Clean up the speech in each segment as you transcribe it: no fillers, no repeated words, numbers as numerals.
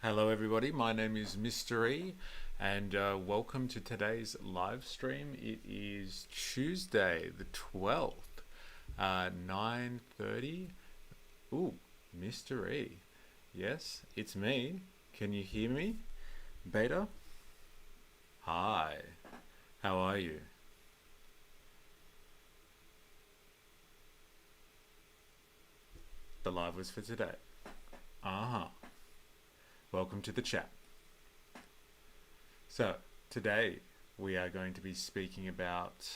Hello, everybody. My name is MysterE, and welcome to today's live stream. It is Tuesday, the 12th, 9:30. Ooh, MysterE. Yes, it's me. Can you hear me? Beta? Hi. How are you? The live was for today. Uh-huh. Welcome to the chat. So, today we are going to be speaking about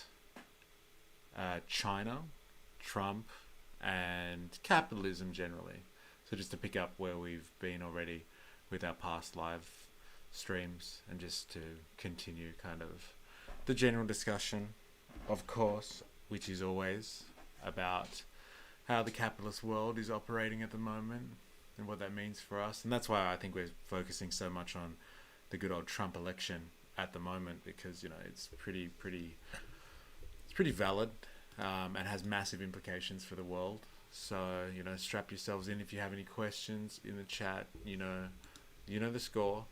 China, Trump, and capitalism generally. So, just to pick up where we've been already with our past live streams and just to continue kind of the general discussion, of course, which is always about how the capitalist world is operating at the moment and what that means for us. And that's why I think we're focusing so much on the good old Trump election at the moment, because it's pretty valid, and has massive implications for the world. So strap yourselves in if you have any questions in the chat. You know the score.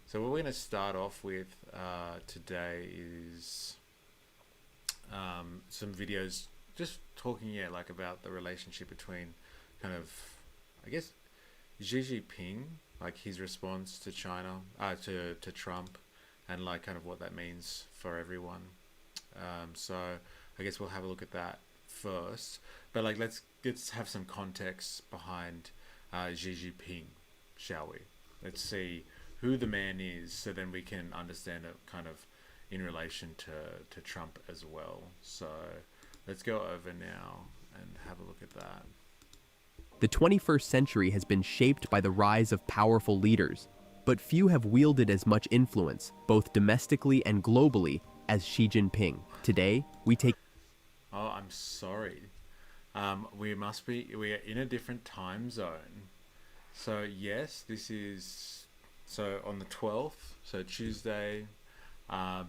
So what we're going to start off with today is some videos just talking about the relationship between kind of, I guess, Xi Jinping, like his response to China, to Trump, and like kind of what that means for everyone. So I guess we'll have a look at that first. But let's have some context behind Xi Jinping, shall we? Let's see who the man is, so then we can understand it kind of in relation to Trump as well. So let's go over now and have a look at that. The 21st century has been shaped by the rise of powerful leaders, but few have wielded as much influence, both domestically and globally, as Xi Jinping. Today, we take... Oh, I'm sorry. We are in a different time zone. So yes, this is, so on the 12th, so Tuesday,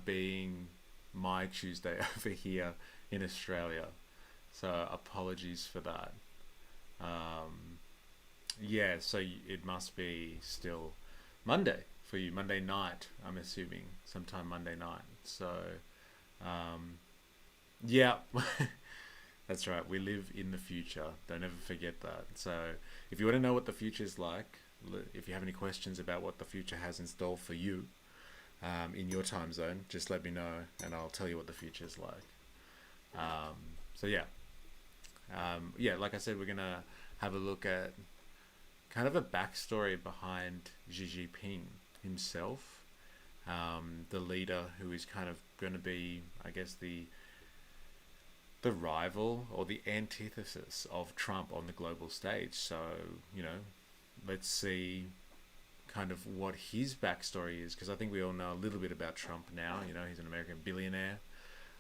being my Tuesday over here in Australia. So apologies for that. Yeah, so it must be still Monday for you, Monday night, I'm assuming, sometime Monday night. So, yeah, that's right. We live in the future. Don't ever forget that. So if you want to know what the future is like, if you have any questions about what the future has in store for you, in your time zone, just let me know and I'll tell you what the future is like. So yeah. Yeah, like I said, we're going to have a look at kind of a backstory behind Xi Jinping himself, the leader who is kind of going to be, I guess, the rival or the antithesis of Trump on the global stage. So, let's see kind of what his backstory is, because I think we all know a little bit about Trump now. He's an American billionaire.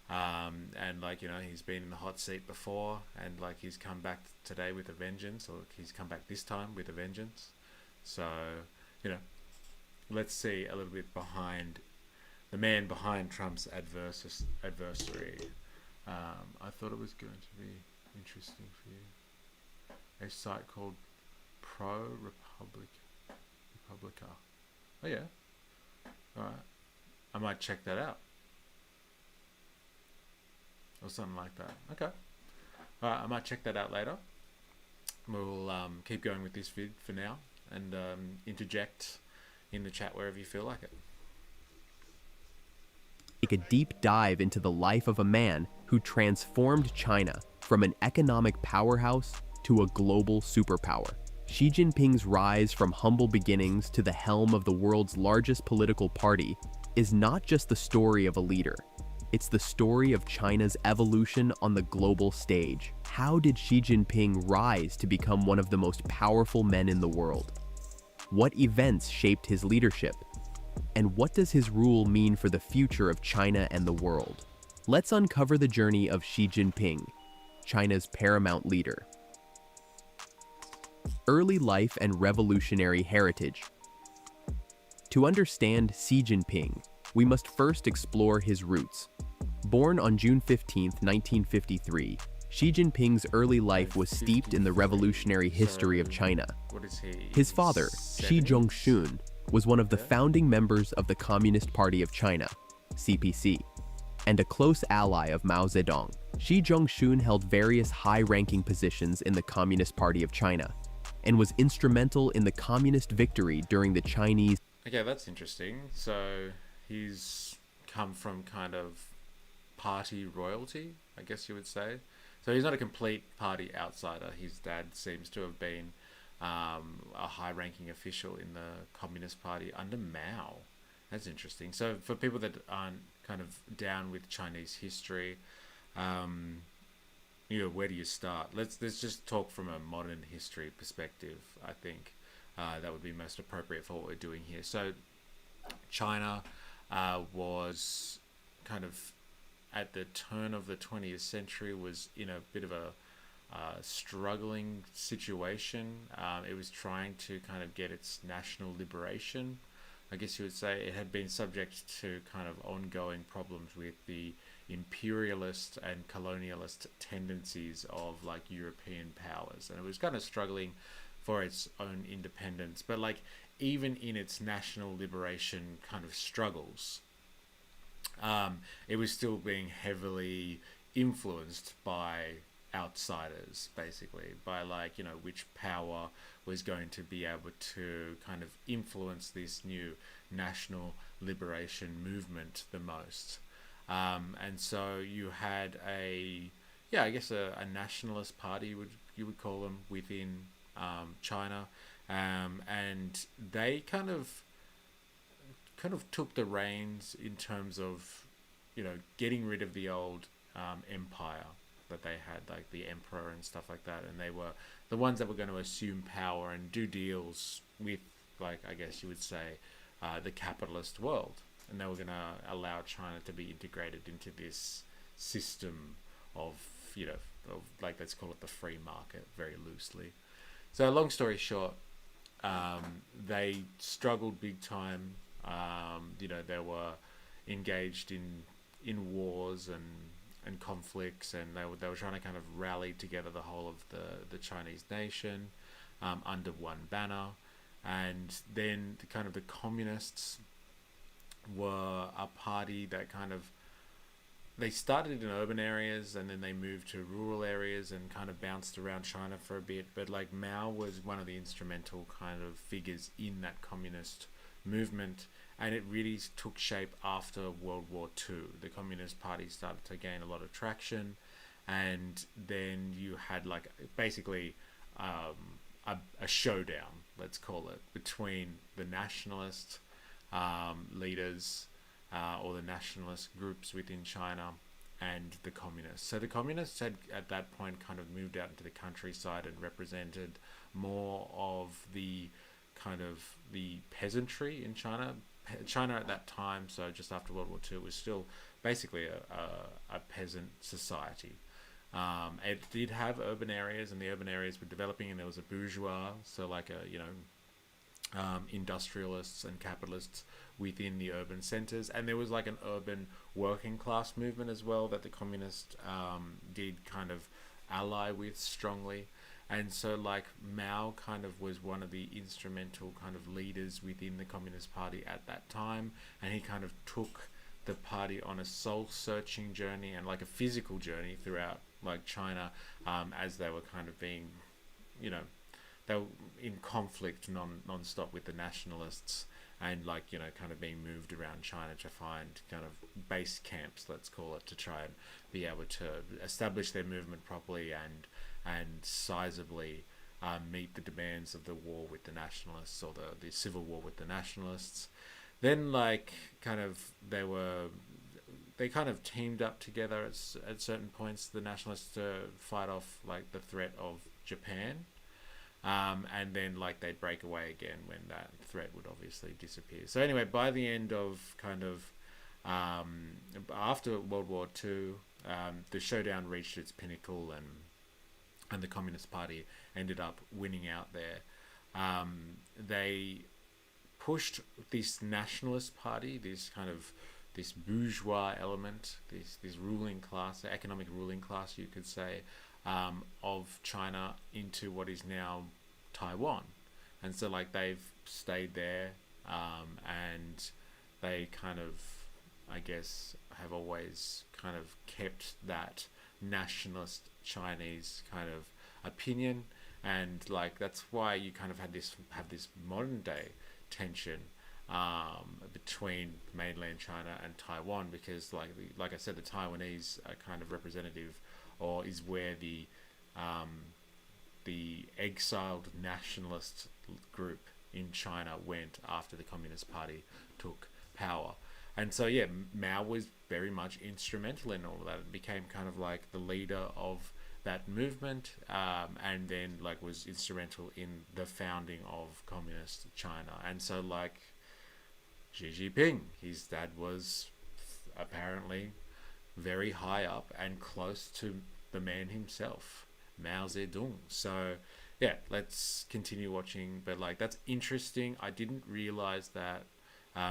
And he's been in the hot seat before, and he's come back today with a vengeance, or he's come back this time with a vengeance. So, let's see a little bit behind the man behind Trump's adversary. I thought it was going to be interesting for you. A site called Republica. Oh yeah. All right. I might check that out. Or something like that. Okay. Alright, I might check that out later. We'll keep going with this vid for now, and interject in the chat wherever you feel like it. Take a deep dive into the life of a man who transformed China from an economic powerhouse to a global superpower. Xi Jinping's rise from humble beginnings to the helm of the world's largest political party is not just the story of a leader. It's the story of China's evolution on the global stage. How did Xi Jinping rise to become one of the most powerful men in the world? What events shaped his leadership? And what does his rule mean for the future of China and the world? Let's uncover the journey of Xi Jinping, China's paramount leader. Early life and revolutionary heritage. To understand Xi Jinping, we must first explore his roots. Born on June 15, 1953, Xi Jinping's early life was steeped in the revolutionary history of China. What is he? His father, Xi 70s? Zhongxun, was one of the Yeah. founding members of the Communist Party of China, CPC, and a close ally of Mao Zedong. Xi Zhongxun held various high-ranking positions in the Communist Party of China and was instrumental in the communist victory during the Chinese. Okay, that's interesting. So he's come from kind of party royalty, I guess you would say. So he's not a complete party outsider. His dad seems to have been a high-ranking official in the Communist Party under Mao. That's interesting. So for people that aren't kind of down with Chinese history, um, where do you start? Let's just talk from a modern history perspective. I think that would be most appropriate for what we're doing here. So China was kind of at the turn of the 20th century was in a bit of a struggling situation. It was trying to kind of get its national liberation, I guess you would say. It had been subject to kind of ongoing problems with the imperialist and colonialist tendencies of like European powers, and it was kind of struggling for its own independence. But like even in its national liberation kind of struggles, it was still being heavily influenced by outsiders, basically, by like which power was going to be able to kind of influence this new national liberation movement the most. And so you had I guess a nationalist party, you would call them, within China, and they kind of took the reins in terms of getting rid of the old empire that they had, like the emperor and stuff like that, and they were the ones that were going to assume power and do deals with, like, I guess you would say, the capitalist world, and they were going to allow China to be integrated into this system of like, let's call it the free market very loosely. So long story short, they struggled big time. They were engaged in wars and conflicts, and they were trying to kind of rally together the whole of the Chinese nation under one banner. And then the communists were a party that they started in urban areas, and then they moved to rural areas and kind of bounced around China for a bit. But like Mao was one of the instrumental kind of figures in that communist movement, and it really took shape after World War II. The Communist Party started to gain a lot of traction, and then you had like basically a showdown, let's call it, between the nationalist leaders or the nationalist groups within China and the communists. So the communists had at that point kind of moved out into the countryside and represented more of the kind of the peasantry in China. China at that time, so just after World War II, was still basically a peasant society. It did have urban areas, and the urban areas were developing, and there was a bourgeois, so like industrialists and capitalists within the urban centers, and there was like an urban working class movement as well that the communists did kind of ally with strongly. And so like Mao kind of was one of the instrumental kind of leaders within the Communist Party at that time, and he kind of took the party on a soul searching journey and like a physical journey throughout like China, as they were kind of being, they were in conflict non-stop with the nationalists, and like kind of being moved around China to find kind of base camps, let's call it, to try and be able to establish their movement properly and sizably meet the demands of the war with the nationalists, or the civil war with the nationalists. Then like they kind of teamed up together at certain points, the nationalists, to fight off like the threat of Japan. And then like they'd break away again when that threat would obviously disappear. So anyway, by the end of after World War II, the showdown reached its pinnacle, and the Communist Party ended up winning out there. They pushed this nationalist party, this bourgeois element, this ruling class, economic ruling class, you could say, of China into what is now Taiwan. And so like they've stayed there and they kind of, I guess, have always kind of kept that nationalist Chinese kind of opinion, and like that's why you kind of have this modern day tension between mainland China and Taiwan, because like I said, the Taiwanese are kind of representative, or is where the exiled nationalist group in China went after the Communist Party took power. And so yeah, Mao was very much instrumental in all of that. It became kind of like the leader of that movement, and then like was instrumental in the founding of communist China. And so like Xi Jinping, his dad was apparently very high up and close to the man himself, Mao Zedong. So yeah, let's continue watching. But like that's interesting. I didn't realize that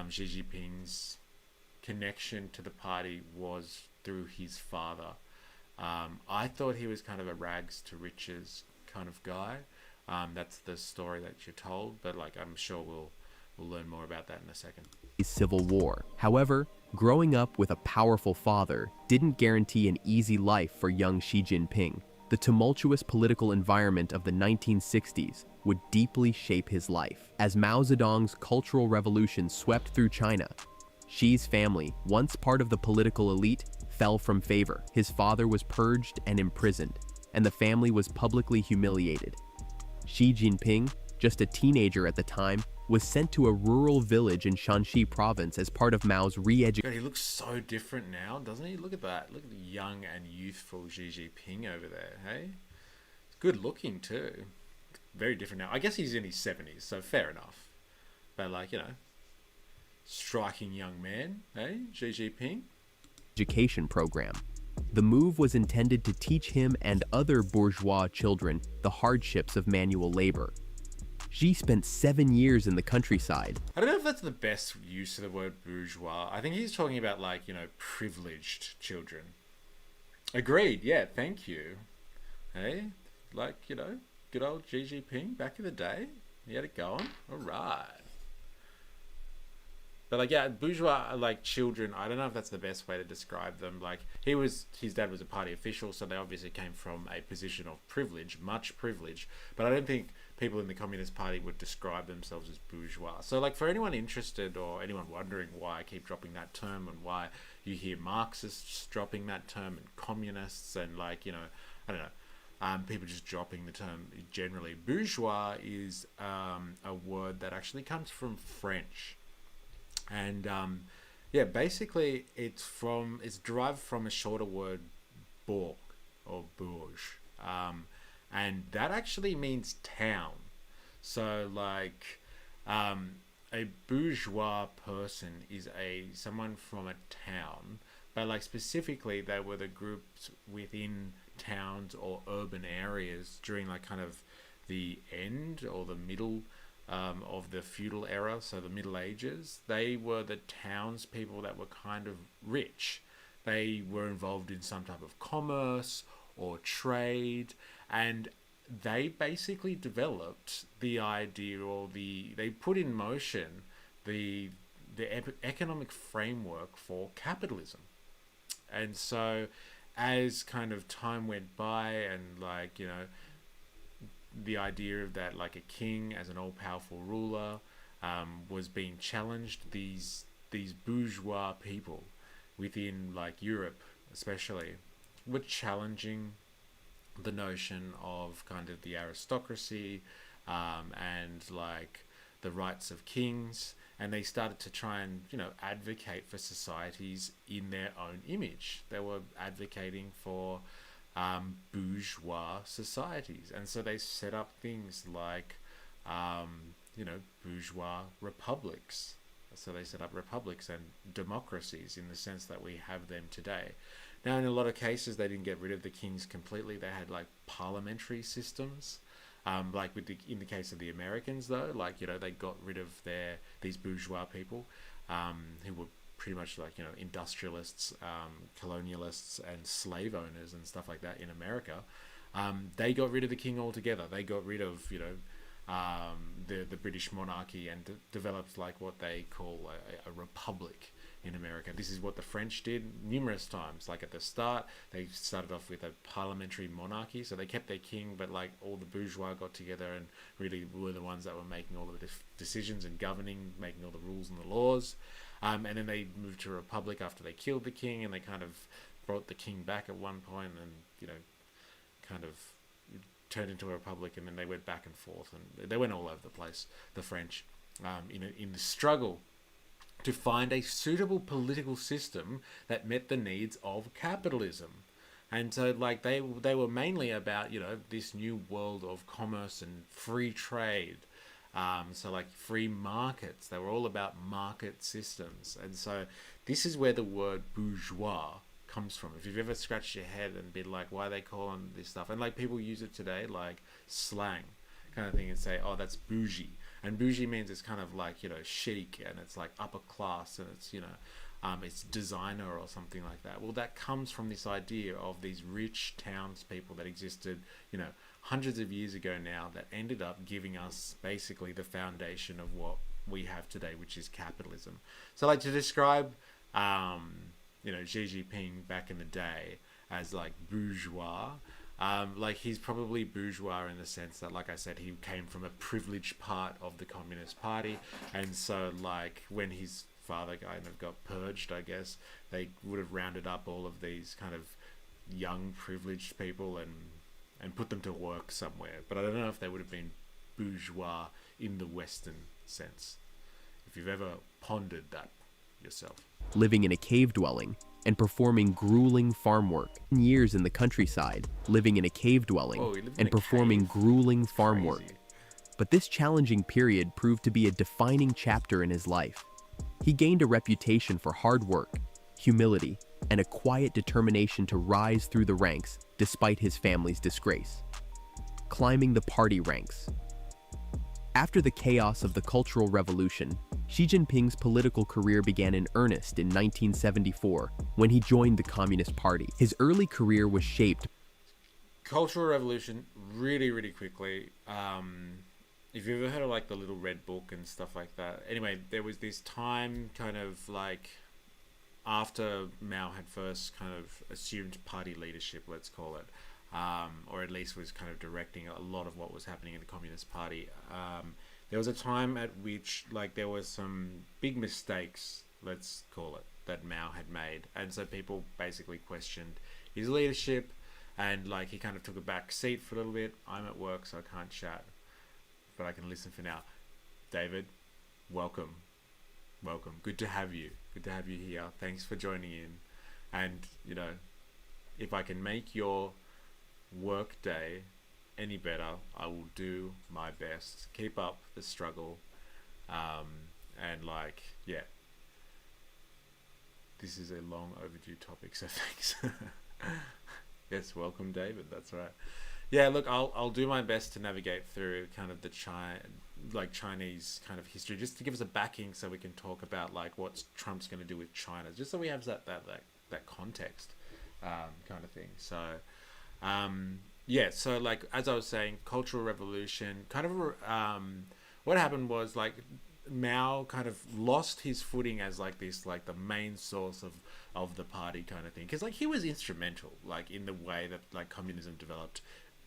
Xi Jinping's connection to the party was through his father. I thought he was kind of a rags to riches kind of guy. That's the story that you're told, but like I'm sure we'll learn more about that in a second. Civil War. However, growing up with a powerful father didn't guarantee an easy life for young Xi Jinping. The tumultuous political environment of the 1960s would deeply shape his life. As Mao Zedong's Cultural Revolution swept through China, Xi's family, once part of the political elite, fell from favor. His father was purged and imprisoned, and the family was publicly humiliated. Xi Jinping, just a teenager at the time, was sent to a rural village in Shanxi province as part of Mao's re-education. He looks so different now, doesn't he? Look at that. Look at the young and youthful Xi Jinping over there, hey? Good looking too. Very different now. I guess he's in his 70s, so fair enough. But like, you know, striking young man, hey? Xi Jinping. Education program. The move was intended to teach him and other bourgeois children the hardships of manual labor. Xi spent 7 years in the countryside. I don't know if that's the best use of the word bourgeois. I think he's talking about like, you know, privileged children. Agreed, yeah, thank you. Hey, like, you know, good old Xi Jinping back in the day. He had it going. All right. But like, yeah, bourgeois, like children, I don't know if that's the best way to describe them. Like his dad was a party official, so they obviously came from a position of privilege, much privilege. But I don't think people in the Communist Party would describe themselves as bourgeois. So like for anyone interested or anyone wondering why I keep dropping that term and why you hear Marxists dropping that term and communists and like, you know, I don't know, people just dropping the term generally. Bourgeois is a word that actually comes from French. And yeah, basically it's derived from a shorter word, bourg or bourge, and that actually means town. So like a bourgeois person is someone from a town, but like specifically they were the groups within towns or urban areas during like kind of the end or the middle of the feudal era, so the Middle Ages. They were the townspeople that were kind of rich. They were involved in some type of commerce or trade, and they basically developed the idea, or they put in motion the economic framework for capitalism. And so as kind of time went by and like, you know, the idea of that like a king as an all-powerful ruler was being challenged, these bourgeois people within like Europe especially were challenging the notion of kind of the aristocracy and like the rights of kings, and they started to try and, you know, advocate for societies in their own image. They were advocating for bourgeois societies, and so they set up things like you know, bourgeois republics. So they set up republics and democracies in the sense that we have them today. Now in a lot of cases they didn't get rid of the kings completely. They had like parliamentary systems, like in the case of the Americans though, like, you know, they got rid of these bourgeois people who were pretty much like, you know, industrialists, colonialists and slave owners and stuff like that in America. They got rid of the king altogether. They got rid of, you know, the British monarchy and developed like what they call a republic in America. This is what the French did numerous times. Like at the start, they started off with a parliamentary monarchy, so they kept their king, but like all the bourgeois got together and really were the ones that were making all of the decisions and governing, making all the rules and the laws. And then they moved to a republic after they killed the king, and they kind of brought the king back at one point, and kind of turned into a republic, and then they went back and forth, and they went all over the place. The French, in the struggle to find a suitable political system that met the needs of capitalism. And so like they were mainly about this new world of commerce and free trade, so like free markets. They were all about market systems. And so this is where the word bourgeois comes from. If you've ever scratched your head and been like, why are they calling this stuff, and like people use it today like slang kind of thing, and say, oh, that's bougie. And bougie means it's kind of like, chic, and it's like upper class, and it's, it's designer or something like that. Well, that comes from this idea of these rich townspeople that existed, hundreds of years ago now, that ended up giving us basically the foundation of what we have today, which is capitalism. So like to describe, Xi Jinping back in the day as like bourgeois, like he's probably bourgeois in the sense that, like I said, he came from a privileged part of the Communist Party, and so like when his father kind of got purged, I guess they would have rounded up all of these kind of young privileged people and put them to work somewhere. But I don't know if they would have been bourgeois in the Western sense, if you've ever pondered that yourself. Living in a cave dwelling and performing grueling farm work. Years in the countryside, living in a cave dwelling and performing grueling farm work. But this challenging period proved to be a defining chapter in his life. He gained a reputation for hard work, humility, and a quiet determination to rise through the ranks despite his family's disgrace. Climbing the party ranks. After the chaos of the Cultural Revolution, Xi Jinping's political career began in earnest in 1974 when he joined the Communist Party. His early career was shaped. Cultural Revolution, really, really quickly. If you've ever heard of like the Little Red Book and stuff like that. Anyway, there was this time kind of like after Mao had first kind of assumed party leadership, let's call it. Or at least was kind of directing a lot of what was happening in the Communist Party. There was a time at which like there was some big mistakes, let's call it, that Mao had made, and so people basically questioned his leadership, and like he kind of took a back seat for a little bit. I'm at work, so I can't chat, but I can listen for now. David, welcome. Good to have you here. Thanks for joining in. And if I can make your work day any better, I will do my best. Keep up the struggle, and like, yeah, this is a long overdue topic, so thanks. Yes, welcome, David. That's right. Yeah, look, I'll do my best to navigate through kind of the Chinese kind of history, just to give us a backing, so we can talk about like what Trump's going to do with China, just so we have that context, kind of thing. So. Yeah, so like as I was saying, Cultural Revolution kind of what happened was like Mao kind of lost his footing as like this, like the main source of the party kind of thing, because like he was instrumental like in the way that like communism developed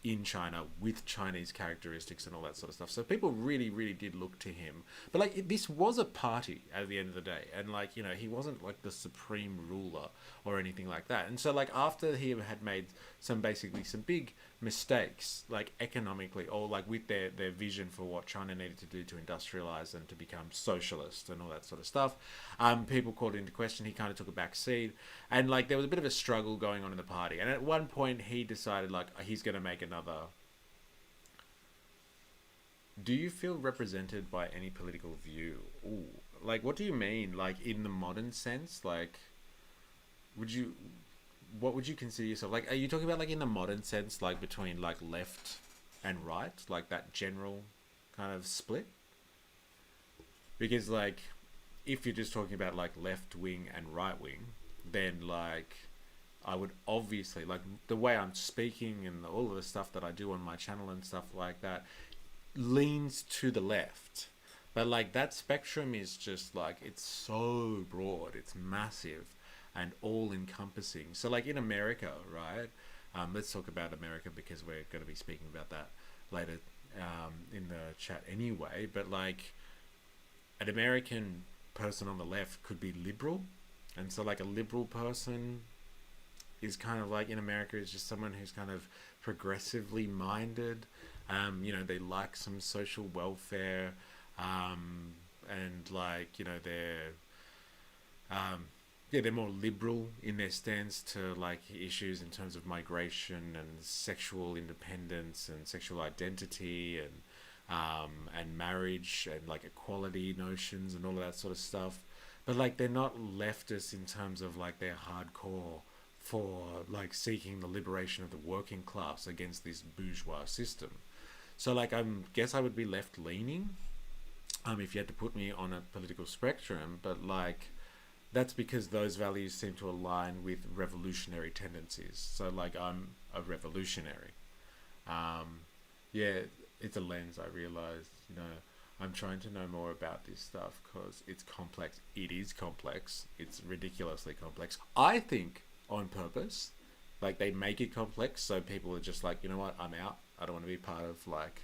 in China with Chinese characteristics and all that sort of stuff. So people really, really did look to him. But like this was a party at the end of the day, and like he wasn't like the supreme ruler or anything like that. And so like after he had made some big mistakes, like economically, or like with their vision for what China needed to do to industrialize and to become socialist and all that sort of stuff, people called into question. He kind of took a back seat, and like there was a bit of a struggle going on in the party. And at one point he decided like he's going to make another. Do you feel represented by any political view? Ooh, like what do you mean? Like in the modern sense, like what would you consider yourself? Like, are you talking about like in the modern sense, like between like left and right, like that general kind of split? Because like, if you're just talking about like left wing and right wing, then like, I would obviously like the way I'm speaking and all of the stuff that I do on my channel and stuff like that. leans to the left. But like that spectrum is just like, it's so broad, it's massive and all encompassing. So like in America, right? Let's talk about America because we're going to be speaking about that later in the chat anyway. But like an American person on the left could be liberal. And so like a liberal person is kind of like in America is just someone who's kind of progressively minded. You know, they like some social welfare, and like, you know, um, yeah, they're more liberal in their stance to like issues in terms of migration and sexual independence and sexual identity and marriage and like equality notions and all of that sort of stuff. But like they're not leftists in terms of like they're hardcore for like seeking the liberation of the working class against this bourgeois system. So like I guess I would be left leaning, if you had to put me on a political spectrum, but like that's because those values seem to align with revolutionary tendencies. So like I'm a revolutionary. Um, yeah, it's a lens. I realize, you know, I'm trying to know more about this stuff because it's complex. It is complex. It's ridiculously complex. I think on purpose, like they make it complex so people are just like, you know what, I'm out. I don't want to be part of like,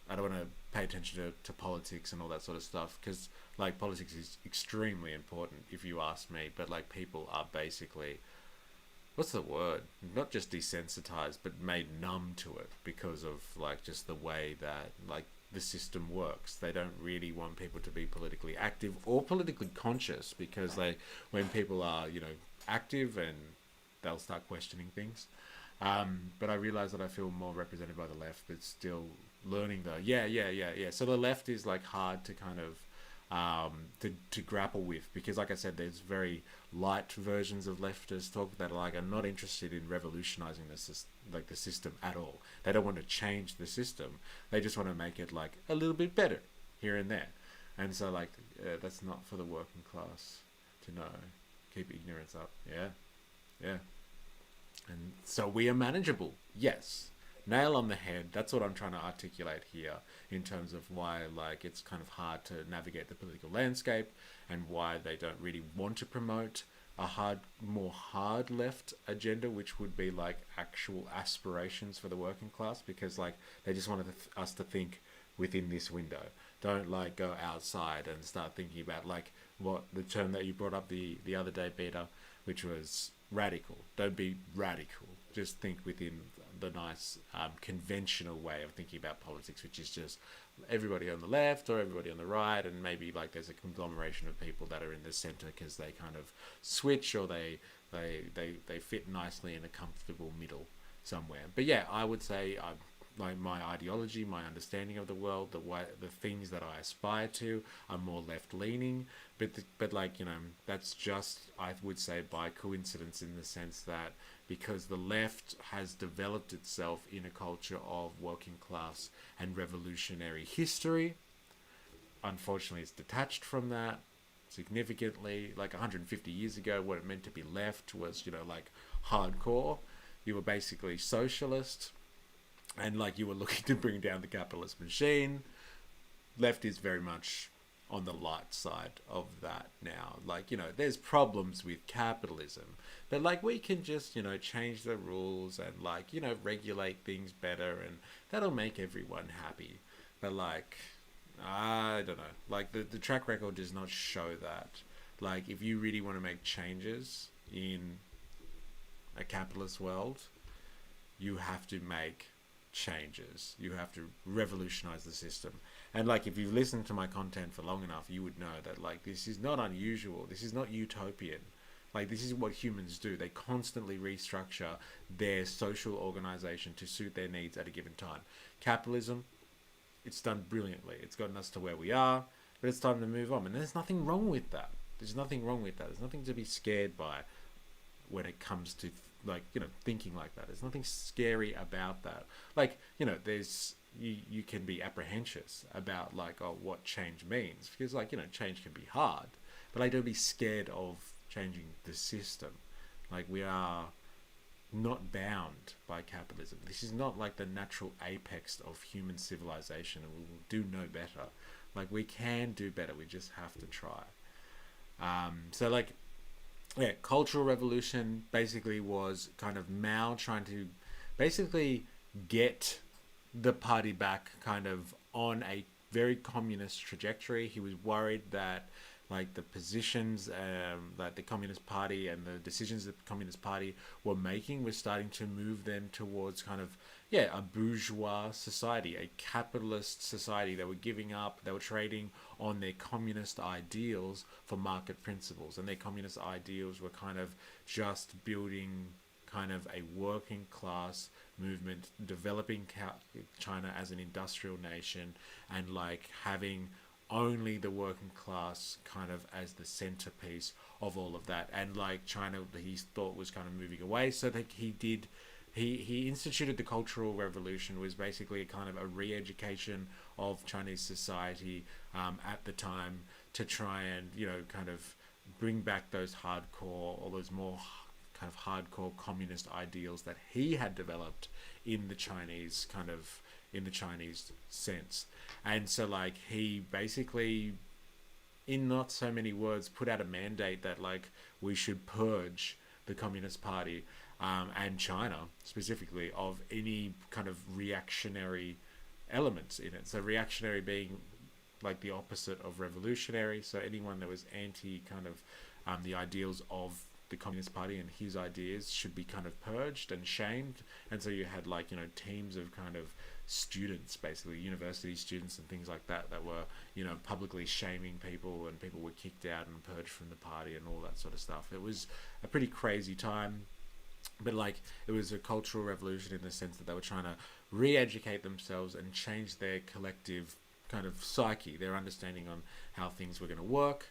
I don't want to pay attention to politics and all that sort of stuff because like politics is extremely important if you ask me, but like people are basically, what's the word, not just desensitized but made numb to it because of like just the way that like the system works. They don't really want people to be politically active or politically conscious because they, when people are, you know, active and they'll start questioning things. But I realize that I feel more represented by the left, but still learning though. Yeah. So the left is like hard to kind of to grapple with because, like I said, there's very light versions of leftist talk that are not interested in revolutionizing the system at all. They don't want to change the system. They just want to make it like a little bit better here and there. And so like that's not for the working class to know. Keep ignorance up. Yeah. And so we are manageable. Yes. Nail on the head. That's what I'm trying to articulate here in terms of why like it's kind of hard to navigate the political landscape and why they don't really want to promote a more hard left agenda, which would be like actual aspirations for the working class, because like they just wanted us to think within this window. Don't like go outside and start thinking about like what the term that you brought up the other day, Peter, which was radical. Don't be radical. Just think within the nice conventional way of thinking about politics, which is just everybody on the left or everybody on the right, and maybe like there's a conglomeration of people that are in the center because they kind of switch or they fit nicely in a comfortable middle somewhere. But yeah, I would say like my ideology, my understanding of the world, the things that I aspire to are more left leaning, but like, you know, that's just, I would say, by coincidence, in the sense that because the left has developed itself in a culture of working class and revolutionary history, unfortunately it's detached from that significantly. Like 150 years ago, what it meant to be left was, you know, like hardcore. You were basically socialist, and like you were looking to bring down the capitalist machine. Left is very much on the light side of that now. Like, you know, there's problems with capitalism, but like we can just, you know, change the rules and like, you know, regulate things better, and that'll make everyone happy. But like, I don't know, like the track record does not show that. Like if you really want to make changes in a capitalist world, you have to make changes. You have to revolutionize the system. And like if you've listened to my content for long enough, you would know that like this is not unusual. This is not utopian. Like this is what humans do. They constantly restructure their social organization to suit their needs at a given time. Capitalism, it's done brilliantly. It's gotten us to where we are, but it's time to move on. And there's nothing wrong with that. There's nothing wrong with that. There's nothing to be scared by when it comes to like, you know, thinking like that. There's nothing scary about that. Like, you know, there's you can be apprehensive about like, oh, what change means, because like, you know, change can be hard, but like don't be scared of changing the system. Like we are not bound by capitalism. This is not like the natural apex of human civilization, and we will do no better. Like, we can do better, we just have to try. So like, yeah, Cultural Revolution basically was kind of Mao trying to basically get the party back kind of on a very communist trajectory. He was worried that like the positions that the Communist Party and the decisions that the Communist Party were making was starting to move them towards kind of, yeah, a bourgeois society, a capitalist society. They were giving up, they were trading on their communist ideals for market principles, and their communist ideals were kind of just building kind of a working class movement, developing China as an industrial nation, and like having only the working class kind of as the centerpiece of all of that. And like China, he thought was kind of moving away, so that he instituted the Cultural Revolution, was basically a kind of a re-education of Chinese society at the time, to try and, you know, kind of bring back those hardcore, or those more kind of hardcore communist ideals that he had developed in the Chinese kind of, in the Chinese sense. And so like, he basically, in not so many words, put out a mandate that like we should purge the Communist Party and China specifically of any kind of reactionary elements in it. So reactionary being like the opposite of revolutionary. So anyone that was anti kind of the ideals of the Communist Party and his ideas should be kind of purged and shamed. And so you had like, you know, teams of kind of students, basically university students and things like that, that were, you know, publicly shaming people, and people were kicked out and purged from the party and all that sort of stuff. It was a pretty crazy time, but like, it was a cultural revolution in the sense that they were trying to re-educate themselves and change their collective kind of psyche, their understanding on how things were going to work.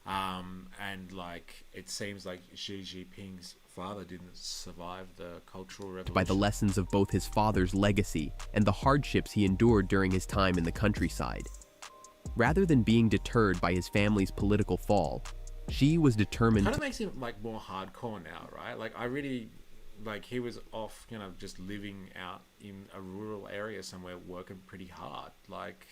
And like, it seems like Xi Jinping's father didn't survive the Cultural Revolution. By the lessons of both his father's legacy and the hardships he endured during his time in the countryside. Rather than being deterred by his family's political fall, Xi was determined kind of makes him like more hardcore now, right? Like, I really, like, he was off, you know, just living out in a rural area somewhere, working pretty hard. Like,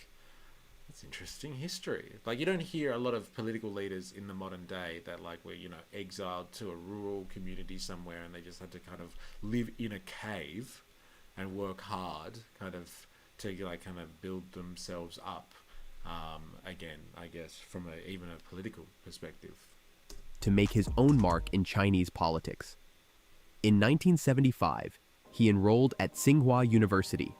it's interesting history. Like, you don't hear a lot of political leaders in the modern day that like were, you know, exiled to a rural community somewhere, and they just had to kind of live in a cave and work hard kind of to like kind of build themselves up again, I guess, from even a political perspective. to make his own mark in Chinese politics. In 1975, he enrolled at Tsinghua University,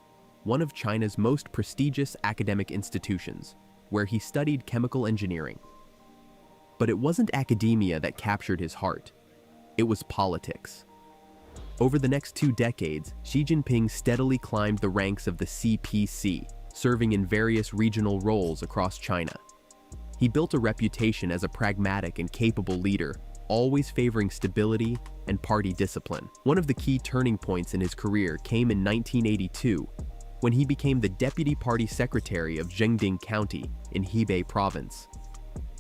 one of China's most prestigious academic institutions, where he studied chemical engineering. But it wasn't academia that captured his heart. It was politics. Over the next 2 decades, Xi Jinping steadily climbed the ranks of the CPC, serving in various regional roles across China. He built a reputation as a pragmatic and capable leader, always favoring stability and party discipline. One of the key turning points in his career came in 1982, when he became the deputy party secretary of Zhengding County in Hebei province.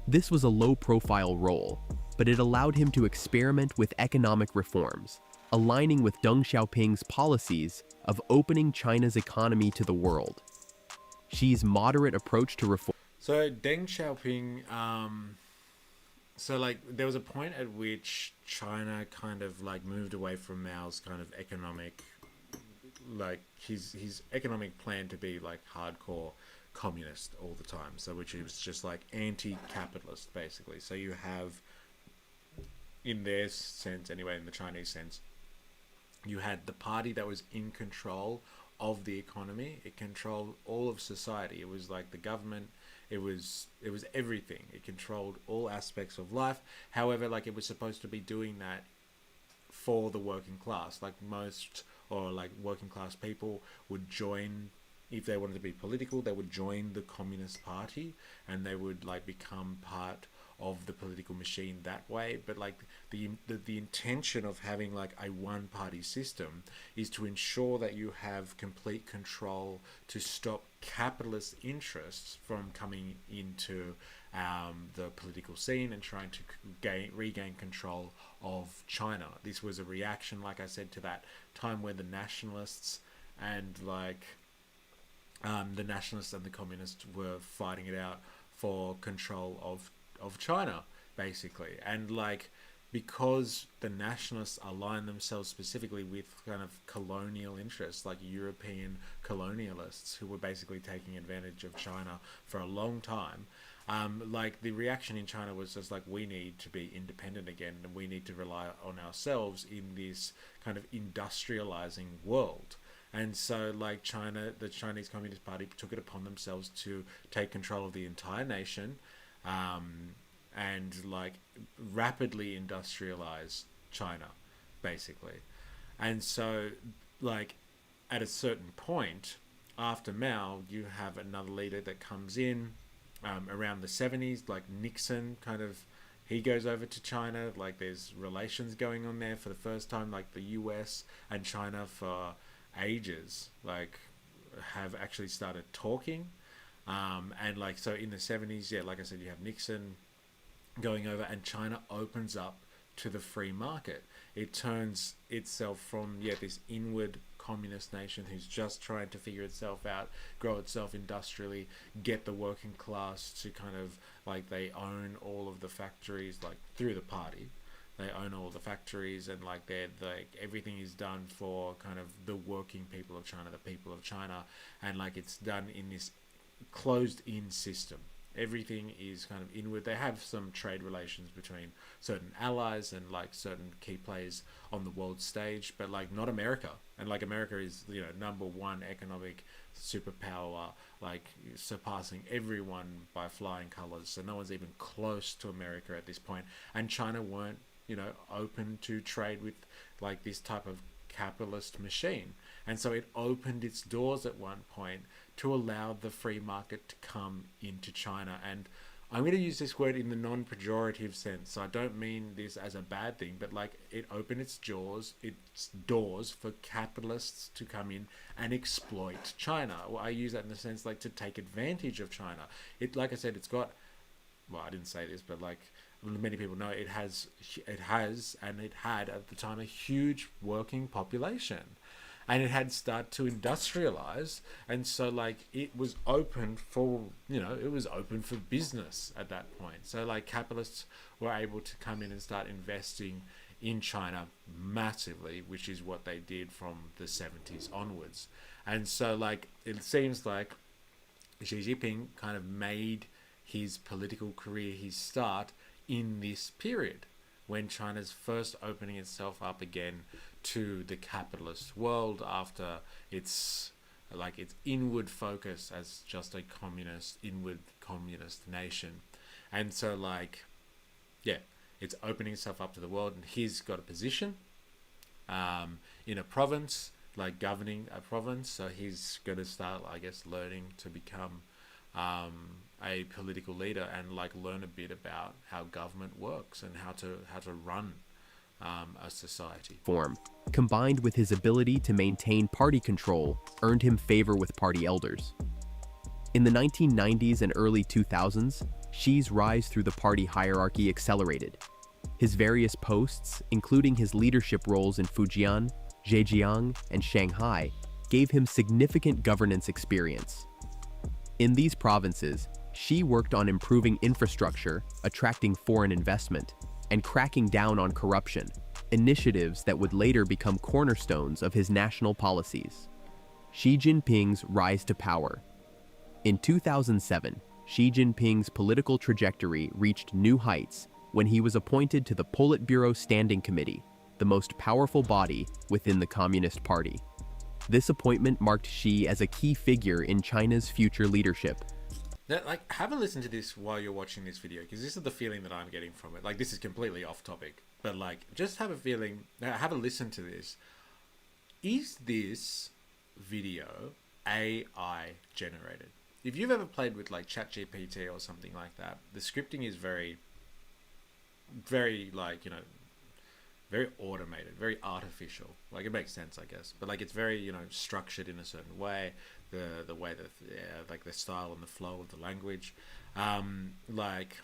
This was a low-profile role, but it allowed him to experiment with economic reforms, aligning with Deng Xiaoping's policies of opening China's economy to the world. Xi's moderate approach to reform. So Deng Xiaoping, so like there was a point at which China kind of like moved away from Mao's kind of economic, like his economic plan to be like hardcore communist all the time. So which was just like anti-capitalist basically. So you have, in their sense anyway, in the Chinese sense, you had the party that was in control of the economy. It controlled all of society. It was like the government. It was everything. It controlled all aspects of life. However, like it was supposed to be doing that for the working class. Like most, or like working class people would join, if they wanted to be political, they would join the Communist Party and they would like become part of the political machine that way. But like the intention of having like a one party system is to ensure that you have complete control to stop capitalist interests from coming into the political scene and trying to regain control of China. This was a reaction, like I said, to that time where the nationalists and the communists were fighting it out for control of China, basically. And because the nationalists align themselves specifically with kind of colonial interests, like European colonialists who were basically taking advantage of China for a long time, the reaction in China was just we need to be independent again, and we need to rely on ourselves in this kind of industrializing world. And so China, the Chinese Communist Party took it upon themselves to take control of the entire nation, and rapidly industrialize China, basically. And so at a certain point after Mao, you have another leader that comes in around the 70s, Nixon. He goes over to China. There's relations going on there for the first time. The US and China for ages have actually started talking, and so in the 70s, like I said, you have Nixon going over, and China opens up to the free market. It turns itself from this inward communist nation who's just trying to figure itself out, grow itself industrially, get the working class to kind of they own all of the factories through the party. They own all the factories, and they're everything is done for kind of the working people of China, the people of China, and it's done in this closed-in system. Everything is kind of inward. They have some trade relations between certain allies and certain key players on the world stage, but not America. And America is number one economic superpower, surpassing everyone by flying colors. So no one's even close to America at this point. And China weren't open to trade with this type of capitalist machine. And so it opened its doors at one point to allow the free market to come into China. And I'm going to use this word in the non-pejorative sense. So I don't mean this as a bad thing, but it opened its doors for capitalists to come in and exploit China. Well, I use that in the sense to take advantage of China. It, like I said, it's got, well, I didn't say this, but many people know, it has and it had at the time a huge working population, and it had started to industrialize, and so it was open for it was open for business at that point. So capitalists were able to come in and start investing in China massively, which is what they did from the 70s onwards. And so it seems like Xi Jinping kind of made his political career, his start, in this period when China's first opening itself up again to the capitalist world after its inward focus as just a inward communist nation. And so it's opening itself up to the world, and he's got a position in a province, governing a province. So he's going to start, I guess, learning to become a political leader and learn a bit about how government works and how to run a society. Form, combined with his ability to maintain party control, earned him favor with party elders. In the 1990s and early 2000s, Xi's rise through the party hierarchy accelerated. His various posts, including his leadership roles in Fujian, Zhejiang, and Shanghai, gave him significant governance experience. In these provinces, Xi worked on improving infrastructure, attracting foreign investment, and cracking down on corruption, initiatives that would later become cornerstones of his national policies. Xi Jinping's rise to power. In 2007, Xi Jinping's political trajectory reached new heights when he was appointed to the Politburo Standing Committee, the most powerful body within the Communist Party. This appointment marked Xi as a key figure in China's future leadership. Now, have a listen to this while you're watching this video, because this is the feeling that I'm getting from it. This is completely off topic, but just have a listen to this. Is this video AI generated? If you've ever played with ChatGPT or something like that, the scripting is very, very very automated, very artificial. Like it makes sense, I guess, but like it's very, you know, structured in a certain way. The way that, yeah, like the style and the flow of the language, like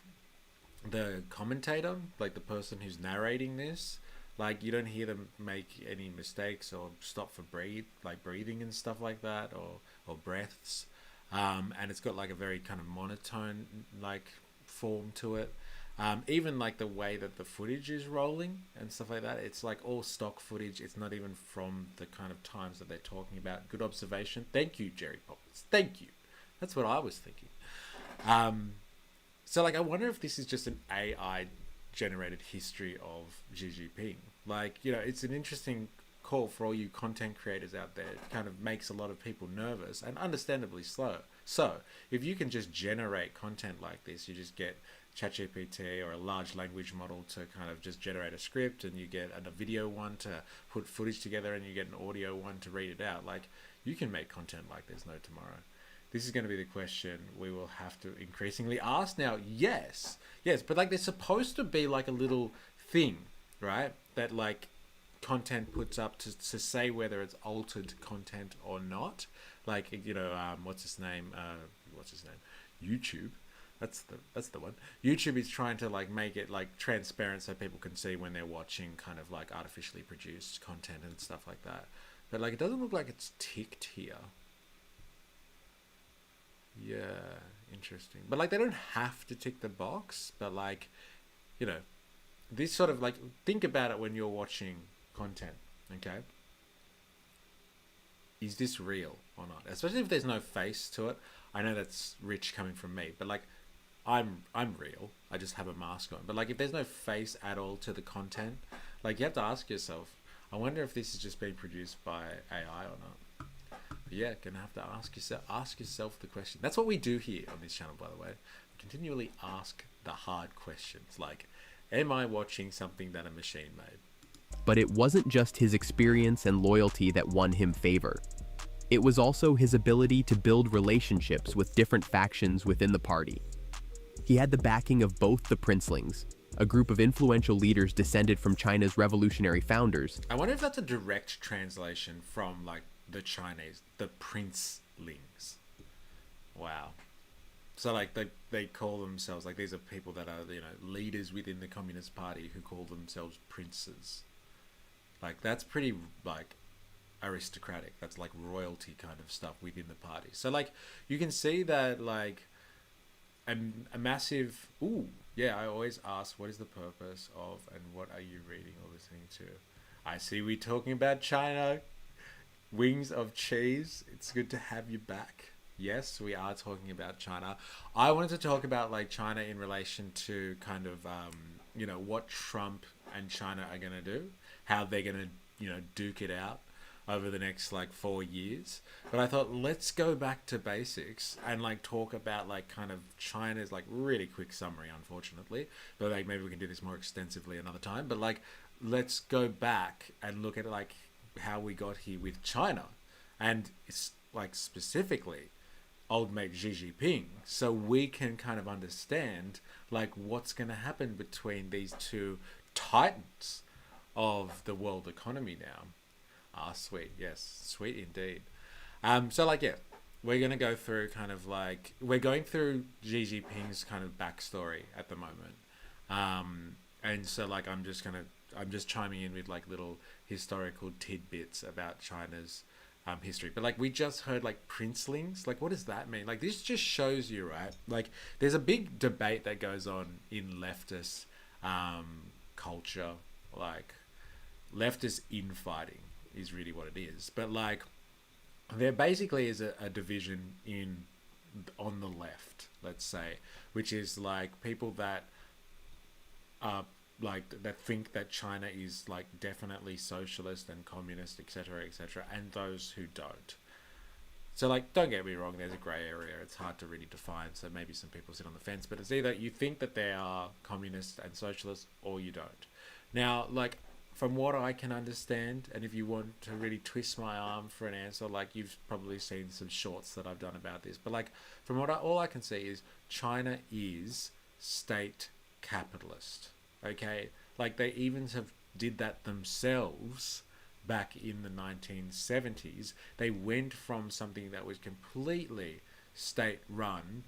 the commentator, like the person who's narrating this, like you don't hear them make any mistakes or stop for breathing and stuff like that, or breaths. And it's got like a very kind of monotone like form to it. Even like the way that the footage is rolling and stuff like that, it's like all stock footage. It's not even from the kind of times that they're talking about. Good observation. Thank you, Jerry Poppins. Thank you. That's what I was thinking. So like, I wonder if this is just an AI generated history of Xi Jinping. Like, you know, it's an interesting call for all you content creators out there. It kind of makes a lot of people nervous, and understandably slow. So if you can just generate content like this, you just get ChatGPT or a large language model to kind of just generate a script, and you get a video one to put footage together, and you get an audio one to read it out. Like, you can make content like there's no tomorrow. This is going to be the question we will have to increasingly ask now. Yes, but like there's supposed to be like a little thing, right, that like content puts up to say whether it's altered content or not. Like, you know, what's his name? YouTube. That's the one. YouTube is trying to like make it like transparent so people can see when they're watching kind of like artificially produced content and stuff like that. But like it doesn't look like it's ticked here. Yeah, interesting. But like they don't have to tick the box, but like, you know, this sort of like, think about it when you're watching content, okay? Is this real or not? Especially if there's no face to it. I know that's rich coming from me, but like I'm real. I just have a mask on. But like if there's no face at all to the content, like you have to ask yourself, I wonder if this is just being produced by AI or not. But yeah, gonna have to ask yourself the question. That's what we do here on this channel, by the way. We continually ask the hard questions, like, am I watching something that a machine made? But it wasn't just his experience and loyalty that won him favor. It was also his ability to build relationships with different factions within the party. He had the backing of both the princelings, a group of influential leaders descended from China's revolutionary founders. I wonder if that's a direct translation from like the Chinese, the princelings. Wow. So like they call themselves, like these are people that are, you know, leaders within the Communist Party who call themselves princes. Like that's pretty like aristocratic. That's like royalty kind of stuff within the party. So like you can see that like a massive, I always ask, what is the purpose of and what are you reading or listening to? I see we're talking about China. Wings of cheese. It's good to have you back. Yes, we are talking about China. I wanted to talk about like China in relation to kind of you know, what Trump and China are going to do, how they're going to, you know, duke it out over the next like 4 years. But I thought, let's go back to basics and like talk about like kind of China's like really quick summary, unfortunately, but like maybe we can do this more extensively another time. But like, let's go back and look at like how we got here with China, and it's like specifically old mate Xi Jinping, so we can kind of understand like what's going to happen between these two titans of the world economy now. Sweet. Yes, sweet indeed. So like, yeah, we're going to go through kind of like, we're going through Xi Jinping's kind of backstory at the moment. And so like, I'm just chiming in with like little historical tidbits about China's history. But like, we just heard like princelings. Like, what does that mean? Like, this just shows you, right? Like, there's a big debate that goes on in leftist culture. Like, leftist infighting is really what it is. But like, there basically is a division on the left, let's say, which is like people that are like that think that China is like definitely socialist and communist, etc., etc., and those who don't. So like, don't get me wrong, there's a grey area. It's hard to really define, so maybe some people sit on the fence, but it's either you think that they are communist and socialist or you don't. Now, like, from what I can understand, and if you want to really twist my arm for an answer, like, you've probably seen some shorts that I've done about this, but like, from what all I can see is China is state capitalist. Okay, like they even have did that themselves back in the 1970s. They went from something that was completely state-run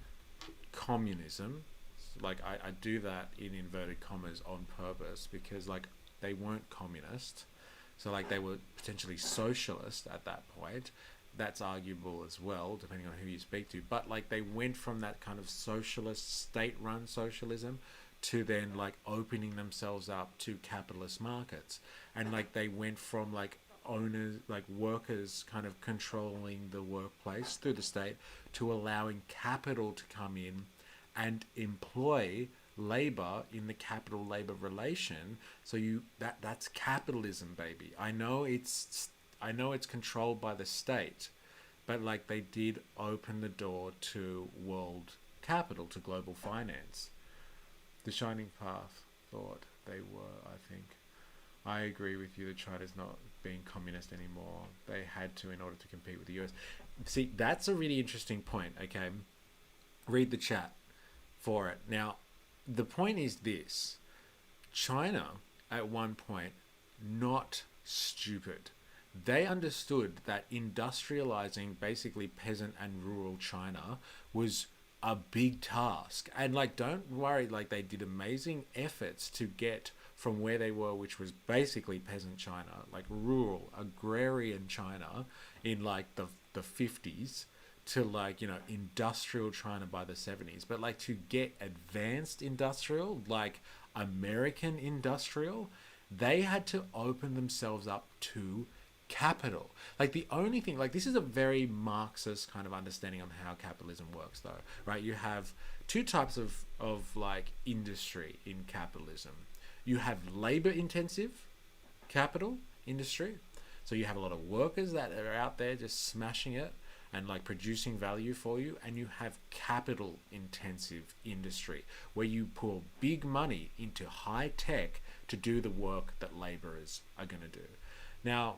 communism, like I do that in inverted commas on purpose, because like they weren't communist, so like they were potentially socialist at that point. That's arguable as well, depending on who you speak to. But like they went from that kind of socialist, state-run socialism to then like opening themselves up to capitalist markets, and like they went from like owners, like workers kind of controlling the workplace through the state, to allowing capital to come in and employ labor in the capital labor relation. So that's capitalism, baby. I know it's controlled by the state, but like they did open the door to world capital, to global finance. The shining path thought they were, I think. I agree with you that China's not being communist anymore. They had to in order to compete with the US. See, that's a really interesting point, okay? Read the chat for it. Now, the point is this. China, at one point, not stupid. They understood that industrializing basically peasant and rural China was a big task. And like, don't worry, like they did amazing efforts to get from where they were, which was basically peasant China, like rural, agrarian China in like the 50s, to like, you know, industrial China by the 70s. But like to get advanced industrial, like American industrial, they had to open themselves up to capital. Like the only thing, like this is a very Marxist kind of understanding on how capitalism works though, right? You have two types of like industry in capitalism. You have labor intensive capital industry. So you have a lot of workers that are out there just smashing it and like producing value for you. And you have capital intensive industry where you pour big money into high tech to do the work that laborers are going to do. Now,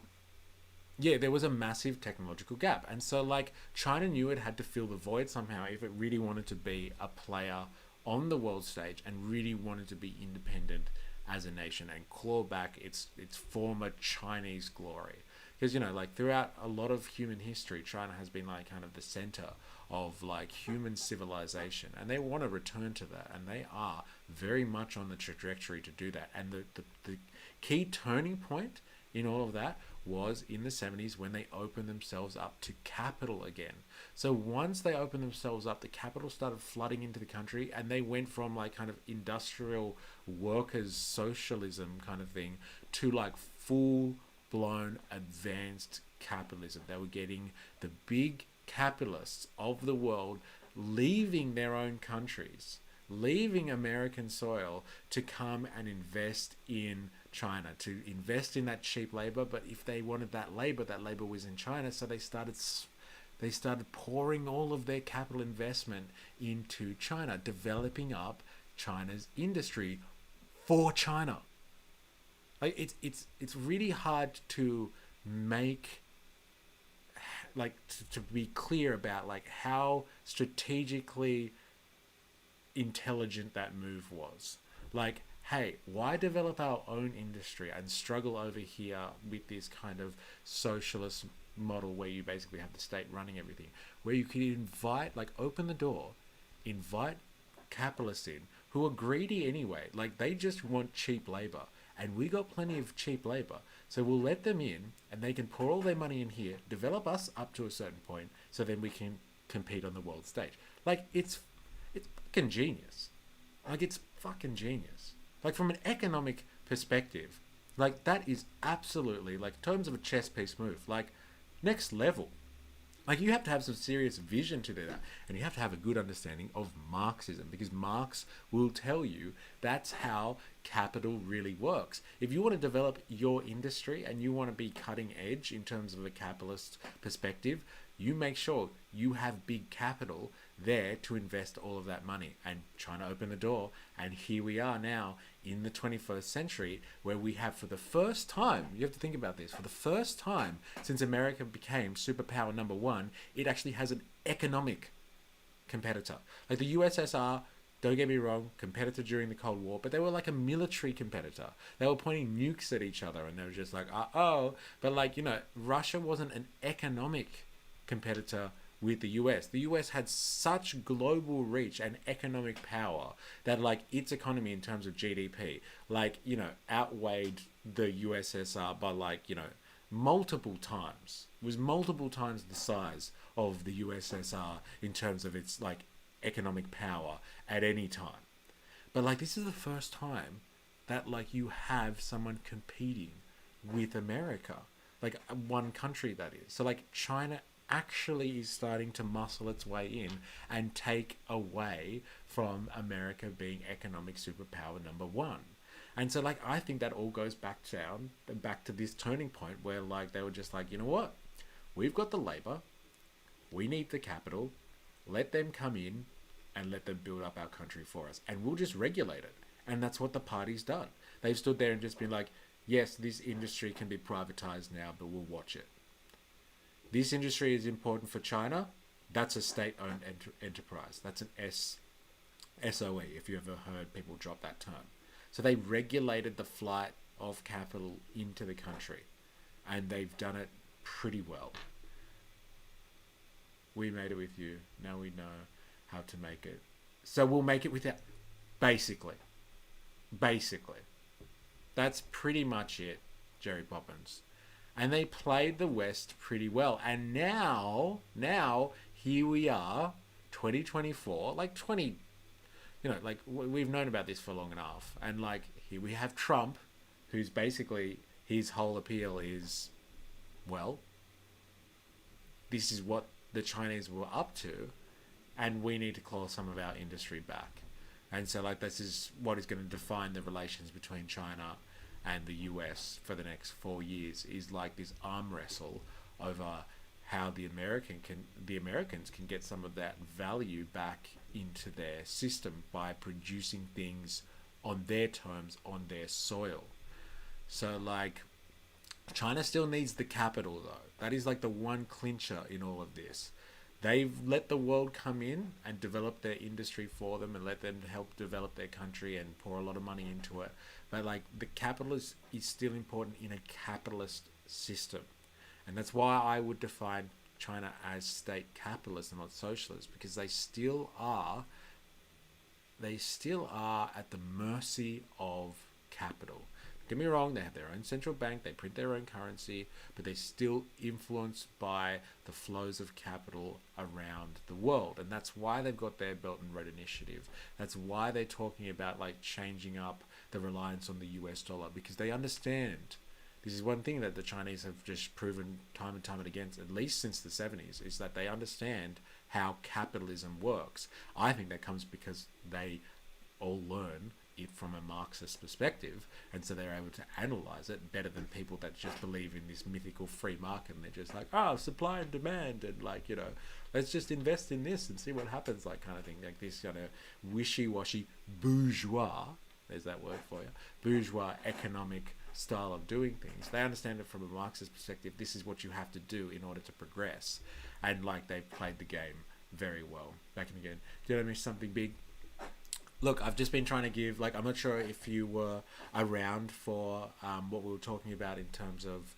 yeah, there was a massive technological gap. And so like China knew it had to fill the void somehow if it really wanted to be a player on the world stage and really wanted to be independent as a nation and claw back its former Chinese glory. Because, you know, like throughout a lot of human history, China has been like kind of the center of like human civilization, and they want to return to that, and they are very much on the trajectory to do that. And the key turning point in all of that was in the 70s when they opened themselves up to capital again. So once they opened themselves up, the capital started flooding into the country, and they went from like kind of industrial workers socialism kind of thing to like full blown advanced capitalism. They were getting the big capitalists of the world leaving their own countries, leaving American soil to come and invest in China, to invest in that cheap labor. But if they wanted that labor was in China. So they started pouring all of their capital investment into China, developing up China's industry for China. Like it's really hard to make like to be clear about like how strategically intelligent that move was. Like, hey, why develop our own industry and struggle over here with this kind of socialist model where you basically have the state running everything, where you can invite, like, open the door, invite capitalists in who are greedy anyway. Like, they just want cheap labor, and we got plenty of cheap labor, so we'll let them in and they can pour all their money in here, develop us up to a certain point, so then we can compete on the world stage. Like, it's fucking genius. Like, it's fucking genius. Like, from an economic perspective, like, that is absolutely, like, in terms of a chess piece move, like, next level. Like, you have to have some serious vision to do that, and you have to have a good understanding of Marxism, because Marx will tell you that's how capital really works. If you want to develop your industry and you want to be cutting edge in terms of a capitalist perspective, you make sure you have big capital there to invest all of that money, and trying to open the door. And here we are now in the 21st century, where we have, for the first time, you have to think about this, for the first time since America became superpower number one, it actually has an economic competitor. Like, the USSR don't get me wrong, competitor during the Cold War, but they were like a military competitor. They were pointing nukes at each other, and they were just like, oh. But like, Russia wasn't an economic competitor with the US. The US had such global reach and economic power that like its economy in terms of GDP, like, outweighed the USSR by like, multiple times. It was multiple times the size of the USSR in terms of its like economic power at any time. But like this is the first time that like you have someone competing with America, like one country that is. So like China actually is starting to muscle its way in and take away from America being economic superpower number one. And so like I think that all goes back to this turning point where like they were just like, you know what? We've got the labor, we need the capital, let them come in and let them build up our country for us. And we'll just regulate it. And that's what the party's done. They've stood there and just been like, yes, this industry can be privatized now, but we'll watch it. This industry is important for China. That's a state-owned enterprise. That's an SOE, if you ever heard people drop that term. So they regulated the flight of capital into the country. And they've done it pretty well. We made it with you. Now we know how to make it. So we'll make it without... Basically. That's pretty much it, Jerry Poppins. And they played the West pretty well. And now, here we are, 2024, like we've known about this for long enough. And like, here we have Trump, who's basically, his whole appeal is, well, this is what the Chinese were up to, and we need to claw some of our industry back. And so like, this is what is going to define the relations between China and the US for the next 4 years, is like this arm wrestle over how the Americans can get some of that value back into their system by producing things on their terms, on their soil. So like, China still needs the capital though. That is like the one clincher in all of this. They've let the world come in and develop their industry for them and let them help develop their country and pour a lot of money into it. But like, the capital is still important in a capitalist system. And that's why I would define China as state capitalist and not socialist, because they still are at the mercy of capital. Don't get me wrong, they have their own central bank, they print their own currency, but they're still influenced by the flows of capital around the world. And that's why they've got their Belt and Road Initiative. That's why they're talking about like changing up the reliance on the US dollar, because they understand. This is one thing that the Chinese have just proven time and time again, at least since the 70s, is that they understand how capitalism works. I think that comes because they all learn it from a Marxist perspective, and so they're able to analyze it better than people that just believe in this mythical free market, and they're just like, supply and demand, and like, let's just invest in this and see what happens, like kind of thing, like this kind of wishy-washy bourgeois, there's that word for you, bourgeois economic style of doing things. They understand it from a Marxist perspective. This is what you have to do in order to progress, and like, they've played the game very well. Back in again, did I miss something big? Look, I've just been trying to give, like, I'm not sure if you were around for what we were talking about in terms of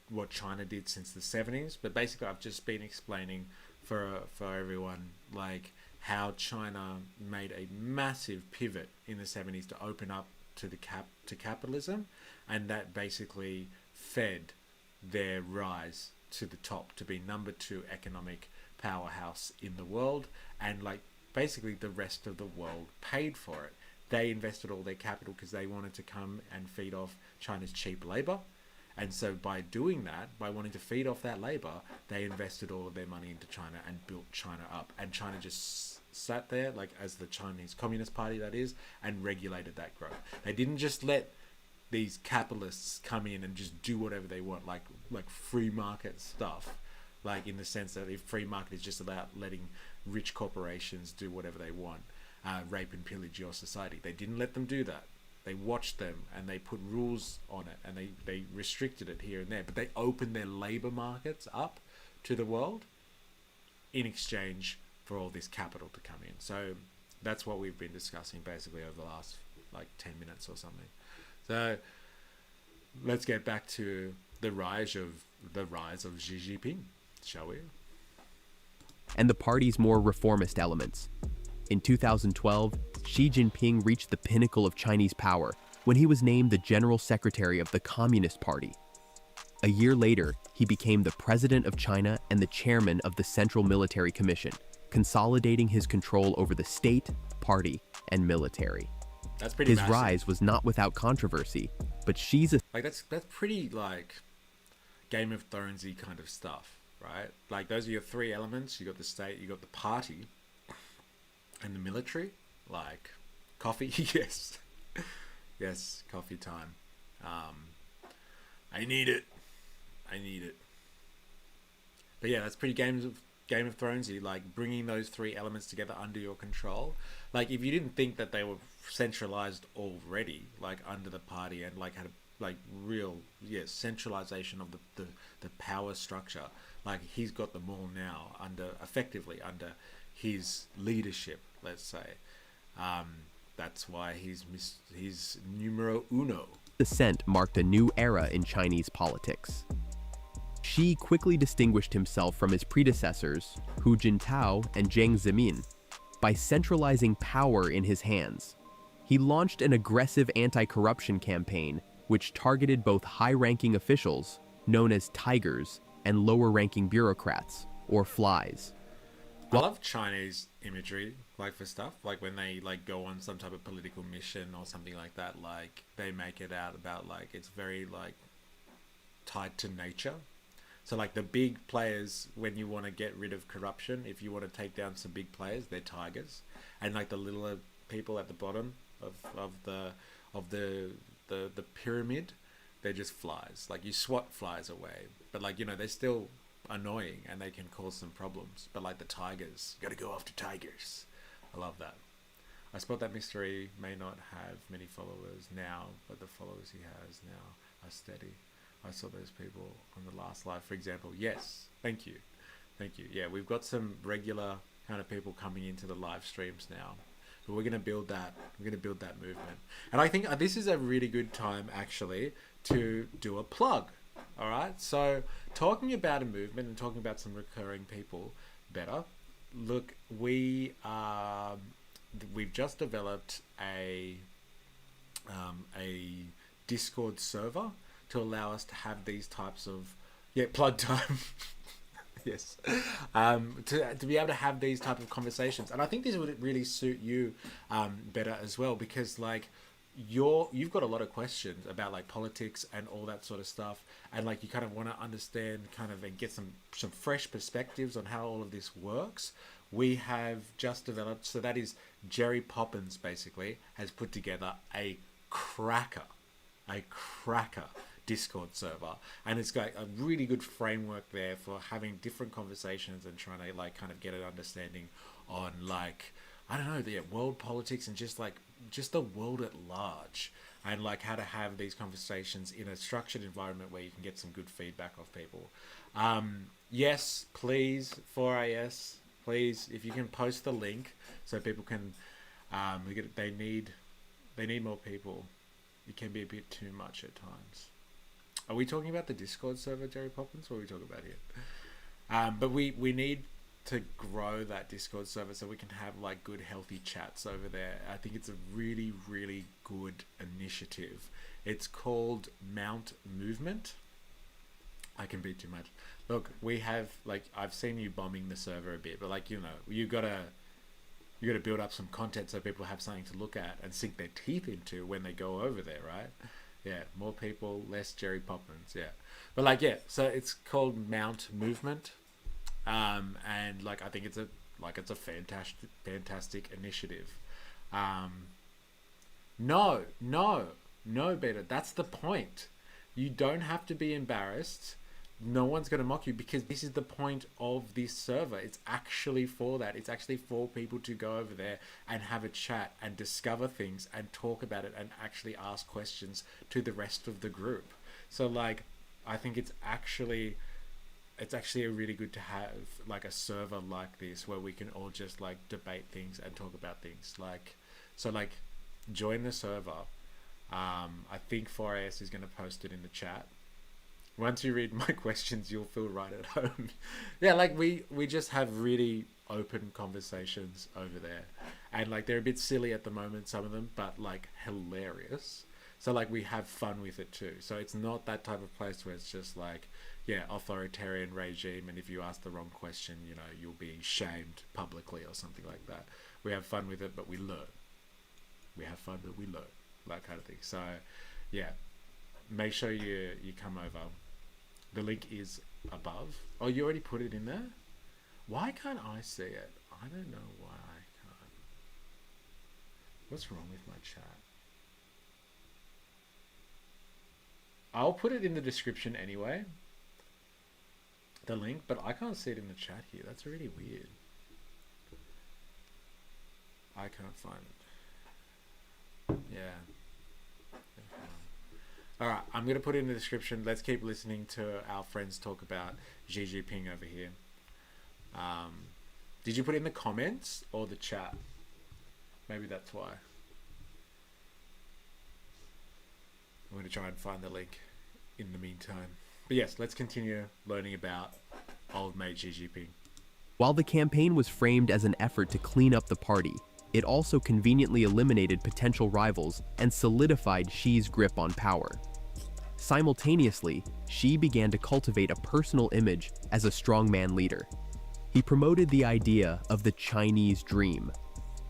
what China did since the 70s, but basically I've just been explaining for everyone, like, how China made a massive pivot in the 70s to open up to capitalism, and that basically fed their rise to the top to be number 2 economic powerhouse in the world, and like, basically the rest of the world paid for it. They invested all their capital because they wanted to come and feed off China's cheap labor. And so by doing that, by wanting to feed off that labor, they invested all of their money into China and built China up. And China just sat there, like, as the Chinese Communist Party that is, and regulated that growth. They didn't just let these capitalists come in and just do whatever they want, like free market stuff. Like, in the sense that if free market is just about letting rich corporations do whatever they want, rape and pillage your society. They didn't let them do that. They watched them and they put rules on it, and they restricted it here and there. But they opened their labor markets up to the world in exchange for all this capital to come in. So That's what we've been discussing basically over the last like 10 minutes or something. So let's get back to the rise of Xi Jinping, shall we? And the party's more reformist elements. In 2012, Xi Jinping reached the pinnacle of Chinese power when he was named the General Secretary of the Communist Party. A year later, he became the President of China and the Chairman of the Central Military Commission, consolidating his control over the state, party, and military. That's pretty His massive. rise was not without controversy, but Xi's Like that's pretty like Game of Thronesy kind of stuff, right? Like those are your three elements. You got the state, you got the party, and the military. Like coffee, yes, yes, coffee time. I need it. But yeah, that's pretty Game of Thronesy. Like bringing those three elements together under your control. Like if you didn't think that they were centralized already, like under the party and like had a like real centralization of the power structure, like he's got them all now effectively under his leadership, let's say. That's why he's numero uno. ascent marked a new era in Chinese politics. Xi quickly distinguished himself from his predecessors, Hu Jintao and Jiang Zemin, by centralizing power in his hands. He launched an aggressive anti-corruption campaign which targeted both high-ranking officials, known as tigers, and lower-ranking bureaucrats, or flies. I love Chinese imagery, like for stuff, like when they like go on some type of political mission or something like that, like they make it out about like it's very like tied to nature. So like the big players, when you want to get rid of corruption, if you want to take down some big players, they're tigers, and like the littler people at the bottom of the pyramid, they're just flies. Like you swat flies away, but like they're still annoying and they can cause some problems. But like the tigers, you got to go after tigers. I love that. I spot that MysterE may not have many followers now, but the followers he has now are steady. I saw those people on the last live, for example. Yes, thank you. Yeah, we've got some regular kind of people coming into the live streams now, but we're going to build that. We're going to build that movement, and I think this is a really good time actually to do a plug. All right, so talking about a movement and talking about some recurring people better. Look, we've just developed a Discord server to allow us to have these types of plug time. Yes, to be able to have these type of conversations, and I think this would really suit you better as well, because like you've got a lot of questions about like politics and all that sort of stuff, and like you kind of want to understand kind of and get some fresh perspectives on how all of this works. We have just developed, so that is Jerry Poppins basically has put together a cracker Discord server, and it's got a really good framework there for having different conversations and trying to like kind of get an understanding on like I don't know the world politics and just the world at large, and like how to have these conversations in a structured environment where you can get some good feedback off people. Yes, please, 4AS, please, if you can post the link so people can they need more people. It can be a bit too much at times. Are we talking about the Discord server, Jerry Poppins? What are we talking about here? But we need to grow that Discord server so we can have like good, healthy chats over there. I think it's a really, really good initiative. It's called Mount Movement. I can be too much. Look, we have like I've seen you bombing the server a bit, but like you gotta build up some content so people have something to look at and sink their teeth into when they go over there, right? Yeah, more people, less Jerry Poppins. Yeah, but like so it's called Mount Movement, and like I think it's a fantastic initiative. No, better. That's the point. You don't have to be embarrassed. No one's going to mock you, because this is the point of this server. It's actually for that. It's actually for people to go over there and have a chat and discover things and talk about it and actually ask questions to the rest of the group. So like, I think it's actually it's actually really good to have like a server like this where we can all just like debate things and talk about things. Like, so like join the server. I think 4AS is going to post it in the chat. Once you read my questions, you'll feel right at home. Yeah, like we just have really open conversations over there, and like they're a bit silly at the moment, some of them, but like hilarious. So like we have fun with it too. So it's not that type of place where it's just like, yeah, authoritarian regime, and if you ask the wrong question, you know, you'll be shamed publicly or something like that. We have fun with it, but we learn. We have fun, but we learn, that kind of thing. So yeah, make sure you come over. The link is above. Oh, you already put it in there? Why can't I see it? I don't know why I can't. What's wrong with my chat? I'll put it in the description anyway, the link, but I can't see it in the chat here. That's really weird. I can't find it. Yeah. Alright, I'm going to put it in the description. Let's keep listening to our friends talk about Xi Jinping over here. Did you put it in the comments or the chat? Maybe that's why. I'm going to try and find the link in the meantime. But yes, let's continue learning about old mate Xi Jinping. While the campaign was framed as an effort to clean up the party, it also conveniently eliminated potential rivals and solidified Xi's grip on power. Simultaneously, Xi began to cultivate a personal image as a strongman leader. He promoted the idea of the Chinese dream,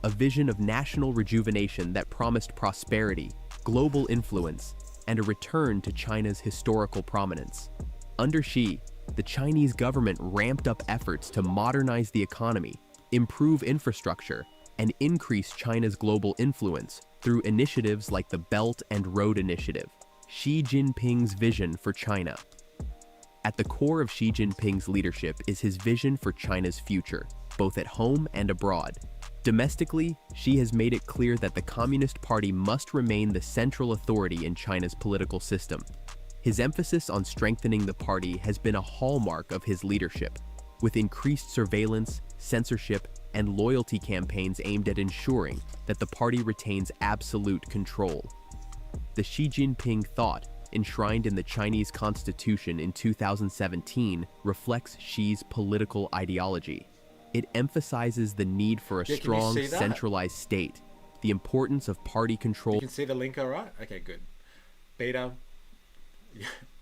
a vision of national rejuvenation that promised prosperity, global influence, and a return to China's historical prominence. Under Xi, the Chinese government ramped up efforts to modernize the economy, improve infrastructure, and increase China's global influence through initiatives like the Belt and Road Initiative, Xi Jinping's vision for China. At the core of Xi Jinping's leadership is his vision for China's future, both at home and abroad. Domestically, Xi has made it clear that the Communist Party must remain the central authority in China's political system. His emphasis on strengthening the party has been a hallmark of his leadership, with increased surveillance, censorship, and loyalty campaigns aimed at ensuring that the party retains absolute control. The Xi Jinping thought, enshrined in the Chinese Constitution in 2017, reflects Xi's political ideology. It emphasizes the need for a strong, centralized state, the importance of party control. You can see the link all right? Okay, good. Beta,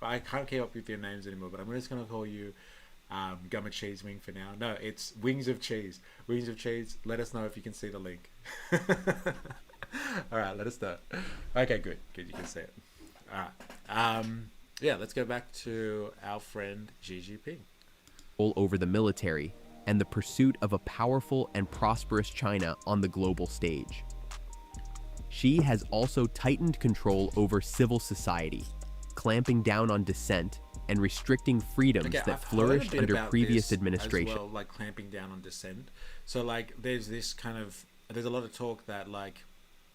I can't keep up with your names anymore, but I'm just going to call you Gumma Cheese Wing for now. No, it's Wings of Cheese. Wings of Cheese, let us know if you can see the link. All right, let us know. Okay, good. Good, you can see it. All right. Yeah, let's go back to our friend Xi Jinping. Over the military and the pursuit of a powerful and prosperous China on the global stage. Xi has also tightened control over civil society, clamping down on dissent and restricting freedoms that flourished under previous administration. As well, like clamping down on dissent. So like there's a lot of talk that like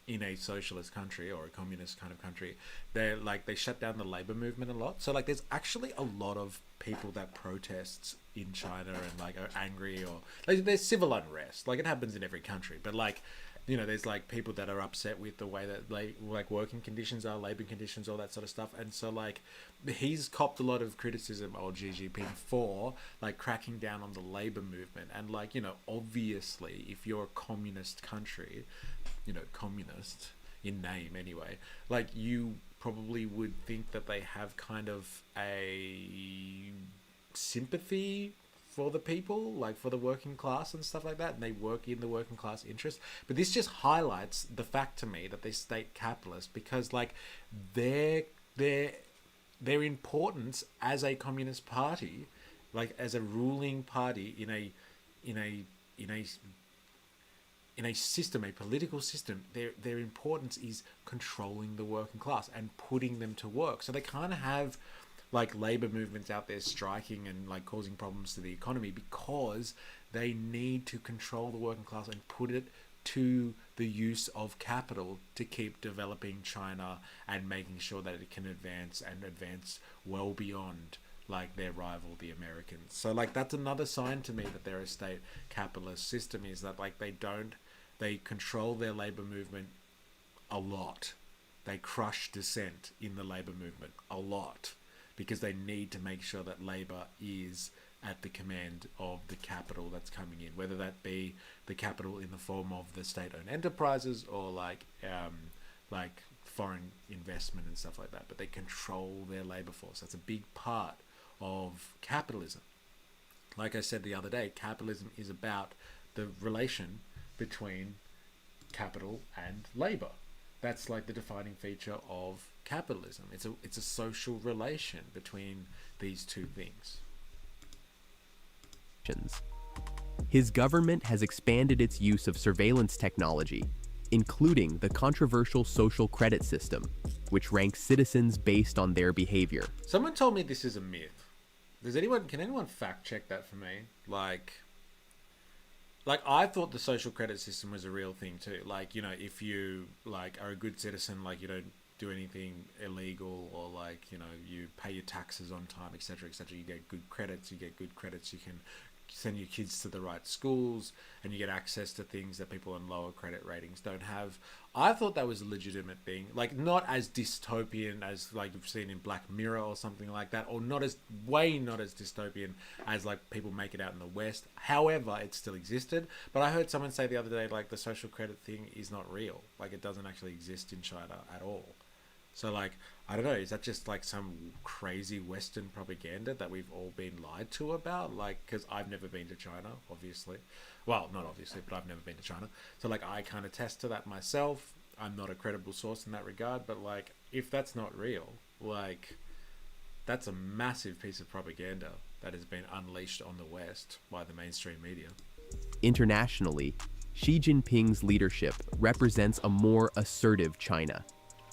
in a socialist country or a communist kind of country, they shut down the labor movement a lot. So like there's actually a lot of people that protests in China and like are angry, or like there's civil unrest. Like it happens in every country, but like, you know, there's like people that are upset with the way that like working conditions are, labor conditions, all that sort of stuff. And so like he's copped a lot of criticism, old Xi Jinping, for like cracking down on the labor movement. And like, you know, obviously if you're a communist country, you know, communist in name anyway, like you probably would think that they have kind of a sympathy for the people, like for the working class and stuff like that, and they work in the working class interest. But this just highlights the fact to me that they state capitalist, because like their importance as a communist party, like as a ruling party in a system, a political system, their importance is controlling the working class and putting them to work. So they kind of have like labor movements out there striking and like causing problems to the economy because they need to control the working class and put it to the use of capital to keep developing China and making sure that it can advance and advance well beyond like their rival, the Americans. So like that's another sign to me that they're a state capitalist system, is that like they control their labor movement a lot. They crush dissent in the labor movement a lot because they need to make sure that labor is at the command of the capital that's coming in, whether that be the capital in the form of the state-owned enterprises or like foreign investment and stuff like that. But they control their labor force. That's a big part of capitalism. Like I said the other day, capitalism is about the relation between capital and labor. That's like the defining feature of capitalism. It's a social relation between these two things. His government has expanded its use of surveillance technology, including the controversial social credit system, which ranks citizens based on their behavior. Someone told me this is a myth. Can anyone fact check that for me? Like I thought the social credit system was a real thing too. Like, you know, if you like are a good citizen, like you don't do anything illegal, or like, you know, you pay your taxes on time, etc., etc., you get good credits. You can send your kids to the right schools, and you get access to things that people on lower credit ratings don't have. I thought that was a legitimate thing, like not as dystopian as like you've seen in Black Mirror or something like that, or not as dystopian as like people make it out in the West. However, it still existed. But I heard someone say the other day, like the social credit thing is not real, like it doesn't actually exist in China at all. So like, I don't know, is that just like some crazy Western propaganda that we've all been lied to about? Like, because I've never been to China, obviously. Well, not obviously, but I've never been to China. So like, I can't attest to that myself. I'm not a credible source in that regard. But like, if that's not real, like, that's a massive piece of propaganda that has been unleashed on the West by the mainstream media. Internationally, Xi Jinping's leadership represents a more assertive China.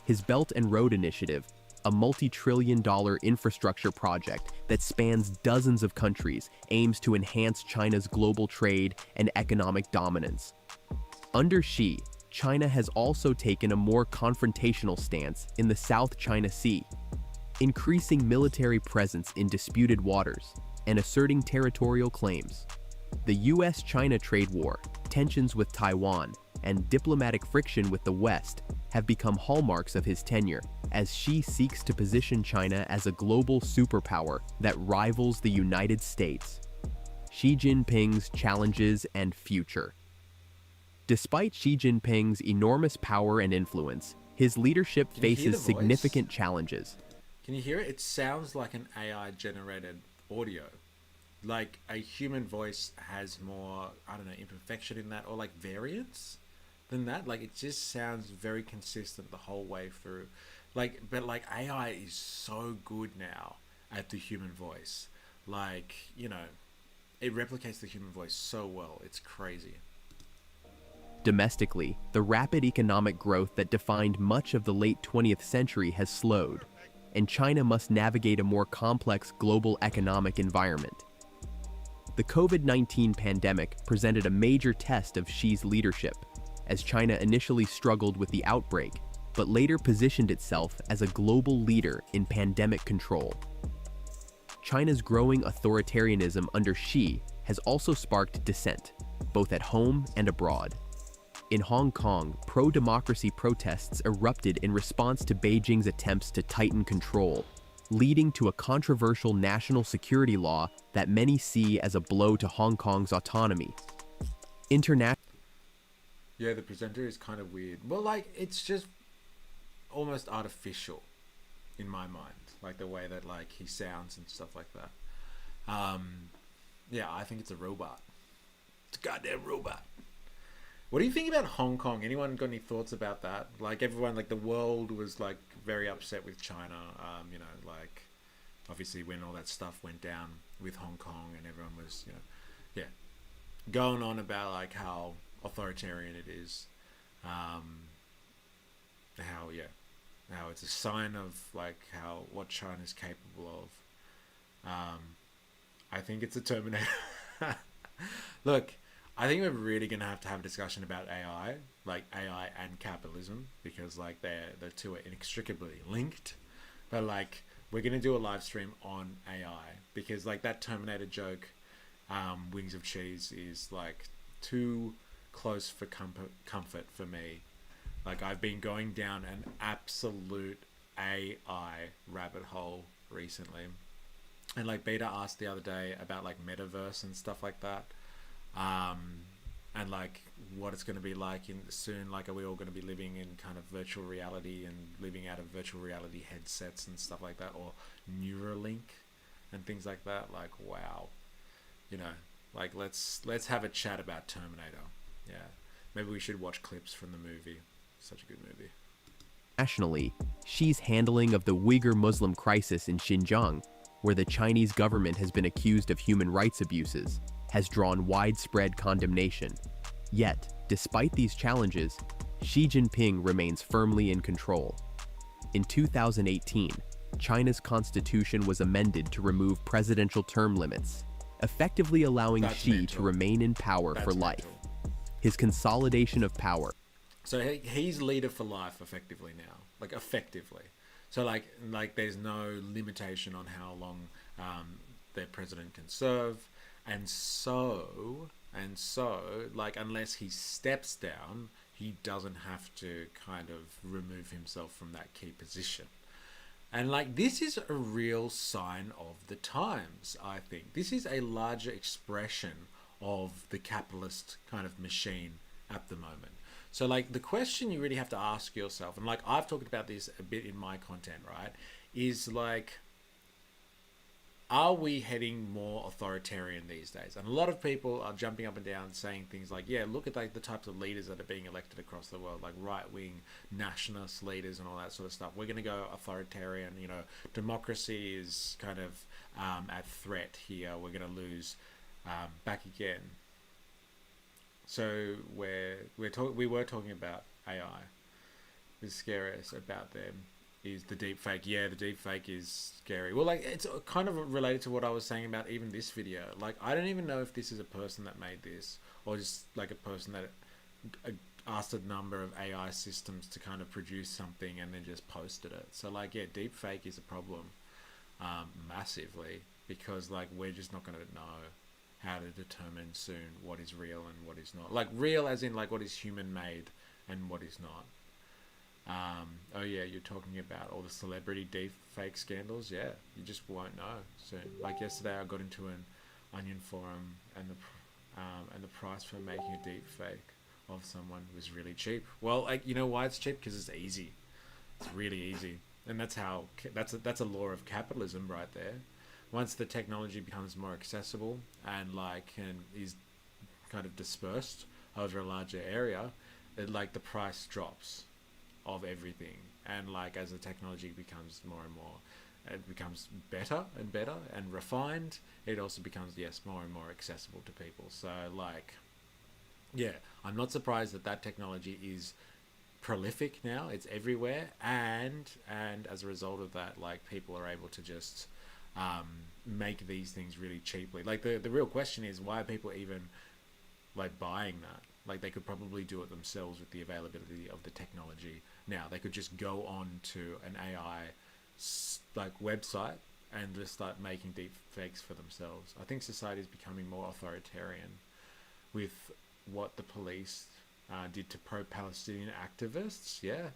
His Belt and Road Initiative, a multi-trillion-dollar infrastructure project that spans dozens of countries, aims to enhance China's global trade and economic dominance. Under Xi, China has also taken a more confrontational stance in the South China Sea, increasing military presence in disputed waters and asserting territorial claims. The US-China trade war, tensions with Taiwan, and diplomatic friction with the West have become hallmarks of his tenure, as Xi seeks to position China as a global superpower that rivals the United States. Xi Jinping's challenges and future. Despite Xi Jinping's enormous power and influence, his leadership faces significant challenges. Can you hear it? It sounds like an AI-generated audio. Like a human voice has more, I don't know, imperfection in that, or like variance than that. Like it just sounds very consistent the whole way through. Like, but like AI is so good now at the human voice. Like, you know, it replicates the human voice so well. It's crazy. Domestically, the rapid economic growth that defined much of the late 20th century has slowed, and China must navigate a more complex global economic environment. The COVID-19 pandemic presented a major test of Xi's leadership, as China initially struggled with the outbreak, but later positioned itself as a global leader in pandemic control. China's growing authoritarianism under Xi has also sparked dissent, both at home and abroad. In Hong Kong, pro-democracy protests erupted in response to Beijing's attempts to tighten control, leading to a controversial national security law that many see as a blow to Hong Kong's autonomy. Yeah, the presenter is kind of weird. Well, like, it's just almost artificial in my mind, like the way that like he sounds and stuff like that. Yeah, I think it's a robot. It's a goddamn robot. What do you think about Hong Kong? Anyone got any thoughts about that? Like everyone, like the world was like very upset with China. You know, like obviously when all that stuff went down with Hong Kong, and everyone was, you know, yeah, going on about like how authoritarian it is. How it's a sign of like what China's capable of. I think it's a Terminator. Look, I think we're really gonna have to have a discussion about AI, like AI and capitalism, because like the two are inextricably linked. But like we're going to do a live stream on AI, because like that Terminator joke, Wings of Cheese, is like too close for comfort for me. Like, I've been going down an absolute AI rabbit hole recently. And like Beta asked the other day about like metaverse and stuff like that. Um, and like what it's going to be like in soon. Like, are we all going to be living in kind of virtual reality and living out of virtual reality headsets and stuff like that, or Neuralink and things like that? Like, wow, you know, like let's have a chat about Terminator. Yeah, maybe we should watch clips from the movie. Such a good movie. Nationally, Xi's handling of the Uyghur Muslim crisis in Xinjiang, where the Chinese government has been accused of human rights abuses, has drawn widespread condemnation. Yet, despite these challenges, Xi Jinping remains firmly in control. In 2018, China's constitution was amended to remove presidential term limits, effectively allowing Xi to remain in power for life. His consolidation of power. So he's leader for life effectively now, like effectively. So like there's no limitation on how long their president can serve, and so like unless he steps down, he doesn't have to kind of remove himself from that key position. And like this is a real sign of the times, I think. This is a larger expression of the capitalist kind of machine at the moment. So like the question you really have to ask yourself, and like I've talked about this a bit in my content, right, is like, are we heading more authoritarian these days? And a lot of people are jumping up and down saying things like, yeah, look at like the types of leaders that are being elected across the world, like right-wing nationalist leaders and all that sort of stuff. We're going to go authoritarian, you know, democracy is kind of at threat here. We're going to lose back again. So we were talking about AI. The scariest about them is the deep fake. Yeah, the deep fake is scary. Well, like it's kind of related to what I was saying about even this video. Like I don't even know if this is a person that made this, or just like a person that asked a number of AI systems to kind of produce something and then just posted it. So like, yeah, deep fake is a problem massively, because like we're just not going to know how to determine soon what is real and what is not. Like real as in like what is human made and what is not. Oh yeah, you're talking about all the celebrity deep fake scandals. Yeah, you just won't know soon. Like yesterday I got into an Onion forum, and the price for making a deep fake of someone was really cheap. Well, like, you know why it's cheap? Because it's easy. It's really easy. And that's a law of capitalism right there. Once the technology becomes more accessible and is kind of dispersed over a larger area, like the price drops of everything. And like as the technology becomes more and more, it becomes better and better and refined, it also becomes, yes, more and more accessible to people. So like, yeah, I'm not surprised that technology is prolific now. It's everywhere, and as a result of that, like people are able to just make these things really cheaply. Like the real question is, why are people even like buying that? Like they could probably do it themselves with the availability of the technology now. They could just go on to an AI like website and just start making deep fakes for themselves. I think society is becoming more authoritarian with what the police did to pro-Palestinian activists. Yeah,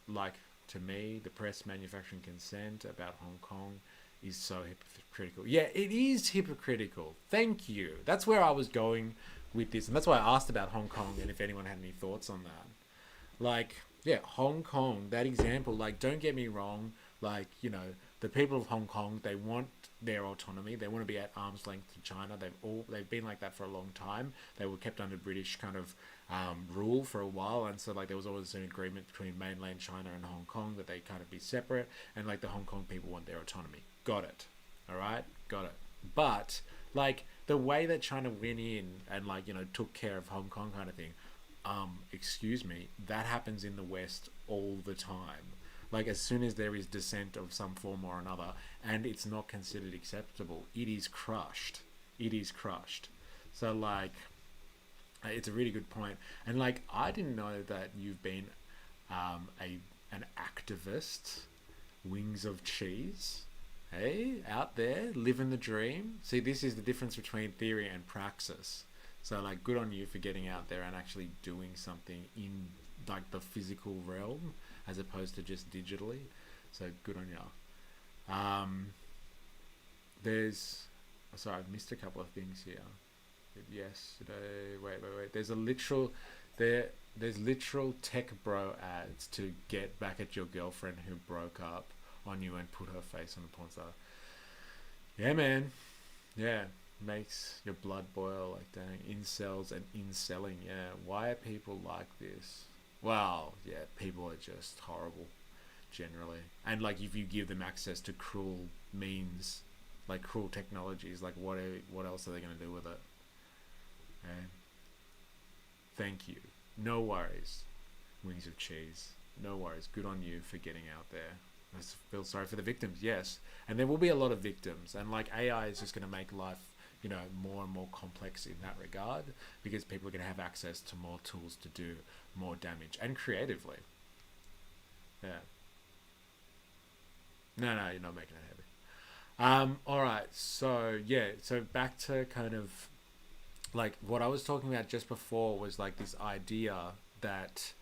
like, to me, the press manufacturing consent about Hong Kong is so hypocritical. Yeah, it is hypocritical. Thank you. That's where I was going with this. And that's why I asked about Hong Kong and if anyone had any thoughts on that. Like, yeah, Hong Kong, that example, like, don't get me wrong. Like, you know, the people of Hong Kong, they want their autonomy. They want to be at arm's length to China. They've been like that for a long time. They were kept under British kind of rule for a while, and so like there was always an agreement between mainland China and Hong Kong that they kind of be separate, and like the Hong Kong people want their autonomy. Got it. All right, got it. But like the way that China went in and like, you know, took care of Hong Kong kind of thing, excuse me, that happens in the West all the time. Like as soon as there is dissent of some form or another and it's not considered acceptable, it is crushed. It is crushed. So like, it's a really good point. And like, I didn't know that you've been an activist wings of cheese. Hey, out there, living the dream. See, this is the difference between theory and praxis. So, like, good on you for getting out there and actually doing something in, like, the physical realm as opposed to just digitally. So, good on you. Sorry, I've missed a couple of things here. Yesterday, wait. There's literal tech bro ads to get back at your girlfriend who broke up on you and put her face on the porn star. Yeah, man. Yeah, makes your blood boil. Like, dang, incels and inselling. Yeah, why are people like this? Well, yeah, people are just horrible generally. And like, if you give them access to cruel means, like cruel technologies, like what else are they going to do with it? Okay. Thank you. No worries, wings of cheese. No worries. Good on you for getting out there. I feel sorry for the victims, yes. And there will be a lot of victims. And like, AI is just going to make life, more and more complex in that regard, because people are going to have access to more tools to do more damage, and creatively. Yeah. No, you're not making it heavy. All right. So yeah. So back to kind of like what I was talking about just before was like this idea that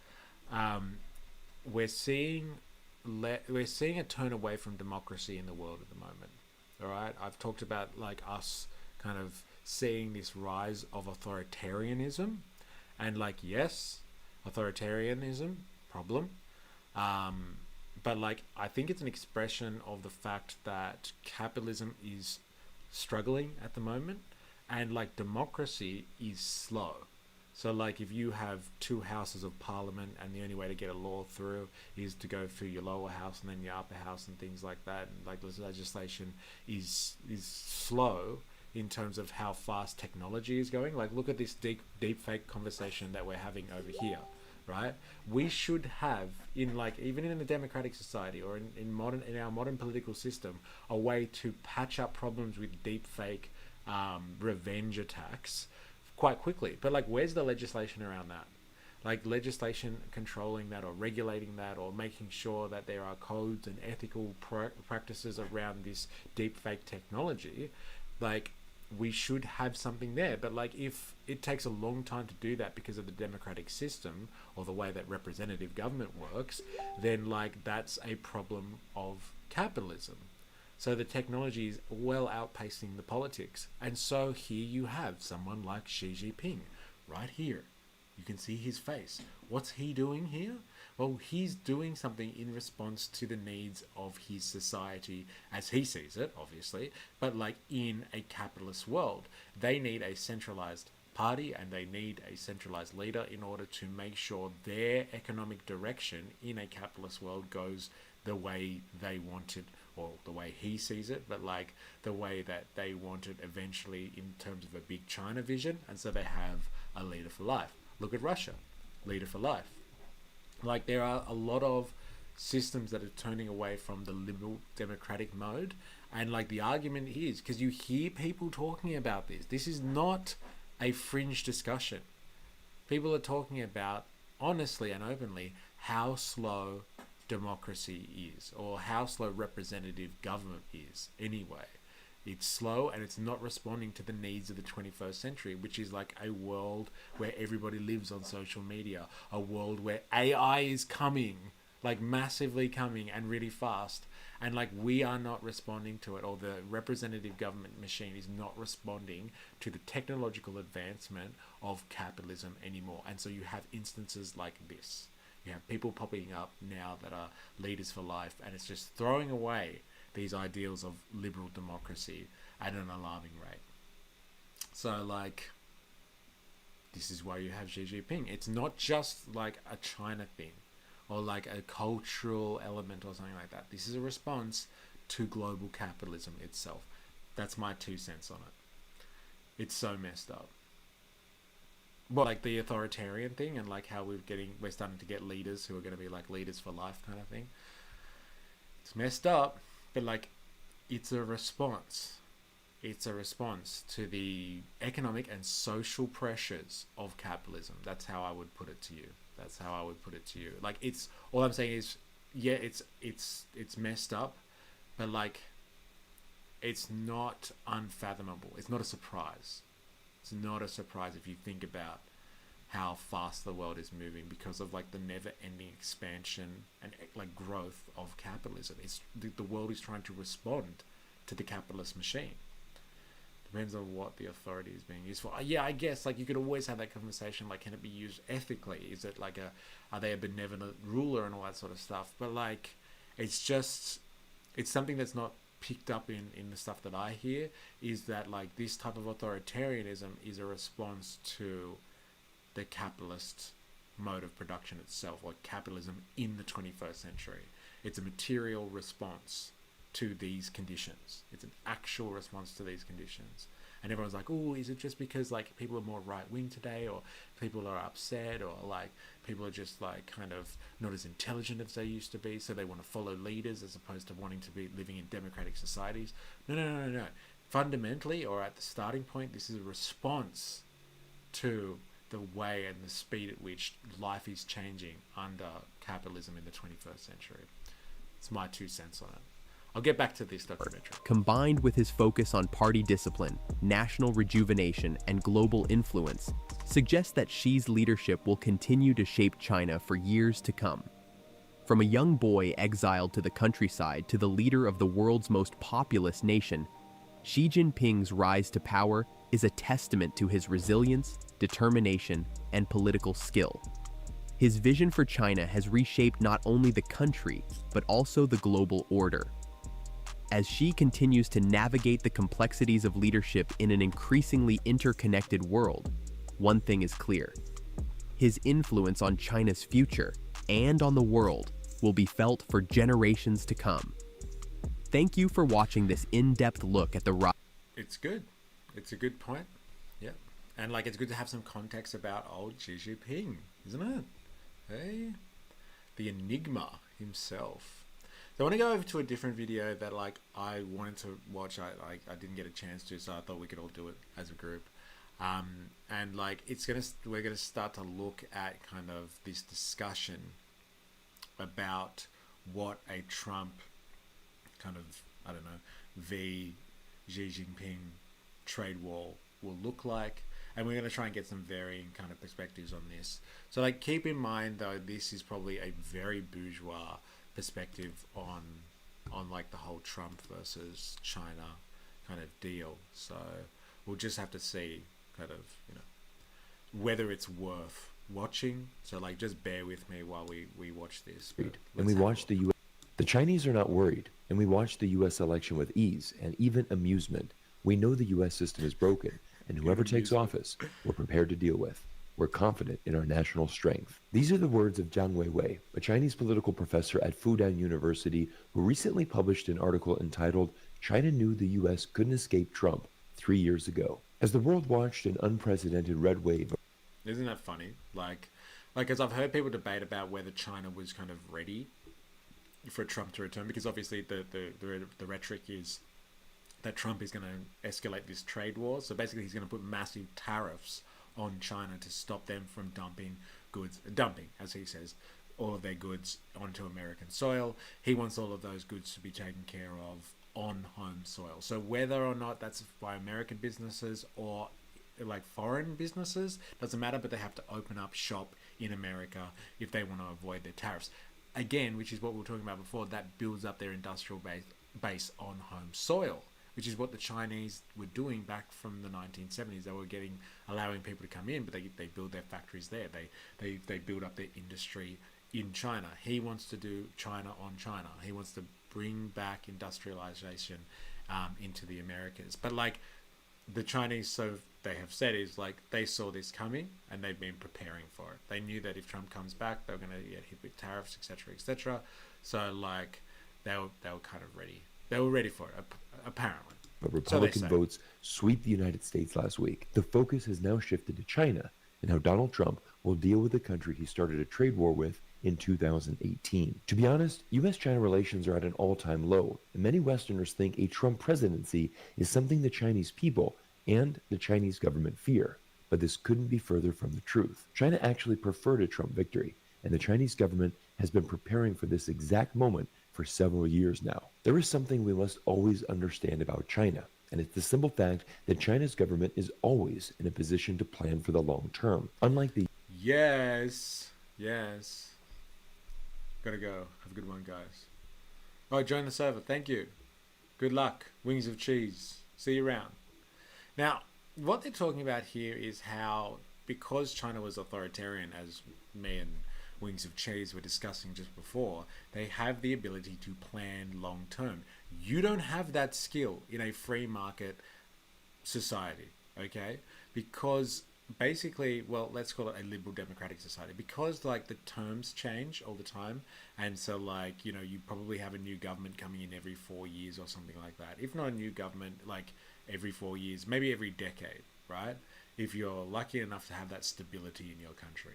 we're seeing a turn away from democracy in the world at the moment. All right. I've talked about like us kind of seeing this rise of authoritarianism, and like, yes, authoritarianism problem. But like, I think it's an expression of the fact that capitalism is struggling at the moment, and like democracy is slow. So like, if you have two houses of parliament and the only way to get a law through is to go through your lower house and then your upper house and things like that, and like legislation is slow in terms of how fast technology is going. Like, look at this deep fake conversation that we're having over here, right? We should have, in like, even in a democratic society or in our modern political system, a way to patch up problems with deep fake revenge attacks quite quickly. But like, where's the legislation around that? Like, legislation controlling that or regulating that or making sure that there are codes and ethical practices around this deep fake technology. Like, we should have something there. But like, if it takes a long time to do that because of the democratic system or the way that representative government works, then like, that's a problem of capitalism. So the technology is well outpacing the politics. And so here you have someone like Xi Jinping right here. You can see his face. What's he doing here? Well, he's doing something in response to the needs of his society as he sees it, obviously, but like, in a capitalist world, they need a centralized party and they need a centralized leader in order to make sure their economic direction in a capitalist world goes the way they want it, or the way he sees it, but like the way that they want it eventually in terms of a big China vision. And so they have a leader for life. Look at Russia, leader for life. Like, there are a lot of systems that are turning away from the liberal democratic mode. And like, the argument is, because you hear people talking about this is not a fringe discussion. People are talking about, honestly and openly, how slow democracy is, or how slow representative government is anyway. It's slow, and it's not responding to the needs of the 21st century, which is like a world where everybody lives on social media, a world where AI is coming, like massively coming and really fast, and like, we are not responding to it, or the representative government machine is not responding to the technological advancement of capitalism anymore. And so you have instances like this. You have people popping up now that are leaders for life, and it's just throwing away these ideals of liberal democracy at an alarming rate. So like, this is why you have Xi Jinping. It's not just like a China thing or like a cultural element or something like that. This is a response to global capitalism itself. That's my 2 cents on it. It's so messed up. Well, like the authoritarian thing, and like how we're starting to get leaders who are going to be like leaders for life kind of thing. It's messed up, but like, it's a response. It's a response to the economic and social pressures of capitalism. That's how I would put it to you. Like, it's, all I'm saying is, yeah, it's messed up, but like it's not unfathomable. It's not a surprise. It's not a surprise if you think about how fast the world is moving because of like the never-ending expansion and like growth of capitalism. It's the world is trying to respond to the capitalist machine. Depends on what the authority is being used for. Yeah, I guess like you could always have that conversation. Like, can it be used ethically? Is it like are they a benevolent ruler and all that sort of stuff? But like, it's just, it's something that's not picked up in the stuff that I hear. Is that like this type of authoritarianism is a response to the capitalist mode of production itself, or capitalism in the 21st century. It's a material response to these conditions. It's an actual response to these conditions. And everyone's like, oh, is it just because like people are more right wing today, or people are upset, or like people are just like kind of not as intelligent as they used to be, so they want to follow leaders as opposed to wanting to be living in democratic societies? No. Fundamentally, or at the starting point, this is a response to the way and the speed at which life is changing under capitalism in the 21st century. It's my 2 cents on it. I'll get back to this documentary. Combined with his focus on party discipline, national rejuvenation, and global influence, suggests that Xi's leadership will continue to shape China for years to come. From a young boy exiled to the countryside to the leader of the world's most populous nation, Xi Jinping's rise to power is a testament to his resilience, determination, and political skill. His vision for China has reshaped not only the country, but also the global order. As Xi continues to navigate the complexities of leadership in an increasingly interconnected world, one thing is clear: his influence on China's future and on the world will be felt for generations to come. Thank you for watching this in-depth look at the rise. It's good. It's a good point. Yeah. And like, it's good to have some context about old Xi Jinping, isn't it? Hey? The enigma himself. So I want to go over to a different video that like I wanted to watch. I didn't get a chance to, so I thought we could all do it as a group. And like we're gonna start to look at kind of this discussion about what a Trump kind of, I don't know, v Xi Jinping trade war will look like, and we're going to try and get some varying kind of perspectives on this. So like, keep in mind though, this is probably a very bourgeois perspective on like the whole Trump versus China kind of deal. So we'll just have to see kind of, you know, whether it's worth watching. So like, just bear with me while we watch this. And we watch the U.S. The Chinese are not worried, and we watch the U.S. election with ease and even amusement. We know the U.S. system is broken, and whoever takes office, we're prepared to deal with. We're confident in our national strength. These are the words of Zhang Weiwei, a Chinese political professor at Fudan University, who recently published an article entitled, "China Knew the U.S. Couldn't Escape Trump 3 years ago." As the world watched an unprecedented red wave. Isn't that funny? Like as I've heard people debate about whether China was kind of ready for Trump to return, because obviously the rhetoric is that Trump is going to escalate this trade war. So basically he's going to put massive tariffs on China to stop them from dumping, as he says, all of their goods onto American soil. He wants all of those goods to be taken care of on home soil. So whether or not that's by American businesses or like foreign businesses, doesn't matter, but they have to open up shop in America if they want to avoid their tariffs. Again, which is what we were talking about before, that builds up their industrial base on home soil, which is what the Chinese were doing back from the 1970s. They were allowing people to come in, but they build their factories there. They build up their industry in China. He wants to do China on China. He wants to bring back industrialization into the Americas. But like the Chinese, so they have said, is like they saw this coming and they've been preparing for it. They knew that if Trump comes back, they were going to get hit with tariffs, etc., etc. So like they were kind of ready. They were ready for it, apparently. But Republican votes sweep the United States last week. The focus has now shifted to China and how Donald Trump will deal with the country he started a trade war with in 2018. To be honest, U.S.-China relations are at an all-time low, and many Westerners think a Trump presidency is something the Chinese people and the Chinese government fear. But this couldn't be further from the truth. China actually preferred a Trump victory, and the Chinese government has been preparing for this exact moment for several years now. There is something we must always understand about China, and it's the simple fact that China's government is always in a position to plan for the long term. Unlike the Yes. Yes. Gotta go. Have a good one, guys. Oh, join the server. Thank you. Good luck. Wings of cheese. See you around. Now, what they're talking about here is how, because China was authoritarian, as me and Wings of Cheese were discussing just before, they have the ability to plan long term. You don't have that skill in a free market society, okay? Because basically, well, let's call it a liberal democratic society, because like the terms change all the time, and so like, you know, you probably have a new government coming in every 4 years or something like that. If not a new government, like every 4 years, maybe every decade, right? If you're lucky enough to have that stability in your country.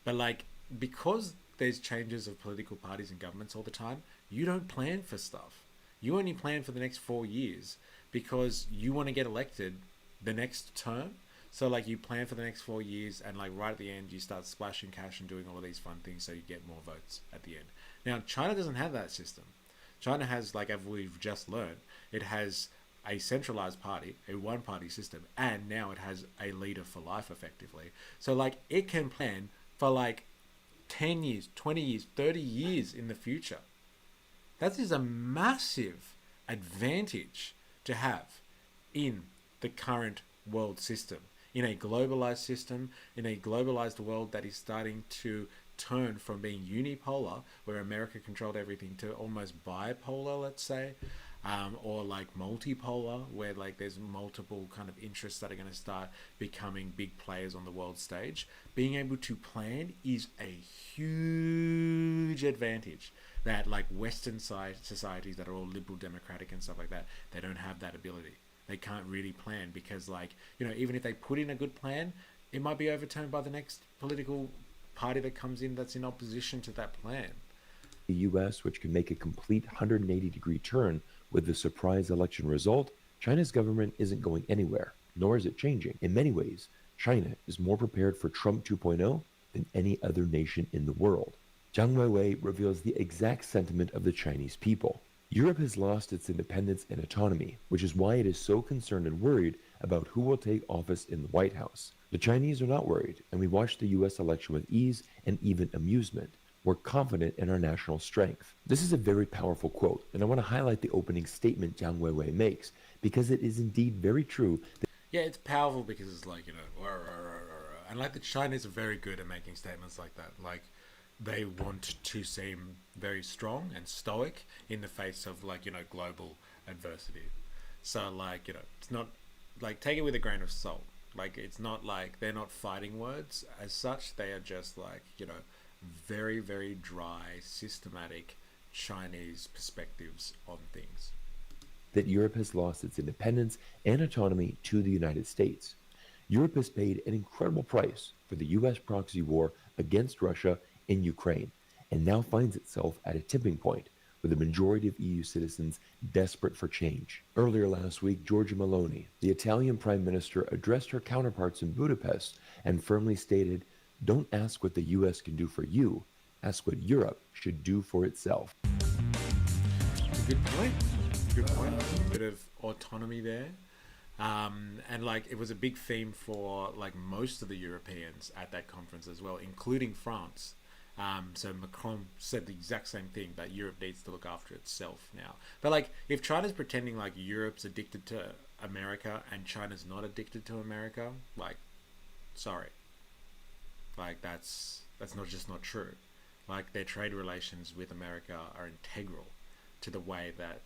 But like, because there's changes of political parties and governments all the time, you don't plan for stuff. You only plan for the next 4 years because you want to get elected the next term. So like you plan for the next 4 years, and like right at the end you start splashing cash and doing all of these fun things so you get more votes at the end. Now China doesn't have that system. China has, like, as we've just learned, it has a centralized party, a one-party system, and now it has a leader for life effectively. So like it can plan for like 10 years, 20 years, 30 years in the future. That is a massive advantage to have in the current world system. In a globalized system, in a globalized world that is starting to turn from being unipolar, where America controlled everything, to almost bipolar, let's say, or like multipolar, where like there's multiple kind of interests that are going to start becoming big players on the world stage. Being able to plan is a huge advantage that like Western societies that are all liberal democratic and stuff like that, they don't have that ability. They can't really plan because, like, you know, even if they put in a good plan, it might be overturned by the next political party that comes in that's in opposition to that plan. The US, which can make a complete 180-degree turn with the surprise election result, China's government isn't going anywhere, nor is it changing. In many ways, China is more prepared for Trump 2.0 than any other nation in the world. Jiang Weiwei reveals the exact sentiment of the Chinese people. Europe has lost its independence and autonomy, which is why it is so concerned and worried about who will take office in the White House. The Chinese are not worried, and we watched the US election with ease and even amusement. We're confident in our national strength. This is a very powerful quote, and I want to highlight the opening statement Jiang Weiwei makes, because it is indeed very true. Yeah, it's powerful because it's like, you know, and like the Chinese are very good at making statements like that. Like, they want to seem very strong and stoic in the face of, like, you know, global adversity. So, like, you know, it's not, like, take it with a grain of salt. Like, it's not like they're not fighting words as such. They are just, like, you know, very, very dry, systematic Chinese perspectives on things. That Europe has lost its independence and autonomy to the United States. Europe has paid an incredible price for the US proxy war against Russia in Ukraine, and now finds itself at a tipping point with the majority of EU citizens desperate for change. Earlier last week, Giorgia Meloni, the Italian Prime Minister, addressed her counterparts in Budapest and firmly stated, "Don't ask what the US can do for you, ask what Europe should do for itself." It's a good point. Good point. A bit of autonomy there. And like it was a big theme for like most of the Europeans at that conference as well, including France. So Macron said the exact same thing, that Europe needs to look after itself now. But like, if China's pretending like Europe's addicted to America and China's not addicted to America, like, sorry, like that's not true. Like, their trade relations with America are integral to the way that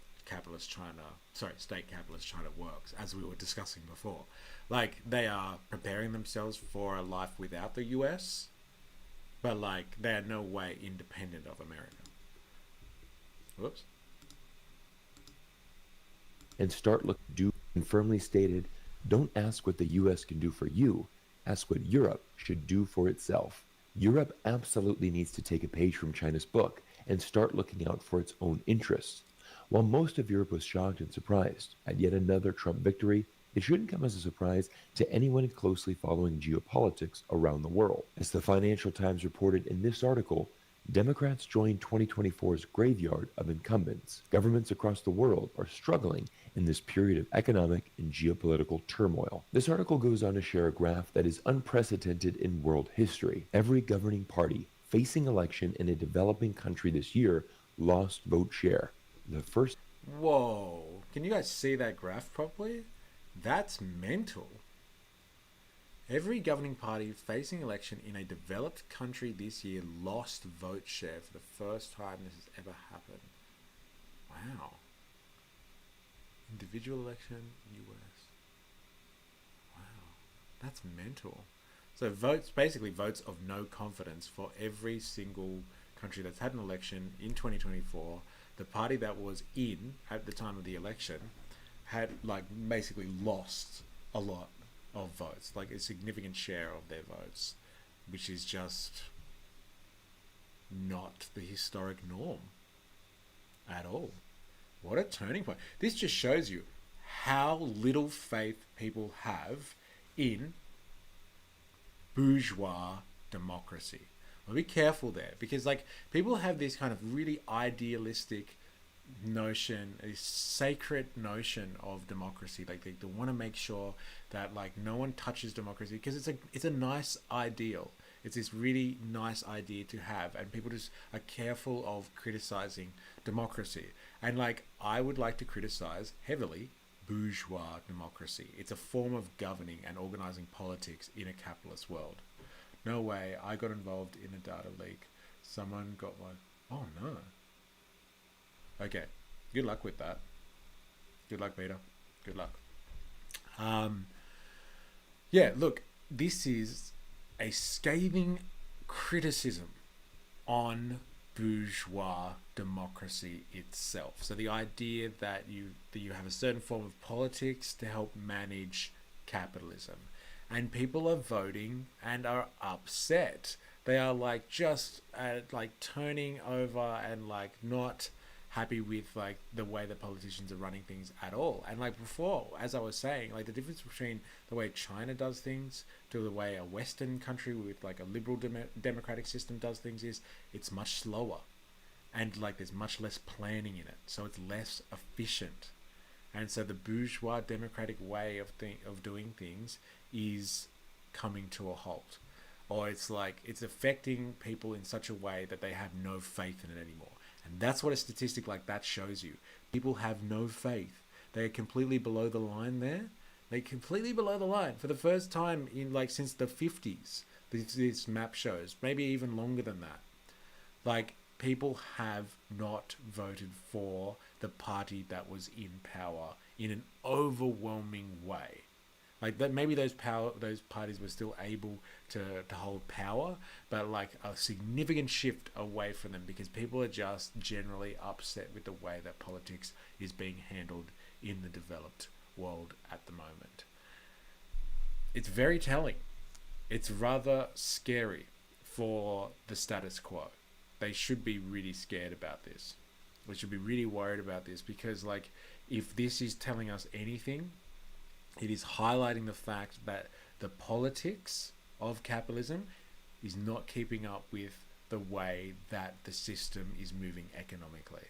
state capitalist China works, as we were discussing before. Like, they are preparing themselves for a life without the US, but like they are no way independent of America. Whoops. And and firmly stated, "Don't ask what the US can do for you, ask what Europe should do for itself." Europe absolutely needs to take a page from China's book and start looking out for its own interests. While most of Europe was shocked and surprised at yet another Trump victory, it shouldn't come as a surprise to anyone closely following geopolitics around the world. As the Financial Times reported in this article, Democrats joined 2024's graveyard of incumbents. Governments across the world are struggling in this period of economic and geopolitical turmoil. This article goes on to share a graph that is unprecedented in world history. Every governing party facing election in a developing country this year lost vote share. The first. Whoa. Can you guys see that graph properly? That's mental. Every governing party facing election in a developed country this year lost vote share for the first time this has ever happened. Wow. Individual election, US. Wow. That's mental. So votes, basically votes of no confidence for every single country that's had an election in 2024. The party that was in at the time of the election had like basically lost a lot of votes, like a significant share of their votes, which is just not the historic norm at all. What a turning point. This just shows you how little faith people have in bourgeois democracy. Well, be careful there, because like people have this kind of really idealistic notion, a sacred notion of democracy. Like they want to make sure that like no one touches democracy because it's a nice ideal. It's this really nice idea to have, and people just are careful of criticizing democracy. And like I would like to criticize heavily bourgeois democracy. It's a form of governing and organizing politics in a capitalist world. No way I got involved in a data leak. Someone got my... Oh no. Okay, good luck with that. Good luck, Peter. Good luck. Yeah, look, this is a scathing criticism on bourgeois democracy itself. So the idea that you have a certain form of politics to help manage capitalism, and people are voting and are upset. They are like just like turning over and like not happy with like the way that politicians are running things at all. And like before, as I was saying, like the difference between the way China does things to the way a Western country with like a liberal democratic system does things is it's much slower, and like there's much less planning in it, so it's less efficient. And so the bourgeois democratic way of doing things is coming to a halt, or it's like it's affecting people in such a way that they have no faith in it anymore. And that's what a statistic like that shows you. People have no faith. They are completely below the line there. They're completely below the line for the first time in like since the 50s. This map shows, maybe even longer than that. Like people have not voted for the party that was in power in an overwhelming way. Like that, maybe those parties were still able to hold power, but like a significant shift away from them because people are just generally upset with the way that politics is being handled in the developed world at the moment. It's very telling. It's rather scary for the status quo. They should be really scared about this. We should be really worried about this because like if this is telling us anything, it is highlighting the fact that the politics of capitalism is not keeping up with the way that the system is moving economically.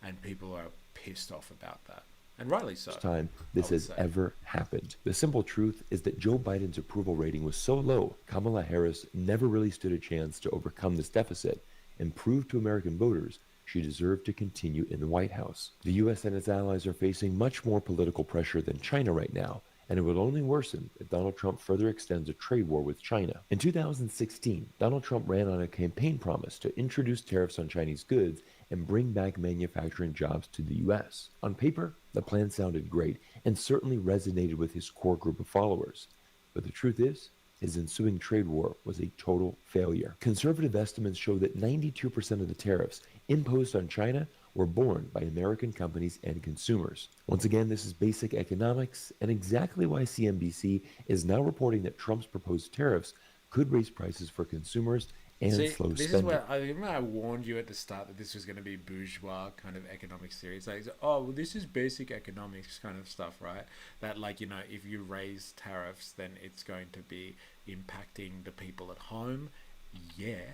And people are pissed off about that. And rightly so. First time this has ever happened. The simple truth is that Joe Biden's approval rating was so low, Kamala Harris never really stood a chance to overcome this deficit and prove to American voters she deserved to continue in the White House. The U.S. and its allies are facing much more political pressure than China right now, and it will only worsen if Donald Trump further extends a trade war with China. In 2016, Donald Trump ran on a campaign promise to introduce tariffs on Chinese goods and bring back manufacturing jobs to the U.S. On paper, the plan sounded great and certainly resonated with his core group of followers. But the truth is, his ensuing trade war was a total failure. Conservative estimates show that 92% of the tariffs imposed on China were borne by American companies and consumers. Once again, this is basic economics and exactly why CNBC is now reporting that Trump's proposed tariffs could raise prices for consumers and slow this spending. is where I remember I warned you at the start that this was going to be bourgeois kind of economic series. Like, oh, well, this is basic economics kind of stuff, right? That like, you know, if you raise tariffs, then it's going to be impacting the people at home. Yeah,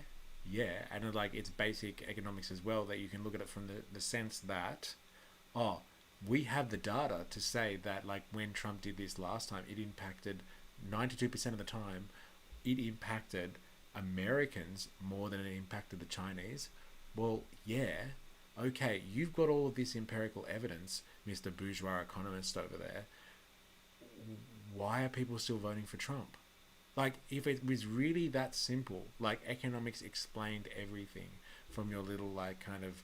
yeah, and like it's basic economics as well, that you can look at it from the sense that, oh, we have the data to say that like when Trump did this last time, it impacted 92% of the time, it impacted Americans more than it impacted the Chinese. Well, yeah, okay, you've got all of this empirical evidence, Mr. Bourgeois economist over there. Why are people still voting for Trump? Like, if it was really that simple, like economics explained everything from your little, like, kind of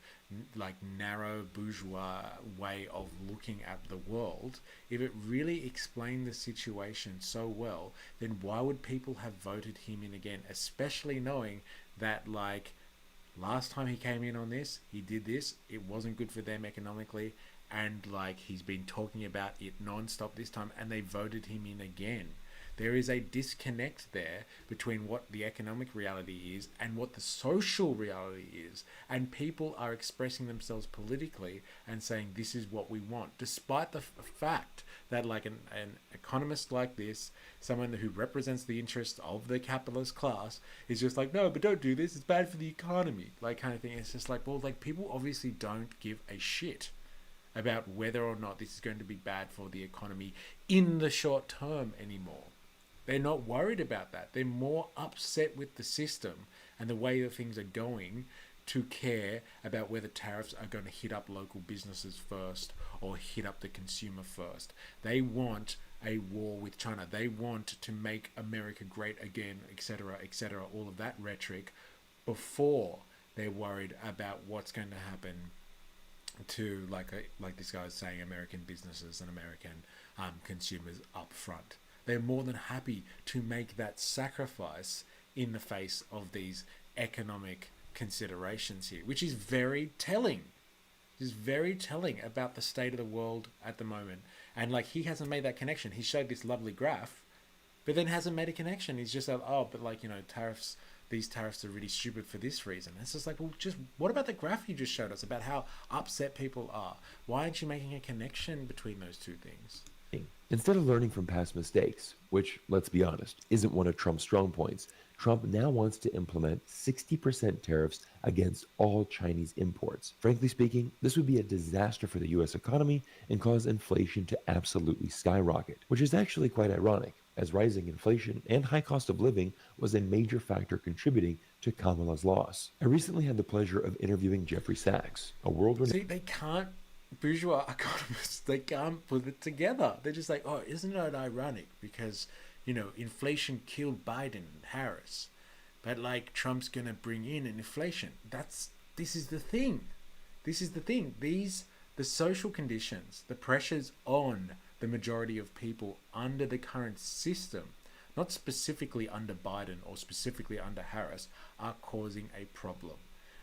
like narrow bourgeois way of looking at the world, if it really explained the situation so well, then why would people have voted him in again? Especially knowing that, like, last time he came in on this, he did this, it wasn't good for them economically, and like he's been talking about it non-stop this time, and they voted him in again. There is a disconnect there between what the economic reality is and what the social reality is. And people are expressing themselves politically and saying this is what we want, despite the fact that like an economist like this, someone who represents the interests of the capitalist class, is just like, no, but don't do this, it's bad for the economy, like kind of thing. It's just like, well, like people obviously don't give a shit about whether or not this is going to be bad for the economy in the short term anymore. They're not worried about that. They're more upset with the system and the way that things are going to care about whether tariffs are going to hit up local businesses first or hit up the consumer first. They want a war with China. They want to make America great again, etc., etc., all of that rhetoric before they're worried about what's going to happen to, like this guy is saying, American businesses and American consumers up front. They're more than happy to make that sacrifice in the face of these economic considerations here, which is very telling. It is very telling about the state of the world at the moment. And like, he hasn't made that connection. He showed this lovely graph, but then hasn't made a connection. He's just like, oh, but like, you know, tariffs, these tariffs are really stupid for this reason. And it's just like, well, just what about the graph you just showed us about how upset people are? Why aren't you making a connection between those two things? Instead of learning from past mistakes, which, let's be honest, isn't one of Trump's strong points, Trump now wants to implement 60% tariffs against all Chinese imports. Frankly speaking, this would be a disaster for the US economy and cause inflation to absolutely skyrocket, which is actually quite ironic, as rising inflation and high cost of living was a major factor contributing to Kamala's loss. I recently had the pleasure of interviewing Jeffrey Sachs, a world-renowned... See, they can't, bourgeois economists, they can't put it together. They're just like, oh, isn't it ironic? Because, you know, inflation killed Biden and Harris, but like Trump's gonna bring in an inflation. This is the thing. This is the thing. The social conditions, the pressures on the majority of people under the current system, not specifically under Biden or specifically under Harris, are causing a problem.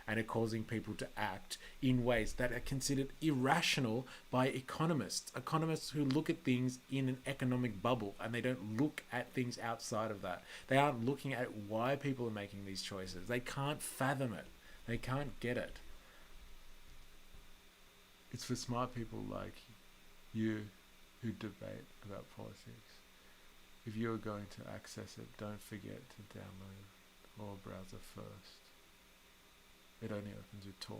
And are causing people to act in ways that are considered irrational by economists. Economists who look at things in an economic bubble, and they don't look at things outside of that. They aren't looking at why people are making these choices. They can't fathom it. They can't get it. It's for smart people like you who debate about politics. If you are going to access it, don't forget to download Tor browser first. It only opens with Tor.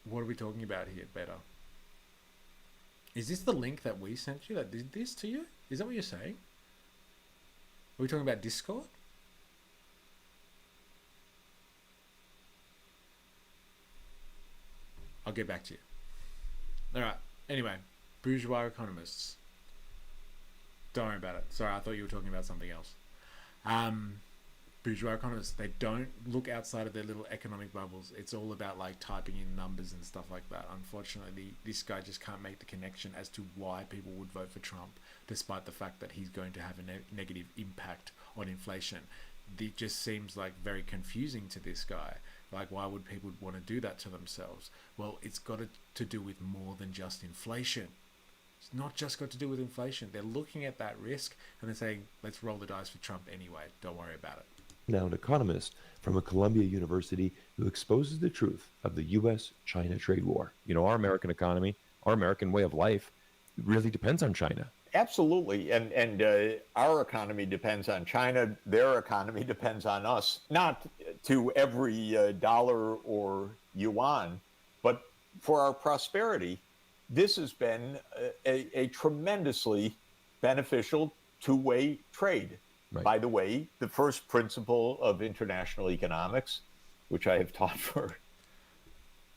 What are we talking about here, Better? Is this the link that we sent you that did this to you? Is that what you're saying? Are we talking about Discord? I'll get back to you. Alright, anyway, bourgeois economists. Don't worry about it. Sorry, I thought you were talking about something else. Bourgeois economists, they don't look outside of their little economic bubbles. It's all about like typing in numbers and stuff like that. Unfortunately, this guy just can't make the connection as to why people would vote for Trump, despite the fact that he's going to have a negative impact on inflation. It just seems like very confusing to this guy. Like, why would people want to do that to themselves? Well, it's got to do with more than just inflation. It's not just got to do with inflation. They're looking at that risk and they're saying, let's roll the dice for Trump anyway. Don't worry about it. Now an economist from a Columbia University who exposes the truth of the US-China trade war. You know, our American economy, our American way of life really depends on China. Absolutely, and our economy depends on China. Their economy depends on us. Not to every dollar or yuan, but for our prosperity. This has been a tremendously beneficial two-way trade. Right. By the way, the first principle of international economics, which I have taught for.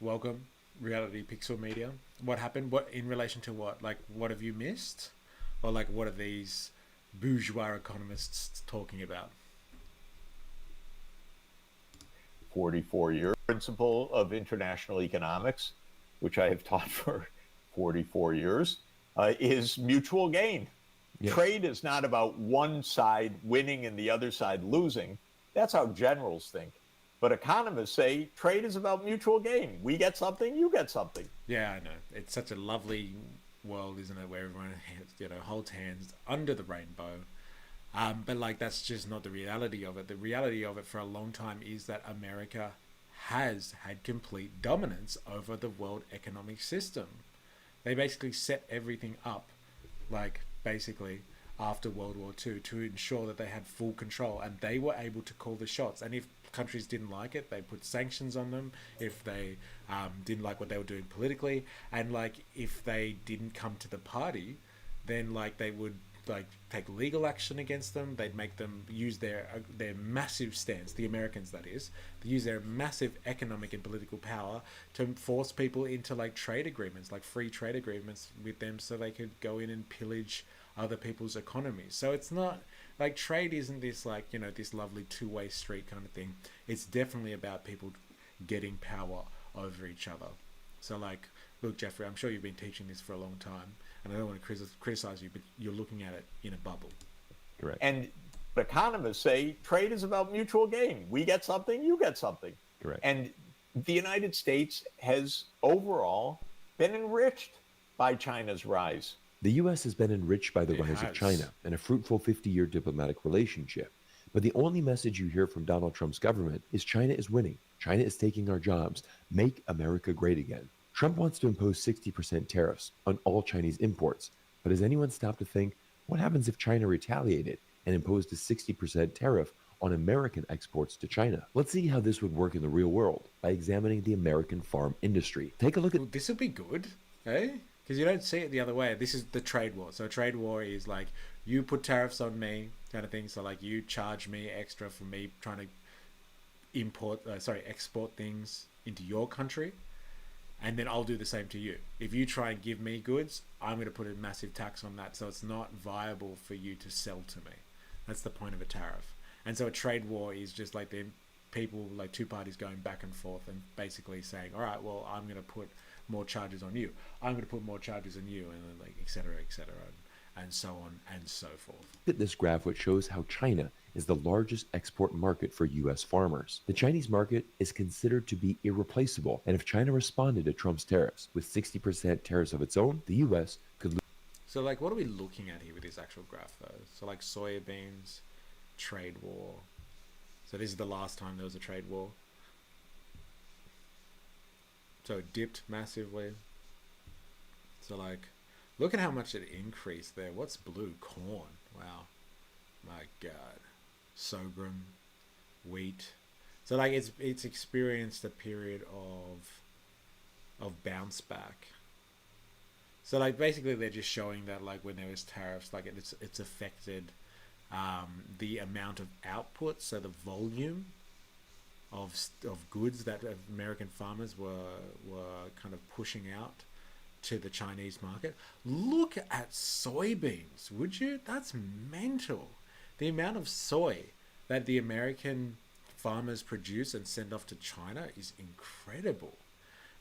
Welcome, Reality Pixel Media. What happened? What in relation to what? Like, what have you missed? Or like, what are these bourgeois economists talking about? 44 years. Principle of international economics, which I have taught for 44 years, is mutual gain. Yes. Trade is not about one side winning and the other side losing. That's how generals think. But economists say trade is about mutual gain. We get something, you get something. Yeah, I know. It's such a lovely world, isn't it, where everyone holds hands under the rainbow. But like, that's just not the reality of it. The reality of it for a long time is that America has had complete dominance over the world economic system. They basically set everything up, like basically after World War II, to ensure that they had full control, and they were able to call the shots. And if countries didn't like it, they put sanctions on them. If they didn't like what they were doing politically, and like if they didn't come to the party, then like they would like take legal action against them. They'd make them use their massive stance, the Americans that is, they use their massive economic and political power to force people into like trade agreements, like free trade agreements with them, so they could go in and pillage other people's economies. So it's not like trade isn't this like, you know, this lovely two-way street kind of thing. It's definitely about people getting power over each other. So like, look, Jeffrey, I'm sure you've been teaching this for a long time, and I don't want to criticize you, but you're looking at it in a bubble. Correct. And economists say trade is about mutual gain. We get something, you get something. Correct. And the United States has overall been enriched by China's rise. The U.S. has been enriched by the rise of China and a fruitful 50-year diplomatic relationship. But the only message you hear from Donald Trump's government is China is winning. China is taking our jobs. Make America great again. Trump wants to impose 60% tariffs on all Chinese imports. But has anyone stopped to think, what happens if China retaliated and imposed a 60% tariff on American exports to China? Let's see how this would work in the real world by examining the American farm industry. Take a look at... Well, this would be good, eh? Because you don't see it the other way. This is the trade war. So a trade war is like, you put tariffs on me kind of thing. So like, you charge me extra for me trying to export things into your country. And then I'll do the same to you. If you try and give me goods, I'm going to put a massive tax on that, so it's not viable for you to sell to me. That's the point of a tariff. And so a trade war is just like the people, like two parties going back and forth and basically saying, all right, well, I'm going to put more charges on you. I'm going to put more charges on you, and then like et cetera, and so on and so forth. Look at this graph, which shows how China is the largest export market for U.S. farmers. The Chinese market is considered to be irreplaceable, and if China responded to Trump's tariffs with 60% tariffs of its own, the U.S. could lose. So like, what are we looking at here with this actual graph though? So like soybeans, trade war. So this is the last time there was a trade war. So it dipped massively. So like, look at how much it increased there. What's blue? Corn. Wow. My God. Sorghum, wheat. So like, it's experienced a period of bounce back. So like, basically they're just showing that like when there was tariffs, like it's affected the amount of output, so the volume of goods that American farmers were kind of pushing out to the Chinese market. Look at soybeans, would you? That's mental. The amount of soy that the American farmers produce and send off to China is incredible.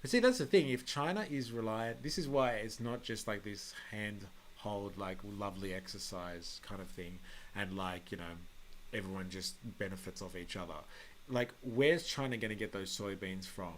But see, that's the thing. If China is reliant, this is why it's not just like this handhold, like lovely exercise kind of thing, and like, you know, everyone just benefits off each other. Like, where's China going to get those soybeans from?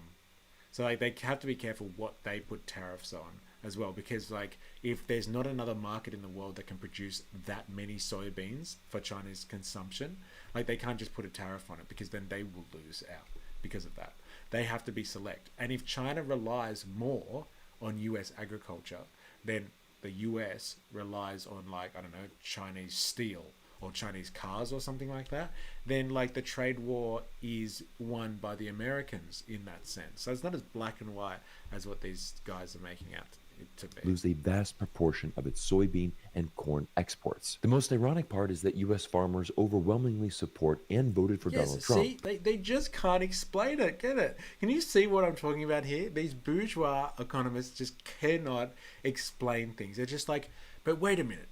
So like, they have to be careful what they put tariffs on as well, because like, if there's not another market in the world that can produce that many soybeans for China's consumption, like they can't just put a tariff on it, because then they will lose out because of that. They have to be select. And if China relies more on US agriculture, then the US relies on, like, I don't know, Chinese steel or Chinese cars or something like that, then like the trade war is won by the Americans in that sense. So it's not as black and white as what these guys are making out it to be. Lose a vast proportion of its soybean and corn exports. The most ironic part is that U.S. farmers overwhelmingly support and voted for Donald Trump. See, they just can't explain it, can it? Can you see what I'm talking about here? These bourgeois economists just cannot explain things. They're just like, but wait a minute.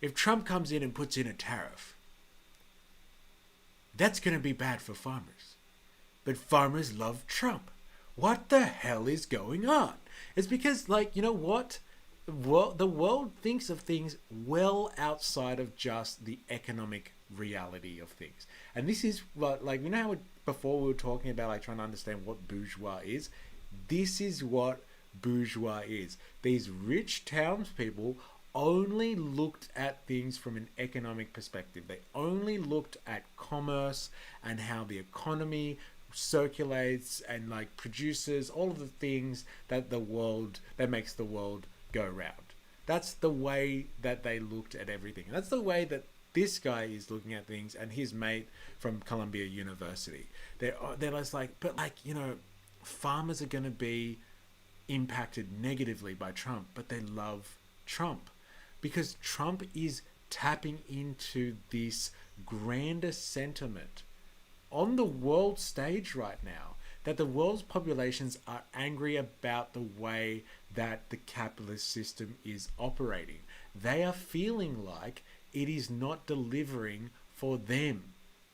If Trump comes in and puts in a tariff, that's going to be bad for farmers. But farmers love Trump. What the hell is going on? It's because, like, you know what? Well, the world thinks of things well outside of just the economic reality of things. And this is what, like, you know how before we were talking about, like, trying to understand what bourgeois is? This is what bourgeois is. These rich townspeople only looked at things from an economic perspective. They only looked at commerce and how the economy circulates and like produces all of the things that makes the world go round. That's the way that they looked at everything. That's the way that this guy is looking at things, and his mate from Columbia University. They're just like, but like, you know, farmers are going to be impacted negatively by Trump, but they love Trump because Trump is tapping into this grander sentiment on the world stage right now, that the world's populations are angry about the way that the capitalist system is operating. They are feeling like it is not delivering for them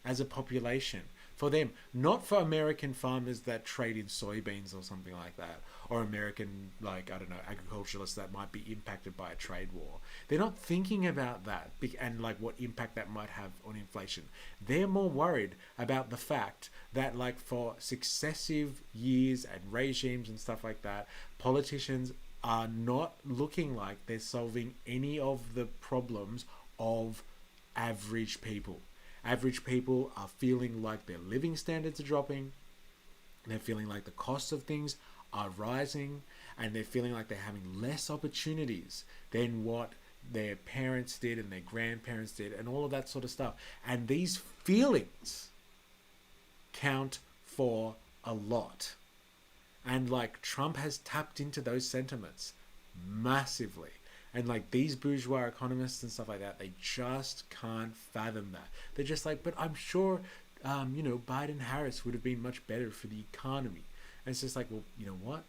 as a population. For them, not for American farmers that trade in soybeans or something like that, or American, like, I don't know, agriculturalists that might be impacted by a trade war. They're not thinking about that and like what impact that might have on inflation. They're more worried about the fact that, like, for successive years and regimes and stuff like that, politicians are not looking like they're solving any of the problems of average people. Average people are feeling like their living standards are dropping. They're feeling like the cost of things are rising, and they're feeling like they're having less opportunities than what their parents did and their grandparents did and all of that sort of stuff. And these feelings count for a lot. And like Trump has tapped into those sentiments massively. And like these bourgeois economists and stuff like that, they just can't fathom that. They're just like, but I'm sure, Biden-Harris would have been much better for the economy. And it's just like, well, you know what?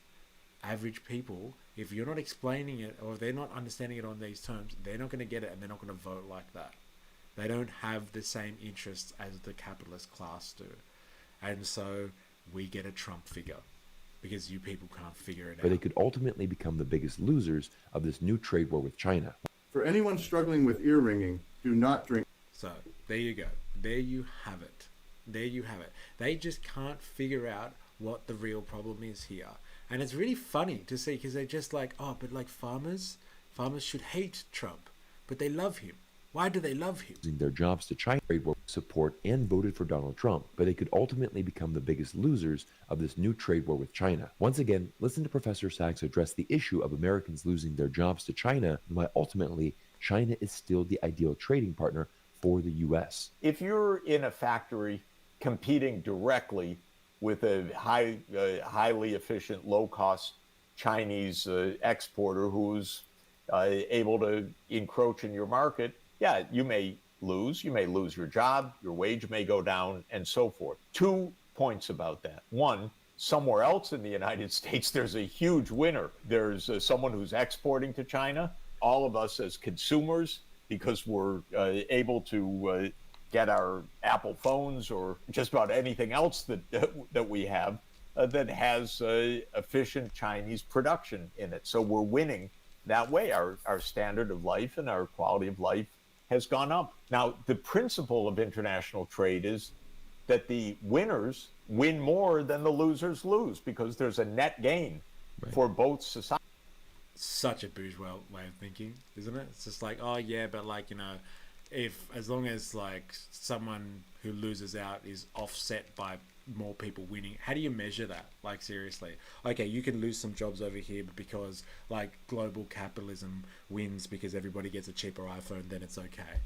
Average people, if you're not explaining it or if they're not understanding it on these terms, they're not going to get it and they're not going to vote like that. They don't have the same interests as the capitalist class do. And so we get a Trump figure. Because you people can't figure it out. But they could ultimately become the biggest losers of this new trade war with China. For anyone struggling with ear ringing, do not drink. So, there you go. There you have it. There you have it. They just can't figure out what the real problem is here. And it's really funny to see because they're just like, oh, but like farmers should hate Trump, but they love him. Why do they love him? Losing their jobs to China trade war support and voted for Donald Trump, but they could ultimately become the biggest losers of this new trade war with China. Once again, listen to Professor Sachs address the issue of Americans losing their jobs to China and why ultimately China is still the ideal trading partner for the U.S. If you're in a factory competing directly with a highly efficient, low-cost Chinese exporter who's able to encroach in your market, yeah, you may lose your job, your wage may go down, and so forth. 2 points about that. One, somewhere else in the United States, there's a huge winner. There's someone who's exporting to China. All of us as consumers, because we're able to get our Apple phones or just about anything else that we have that has efficient Chinese production in it. So we're winning that way. Our standard of life and our quality of life has gone up. Now, the principle of international trade is that the winners win more than the losers lose because there's a net gain for both societies. Such a bourgeois way of thinking, isn't it? It's just like, oh yeah, but like, if as long as like someone who loses out is offset by more people winning. How do you measure that? Like, seriously. Okay, you can lose some jobs over here, but because like global capitalism wins because everybody gets a cheaper iPhone, then it's okay.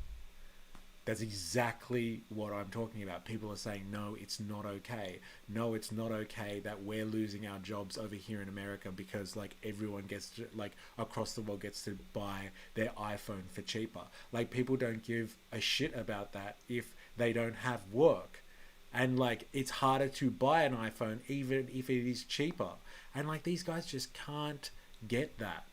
That's exactly what I'm talking about. People are saying, no, it's not okay. No, it's not okay that we're losing our jobs over here in America because like everyone gets to, like across the world gets to buy their iPhone for cheaper. Like, people don't give a shit about that if they don't have work. And like, it's harder to buy an iPhone even if it is cheaper. And like, these guys just can't get that.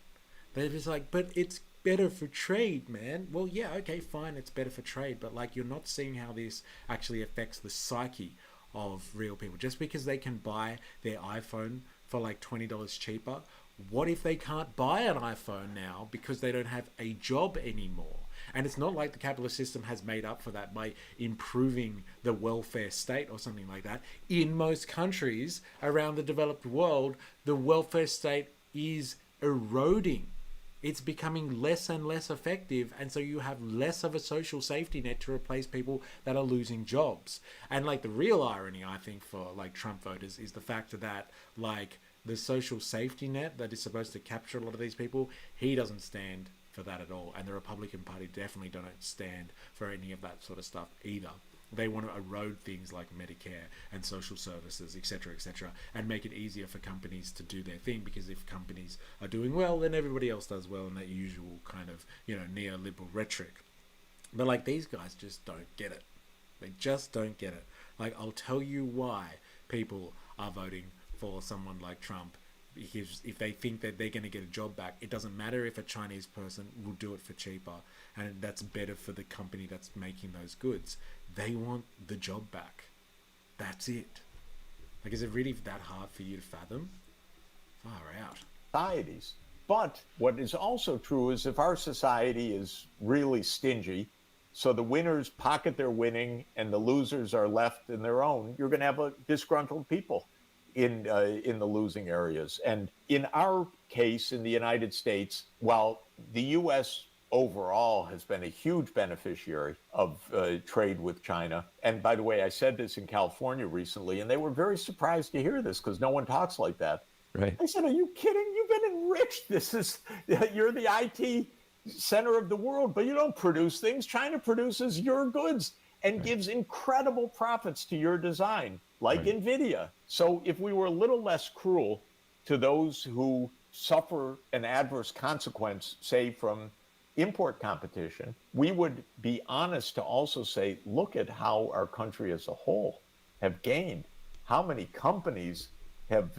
They're just like, but it's better for trade, man. Well, yeah, okay, fine, it's better for trade, but like, you're not seeing how this actually affects the psyche of real people. Just because they can buy their iPhone for like $20 cheaper, what if they can't buy an iPhone now because they don't have a job anymore? And it's not like the capitalist system has made up for that by improving the welfare state or something like that. In most countries around the developed world, the welfare state is eroding. It's becoming less and less effective, and so you have less of a social safety net to replace people that are losing jobs. And like, the real irony, I think, for like Trump voters is the fact that like the social safety net that is supposed to capture a lot of these people, he doesn't stand for that at all, and the Republican Party definitely don't stand for any of that sort of stuff either. They want to erode things like Medicare and social services, etc., and make it easier for companies to do their thing, because if companies are doing well, then everybody else does well, in that usual kind of, you know, neoliberal rhetoric. But like, these guys just don't get it. They just don't get it. Like, I'll tell you why people are voting for someone like Trump. Because if they think that they're going to get a job back, it doesn't matter if a Chinese person will do it for cheaper, and that's better for the company that's making those goods. They want the job back. That's it. Like, is it really that hard for you to fathom? Far out. Societies. But what is also true is, if our society is really stingy, so the winners pocket their winning and the losers are left in their own, you're going to have a disgruntled people in the losing areas. And in our case, in the United States, while the U.S. overall has been a huge beneficiary of trade with China, and by the way, I said this in California recently, and they were very surprised to hear this because no one talks like that. Right. I said, "Are you kidding? You've been enriched. You're the IT center of the world, but you don't produce things. China produces your goods and gives incredible profits to your design, like NVIDIA." So if we were a little less cruel to those who suffer an adverse consequence, say from import competition, we would be honest to also say, look at how our country as a whole have gained. How many companies have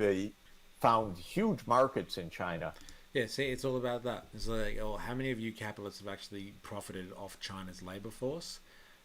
found huge markets in China? Yeah, see, it's all about that. It's like, oh, how many of you capitalists have actually profited off China's labor force?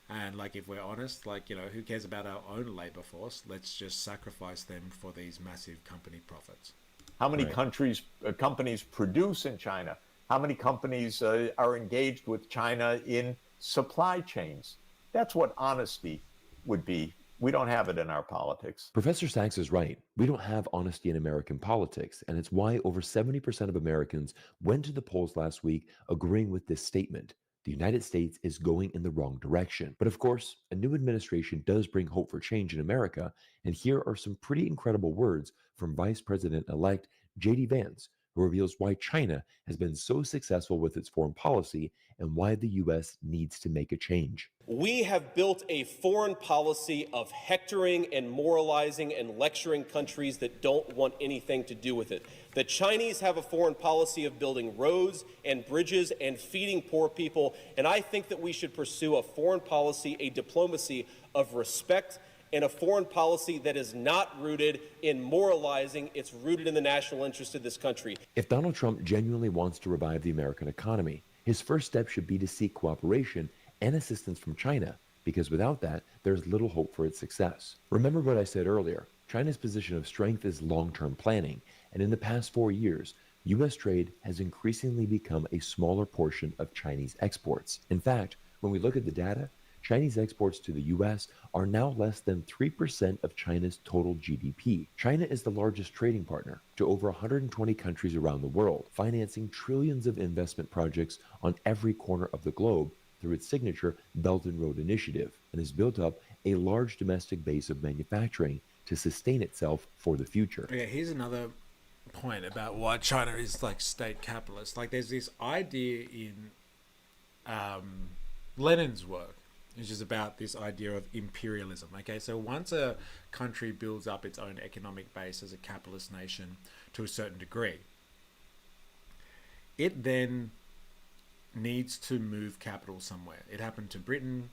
And like, if we're honest, like, you know, who cares about our own labor force? Let's just sacrifice them for these massive company profits. How many companies produce in China? How many companies are engaged with China in supply chains? That's what honesty would be. We don't have it in our politics. Professor Sachs is right. We don't have honesty in American politics, and it's why over 70% of Americans went to the polls last week agreeing with this statement. The United States is going in the wrong direction. But of course, a new administration does bring hope for change in America, and here are some pretty incredible words from Vice President-elect J.D. Vance, who reveals why China has been so successful with its foreign policy and why the U.S. needs to make a change. We have built a foreign policy of hectoring and moralizing and lecturing countries that don't want anything to do with it. The Chinese have a foreign policy of building roads and bridges and feeding poor people, and I think that we should pursue a foreign policy, a diplomacy of respect, and a foreign policy that is not rooted in moralizing. It's rooted in the national interest of this country. If Donald Trump genuinely wants to revive the American economy, his first step should be to seek cooperation and assistance from China, because without that, there's little hope for its success. Remember what I said earlier, China's position of strength is long-term planning, and in the past 4 years, U.S. trade has increasingly become a smaller portion of Chinese exports. In fact, when we look at the data, Chinese exports to the U.S. are now less than 3% of China's total GDP. China is the largest trading partner to over 120 countries around the world, financing trillions of investment projects on every corner of the globe through its signature Belt and Road Initiative, and has built up a large domestic base of manufacturing to sustain itself for the future. Yeah, here's another point about why China is like state capitalist. Like there's this idea in Lenin's work, which is about this idea of imperialism. Okay, so once a country builds up its own economic base as a capitalist nation to a certain degree, it then needs to move capital somewhere. It happened to Britain,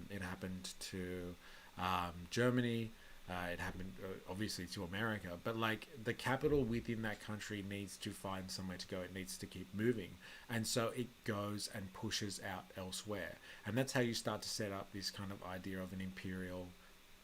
it happened to Germany, it happened obviously to America, but like the capital within that country needs to find somewhere to go. It needs to keep moving, and so it goes and pushes out elsewhere, and that's how you start to set up this kind of idea of an imperial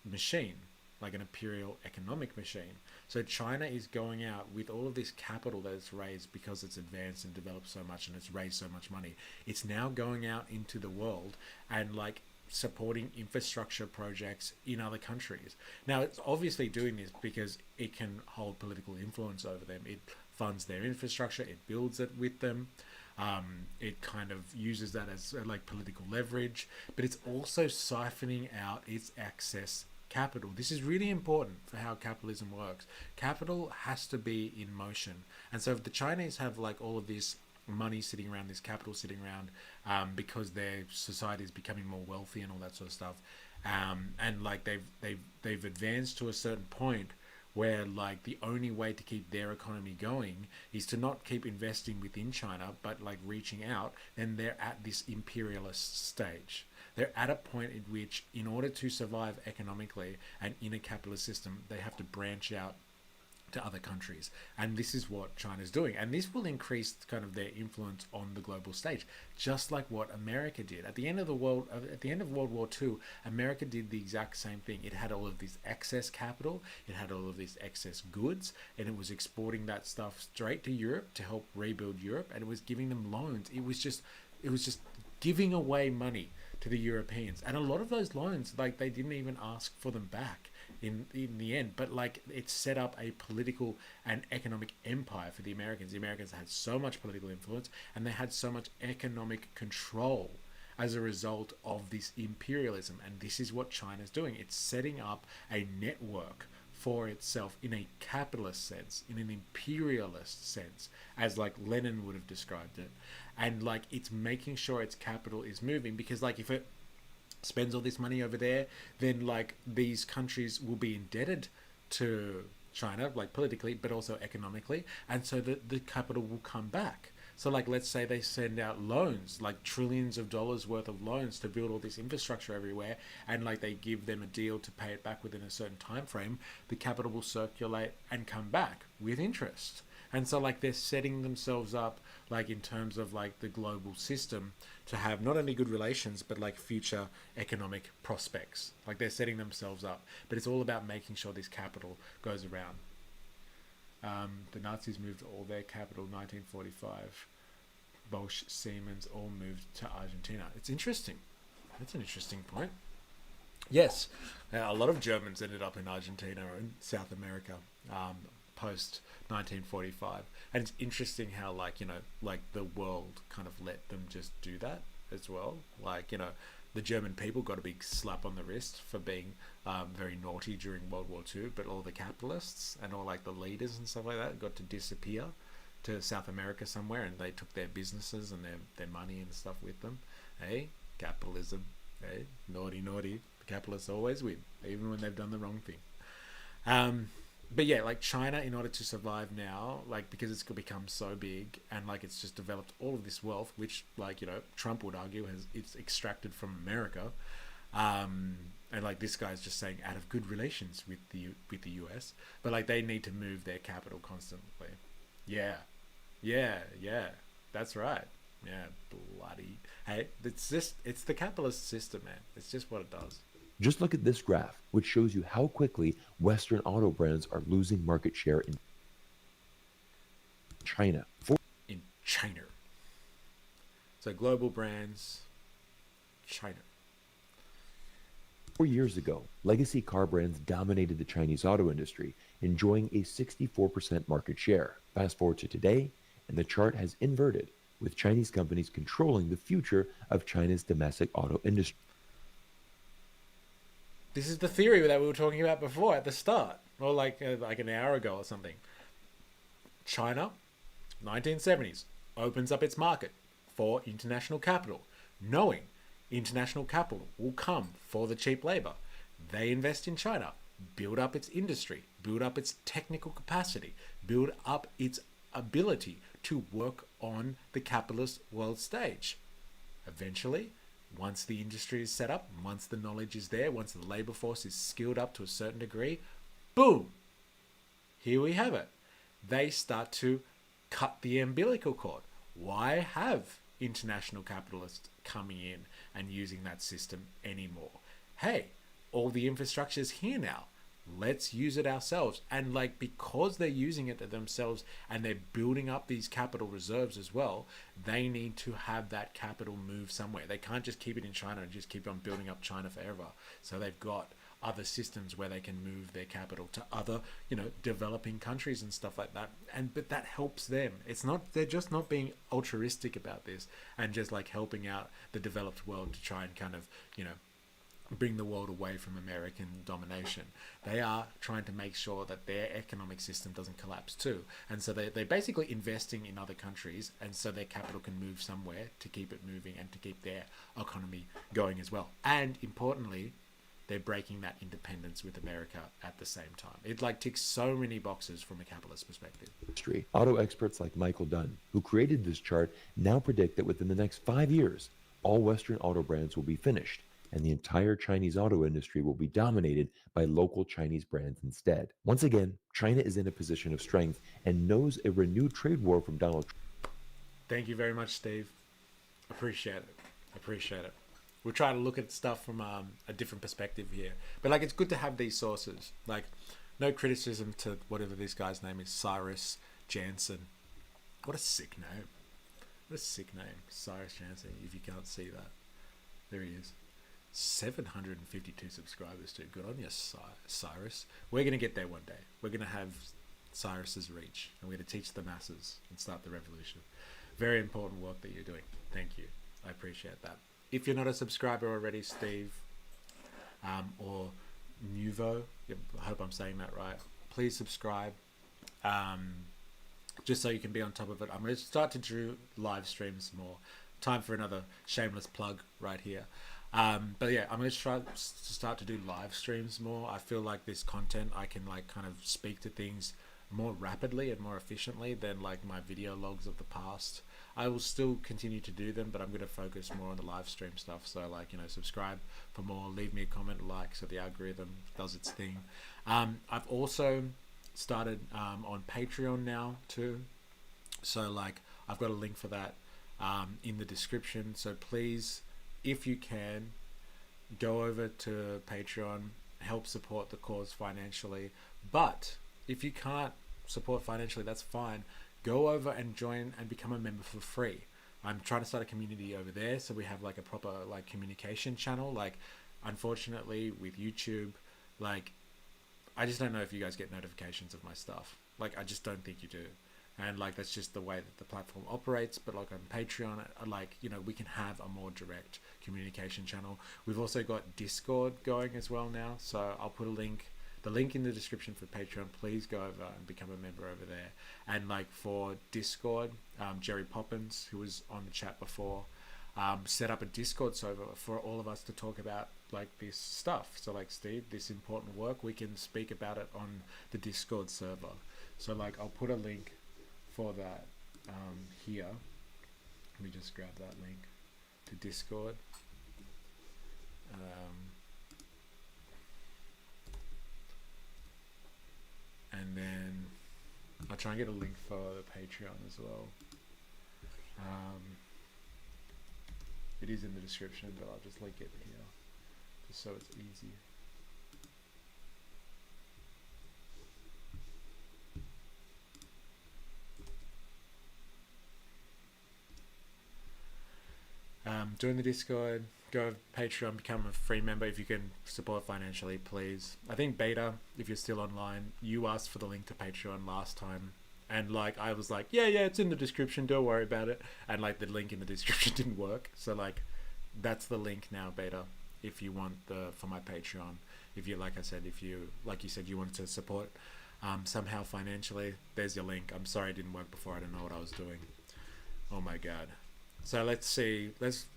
machine, like an imperial economic machine. So China is going out with all of this capital that it's raised because it's advanced and developed so much and it's raised so much money. It's now going out into the world and like supporting infrastructure projects in other countries. Now it's obviously doing this because it can hold political influence over them. It funds their infrastructure, it builds it with them, it kind of uses that as like political leverage, but it's also siphoning out its excess capital. This is really important for how capitalism works. Capital has to be in motion, and so if the Chinese have like all of this money sitting around, this capital sitting around, because their society is becoming more wealthy and all that sort of stuff, and like they've advanced to a certain point where like the only way to keep their economy going is to not keep investing within China but like reaching out, then they're at this imperialist stage. They're at a point in which, in order to survive economically and in a capitalist system, they have to branch out to other countries, and this is what China's doing, and this will increase kind of their influence on the global stage, just like what America did at the end of World War II. America did the exact same thing. It had all of this excess capital, it had all of these excess goods, and it was exporting that stuff straight to Europe to help rebuild Europe, and it was giving them loans. It was just giving away money to the Europeans, and a lot of those loans, like, they didn't even ask for them back in the end, but like it set up a political and economic empire for the Americans. The Americans had so much political influence and they had so much economic control as a result of this imperialism, and this is what China's doing. It's setting up a network for itself in a capitalist sense, in an imperialist sense, as like Lenin would have described it, and like it's making sure its capital is moving, because like if it spends all this money over there, then like these countries will be indebted to China, like politically but also economically, and so the capital will come back. So like let's say they send out loans, like trillions of dollars worth of loans to build all this infrastructure everywhere, and like they give them a deal to pay it back within a certain time frame, the capital will circulate and come back with interest. And so like they're setting themselves up like in terms of like the global system to have not only good relations but like future economic prospects. Like they're setting themselves up, but it's all about making sure this capital goes around. The Nazis moved all their capital 1945. Bosch, Siemens all moved to Argentina. It's interesting. That's an interesting point. Yes, a lot of Germans ended up in Argentina and South America post 1945, and it's interesting how like, you know, like the world kind of let them just do that as well. Like, you know, the German people got a big slap on the wrist for being very naughty during World War II, but all the capitalists and all like the leaders and stuff like that got to disappear to South America somewhere, and they took their businesses and their money and stuff with them. Hey, capitalism. Hey, naughty. The capitalists always win, even when they've done the wrong thing. But yeah, like China, in order to survive now, like because it's become so big and like it's just developed all of this wealth, which like, you know, Trump would argue it's extracted from America, and like this guy's just saying out of good relations with the US, but like they need to move their capital constantly. Yeah, that's right. Yeah, bloody. Hey, it's the capitalist system, man. It's just what it does. Just look at this graph, which shows you how quickly Western auto brands are losing market share in China. In China. So global brands, China. 4 years ago, legacy car brands dominated the Chinese auto industry, enjoying a 64% market share. Fast forward to today, and the chart has inverted, with Chinese companies controlling the future of China's domestic auto industry. this is the theory that we were talking about before at the start, or like an hour ago or something. China, 1970s, opens up its market for international capital, knowing international capital will come for the cheap labor. They invest in China, build up its industry, build up its technical capacity, build up its ability to work on the capitalist world stage. Eventually, once the industry is set up, once the knowledge is there, once the labor force is skilled up to a certain degree, boom, here we have it. They start to cut the umbilical cord. Why have international capitalists coming in and using that system anymore? Hey, all the infrastructure is here now. Let's use it ourselves. And like, because they're using it themselves and they're building up these capital reserves as well, they need to have that capital move somewhere. They can't just keep it in China and just keep on building up China forever. So they've got other systems where they can move their capital to other, developing countries and stuff like that. But that helps them. It's not, they're just not being altruistic about this and just like helping out the developed world to try and kind of, bring the world away from American domination. They are trying to make sure that their economic system doesn't collapse too. And so they're basically investing in other countries, and so their capital can move somewhere to keep it moving and to keep their economy going as well. And importantly, they're breaking that independence with America at the same time. It like ticks so many boxes from a capitalist perspective. Auto experts like Michael Dunn, who created this chart, now predict that within the next 5 years, all Western auto brands will be finished, and the entire Chinese auto industry will be dominated by local Chinese brands instead. Once again, China is in a position of strength and knows a renewed trade war from Donald Trump. Thank you very much, Steve. Appreciate it. We'll try to look at stuff from a different perspective here. But like, it's good to have these sources. Like, no criticism to whatever this guy's name is, Cyrus Jansen. What a sick name. Cyrus Jansen, if you can't see that. There he is. 752 subscribers too. Good on you, Cyrus. We're going to get there one day. We're going to have Cyrus's reach, and we're going to teach the masses and start the revolution. Very important work that you're doing. Thank you. I appreciate that. If you're not a subscriber already, Steve, or Nuvo, I hope I'm saying that right, please subscribe, just so you can be on top of it. I'm going to start to do live streams more. Time for another shameless plug right here. But yeah, I'm going to try to start to do live streams more. I feel like this content, I can like kind of speak to things more rapidly and more efficiently than like my video logs of the past. I will still continue to do them, but I'm going to focus more on the live stream stuff. So like, subscribe for more, leave me a comment, like, so the algorithm does its thing. I've also started on Patreon now too. So like, I've got a link for that in the description. So please, if you can, go over to Patreon, help support the cause financially. But if you can't support financially, that's fine. Go over and join and become a member for free. I'm trying to start a community over there, so we have like a proper like communication channel. Like, unfortunately with YouTube, like, I just don't know if you guys get notifications of my stuff. Like, I just don't think you do. And like, that's just the way that the platform operates. But like on Patreon, like, we can have a more direct communication channel. We've also got Discord going as well now. So I'll put the link in the description for Patreon. Please go over and become a member over there. And like for Discord, Jerry Poppins, who was on the chat before, set up a Discord server for all of us to talk about like this stuff. So like, Steve, this important work, we can speak about it on the Discord server. So like, I'll put a link for that here. Let me just grab that link to Discord. And then I'll try and get a link for the Patreon as well. It is in the description, but I'll just link it here just so it's easy. Join the Discord, go to Patreon, become a free member if you can support financially, please. I think Beta, if you're still online, you asked for the link to Patreon last time, and like, I was like, yeah, it's in the description, don't worry about it, and like the link in the description didn't work. So like, that's the link now, Beta. if you want for my Patreon. If you, like I said, if you, like you said, you wanted to support somehow financially, there's your link. I'm sorry it didn't work before. I didn't know what I was doing. Oh my God. So let's see. Let's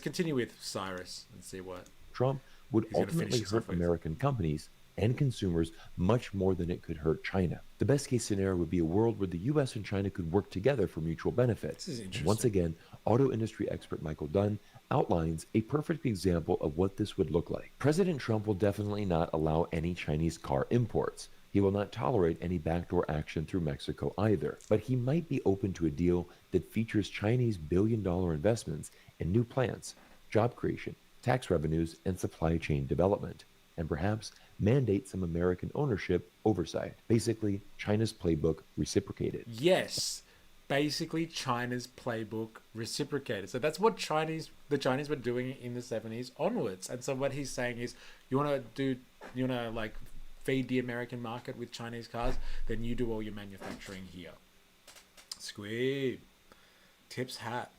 continue with Cyrus and see what Trump would he's gonna finish ultimately this off hurt with. American companies and consumers much more than it could hurt China. The best case scenario would be a world where the US and China could work together for mutual benefit. This is And interesting. once again, auto industry expert Michael Dunn outlines a perfect example of what this would look like. President Trump will definitely not allow any Chinese car imports. He will not tolerate any backdoor action through Mexico either, but he might be open to a deal that features Chinese billion-dollar investments in new plants, job creation, tax revenues, and supply chain development, and perhaps mandate some American ownership oversight. Basically, China's playbook reciprocated. Yes, basically China's playbook reciprocated. So that's what the Chinese were doing in the 70s onwards. And so what he's saying is, you want to like feed the American market with Chinese cars, then you do all your manufacturing here. Squeeb. Tips hat.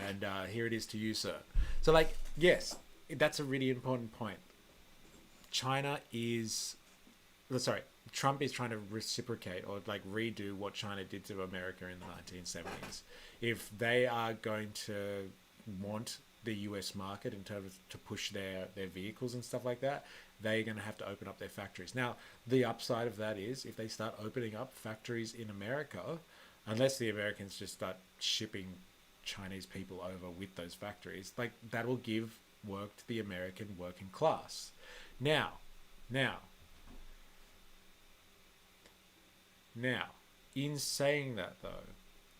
And here it is to you, sir. So, like, yes, that's a really important point. Trump is trying to reciprocate or like redo what China did to America in the 1970s. If they are going to want the US market in terms of to push their vehicles and stuff like that, they're going to have to open up their factories. Now, the upside of that is if they start opening up factories in America, unless the Americans just start shipping Chinese people over with those factories, like that will give work to the American working class. Now, in saying that though,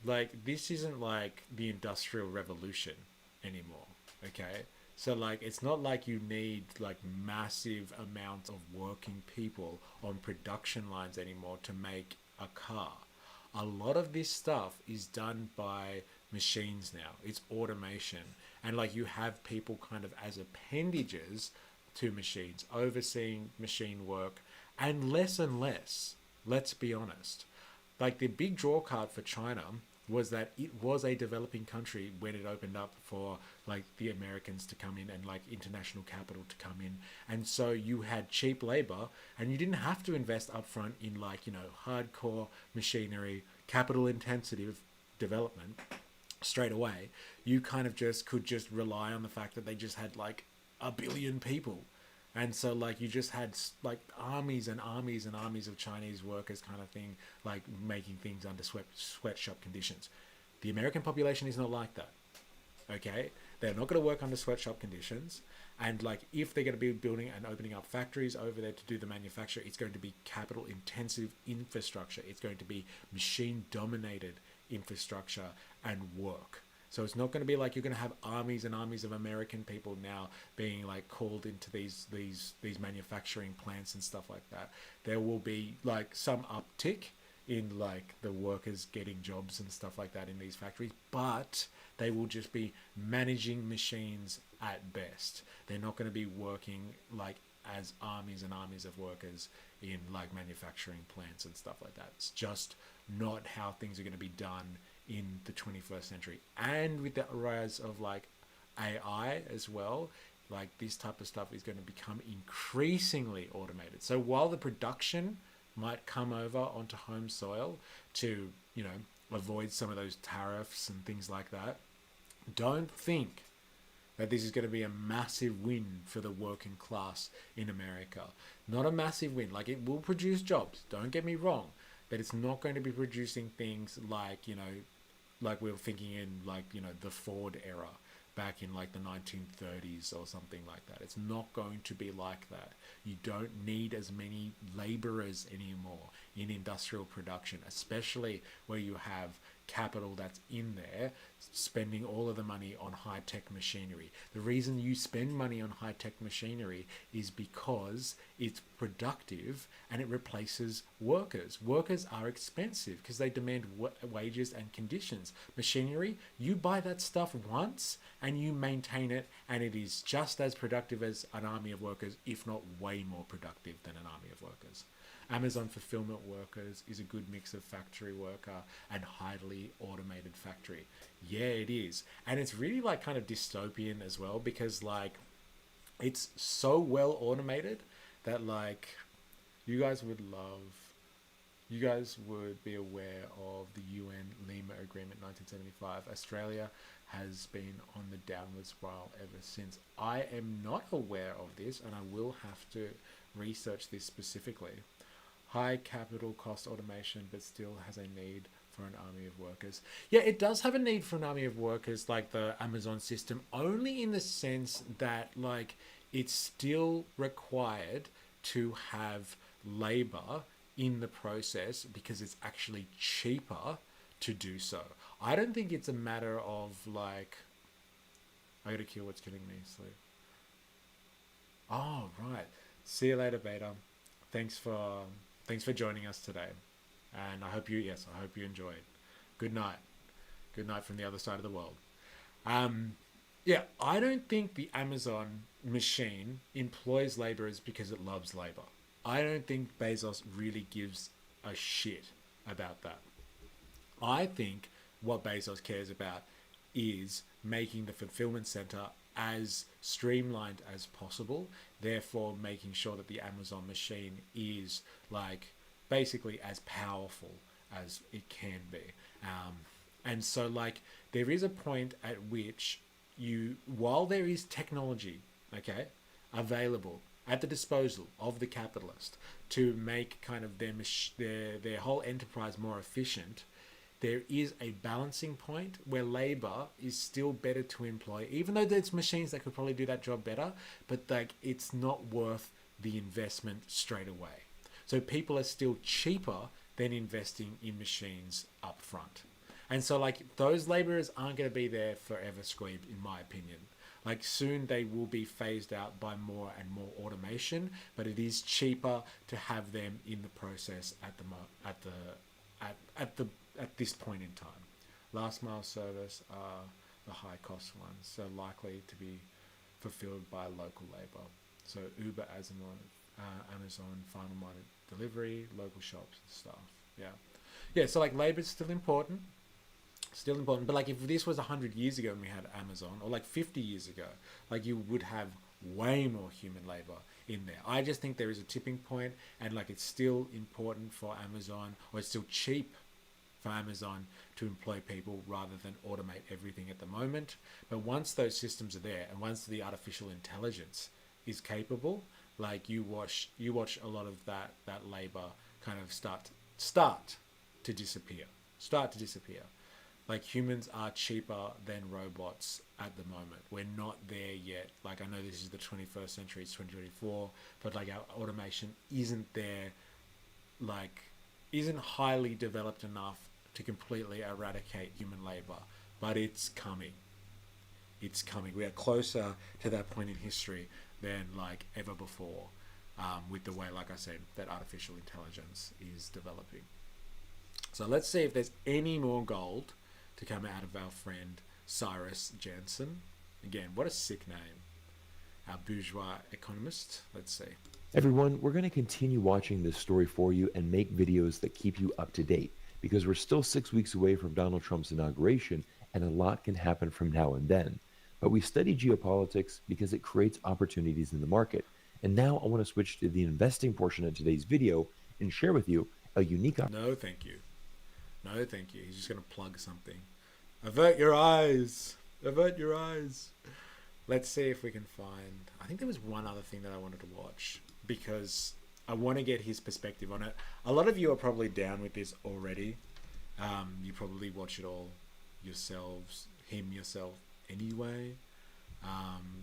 like this isn't like the Industrial Revolution anymore, okay? So like it's not like you need like massive amounts of working people on production lines anymore to make a car. A lot of this stuff is done by machines now. It's automation. And like you have people kind of as appendages to machines, overseeing machine work, and less, let's be honest. Like the big draw card for China was that it was a developing country when it opened up for like the Americans to come in and like international capital to come in. And so you had cheap labor and you didn't have to invest upfront in like, you know, hardcore machinery, capital intensive development straight away. You kind of just could just rely on the fact that they just had like a billion people. And so like you just had like armies and armies and armies of Chinese workers kind of thing, like making things under sweatshop conditions. The American population is not like that. Okay? They're not going to work under sweatshop conditions. And like if they're going to be building and opening up factories over there to do the manufacture, it's going to be capital intensive infrastructure. It's going to be machine dominated infrastructure and work. So it's not going to be like you're going to have armies and armies of American people now being like called into these manufacturing plants and stuff like that. There will be like some uptick in like the workers getting jobs and stuff like that in these factories, but they will just be managing machines at best. They're not going to be working like as armies and armies of workers in like manufacturing plants and stuff like that. It's just not how things are going to be done in the 21st century. And with the rise of like AI as well, like this type of stuff is going to become increasingly automated. So while the production might come over onto home soil to, you know, avoid some of those tariffs and things like that, don't think that this is going to be a massive win for the working class in America. Not a massive win. Like it will produce jobs, don't get me wrong, but it's not going to be producing things like, you know, like we were thinking in like, you know, the Ford era back in like the 1930s or something like that. It's not going to be like that. You don't need as many laborers anymore in industrial production, especially where you have capital that's in there spending all of the money on high-tech machinery. The reason you spend money on high-tech machinery is because it's productive and it replaces workers. Workers are expensive because they demand wages and conditions. Machinery, you buy that stuff once and you maintain it, and it is just as productive as an army of workers, if not way more productive than an army of workers. Amazon fulfillment workers is a good mix of factory worker and highly automated factory. Yeah, it is. And it's really like kind of dystopian as well, because like it's so well automated that like you guys would be aware of the UN Lima Agreement 1975. Australia has been on the downward spiral ever since. I am not aware of this, and I will have to research this specifically. High capital cost automation, but still has a need for an army of workers. Yeah, it does have a need for an army of workers, like the Amazon system, only in the sense that like it's still required to have labor in the process because it's actually cheaper to do so. I don't think it's a matter of like, I gotta kill what's killing me, sleep. Oh, right. See you later, Beta. Thanks for joining us today. And I hope you enjoyed. Good night. Good night from the other side of the world. Yeah, I don't think the Amazon machine employs laborers because it loves labor. I don't think Bezos really gives a shit about that. I think what Bezos cares about is making the fulfillment center as streamlined as possible, therefore making sure that the Amazon machine is like basically as powerful as it can be. And so like there is a point at which while there is technology, okay, available at the disposal of the capitalist to make kind of their whole enterprise more efficient, there is a balancing point where labor is still better to employ, even though there's machines that could probably do that job better, but like it's not worth the investment straight away. So people are still cheaper than investing in machines up front. And so like those laborers aren't going to be there forever, Squeeb, in my opinion. Like soon they will be phased out by more and more automation, but it is cheaper to have them in the process at this point in time. Last mile service are the high cost ones, so likely to be fulfilled by local labor. So Uber, Amazon, final mile delivery, local shops and stuff. Yeah. So like labor is still important. But like if this was 100 years ago and we had Amazon, or like 50 years ago, like you would have way more human labor in there. I just think there is a tipping point, and like it's still important for Amazon, or it's still cheap for Amazon to employ people rather than automate everything at the moment. But once those systems are there, and once the artificial intelligence is capable, like you watch a lot of that labor kind of start to disappear. Like humans are cheaper than robots at the moment. We're not there yet. Like I know this is the 21st century, it's 2024, but like our automation isn't there, like isn't highly developed enough to completely eradicate human labor, but it's coming. It's coming. We are closer to that point in history than like ever before, with the way, like I said, that artificial intelligence is developing. So let's see if there's any more gold to come out of our friend Cyrus Jansen. Again, what a sick name. Our bourgeois economist. Let's see. Everyone, we're going to continue watching this story for you and make videos that keep you up to date, because we're still 6 weeks away from Donald Trump's inauguration, and a lot can happen from now and then. But we study geopolitics because it creates opportunities in the market. And now I want to switch to the investing portion of today's video and share with you a unique... No, thank you. No, thank you. He's just going to plug something. Avert your eyes. Avert your eyes. Let's see if we can find... I think there was one other thing that I wanted to watch, because I want to get his perspective on it. A lot of you are probably down with this already. You probably watch it all yourself anyway.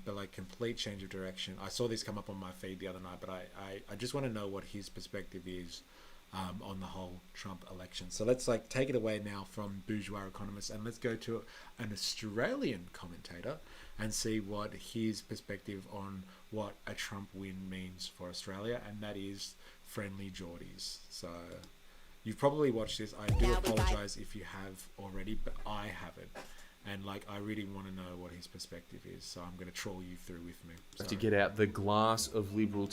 But like complete change of direction. I saw this come up on my feed the other night, but I just want to know what his perspective is on the whole Trump election. So let's like take it away now from bourgeois economists, and let's go to an Australian commentator and see what his perspective on what a Trump win means for Australia, and that is Friendly Geordies. So you've probably watched this. I do apologize if you have already, but I haven't. And like, I really want to know what his perspective is, so I'm going to troll you through with me. To get out the glass of liberal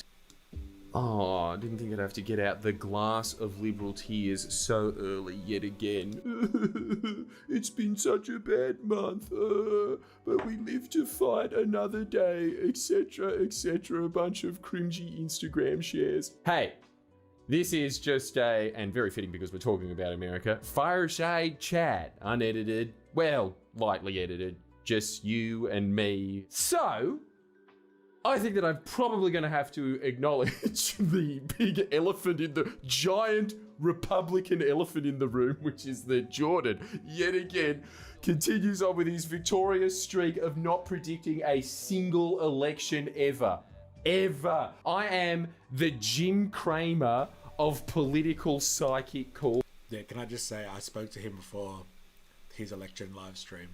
Oh, I didn't think I'd have to get out the glass of liberal tears so early yet again. It's been such a bad month, but we live to fight another day, etc., etc. A bunch of cringy Instagram shares. Hey, this is just and very fitting because we're talking about America, fireside chat, unedited, well, lightly edited, just you and me. So, I think that I'm probably going to have to acknowledge the giant Republican elephant in the room, which is that Jordan, yet again, continues on with his victorious streak of not predicting a single election ever. Ever. I am the Jim Cramer of political psychic calls. Yeah, can I just say, I spoke to him before his election live stream.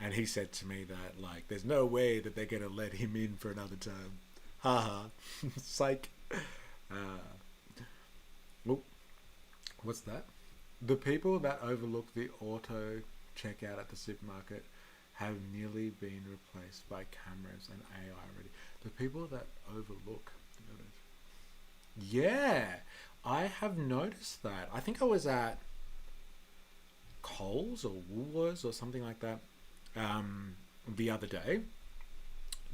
And he said to me that, like, there's no way that they're going to let him in for another term. Haha. Psych. What's that? The people that overlook the auto checkout at the supermarket have nearly been replaced by cameras and AI already. The people that overlook. Yeah, I have noticed that. I think I was at Coles or Woolworths or something like that the other day,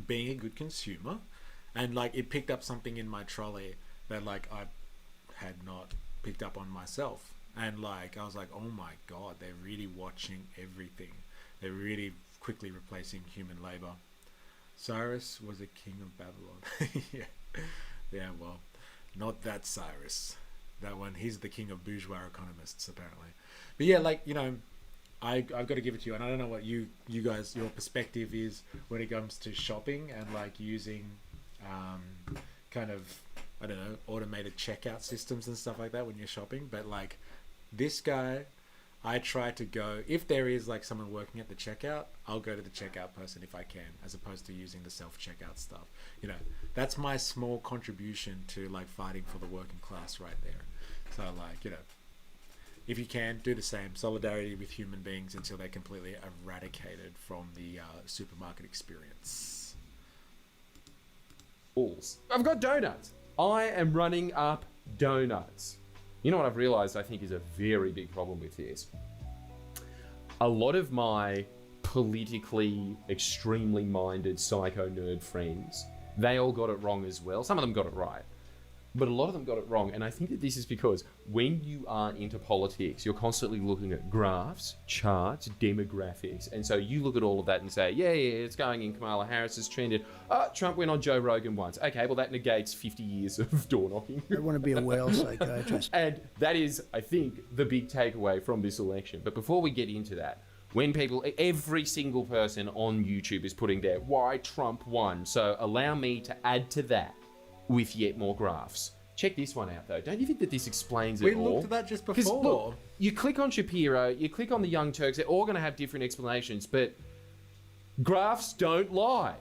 being a good consumer, and like it picked up something in my trolley that like I had not picked up on myself, and like I was like, oh my god, they're really watching everything. They're really quickly replacing human labor. Cyrus was a king of Babylon. yeah, well, not that Cyrus. That one, he's the king of bourgeois economists apparently. But yeah, like, you know, I've got to give it to you, and I don't know what you guys, your perspective is when it comes to shopping and like using kind of, I don't know, automated checkout systems and stuff like that when you're shopping. But like this guy, I try to go, if there is like someone working at the checkout, I'll go to the checkout person if I can, as opposed to using the self-checkout stuff. You know, that's my small contribution to like fighting for the working class right there. So like, you know, if you can, do the same. Solidarity with human beings until they're completely eradicated from the supermarket experience. Balls. I've got donuts. I am running up donuts. You know what I've realized I think is a very big problem with this? A lot of my politically extremely minded psycho nerd friends, they all got it wrong as well. Some of them got it right, but a lot of them got it wrong. And I think that this is because when you are into politics, you're constantly looking at graphs, charts, demographics. And so you look at all of that and say, yeah, it's going in. Kamala Harris has trended. Trump went on Joe Rogan once. Okay, well, that negates 50 years of door knocking. I want to be a whale psychiatrist. And that is, I think, the big takeaway from this election. But before we get into that, when people, every single person on YouTube is putting their why Trump won. So allow me to add to that with yet more graphs. Check this one out, though. Don't you think that this explains it all? We looked at that just before. Look, you click on Shapiro, you click on the Young Turks, they're all going to have different explanations, but graphs don't lie.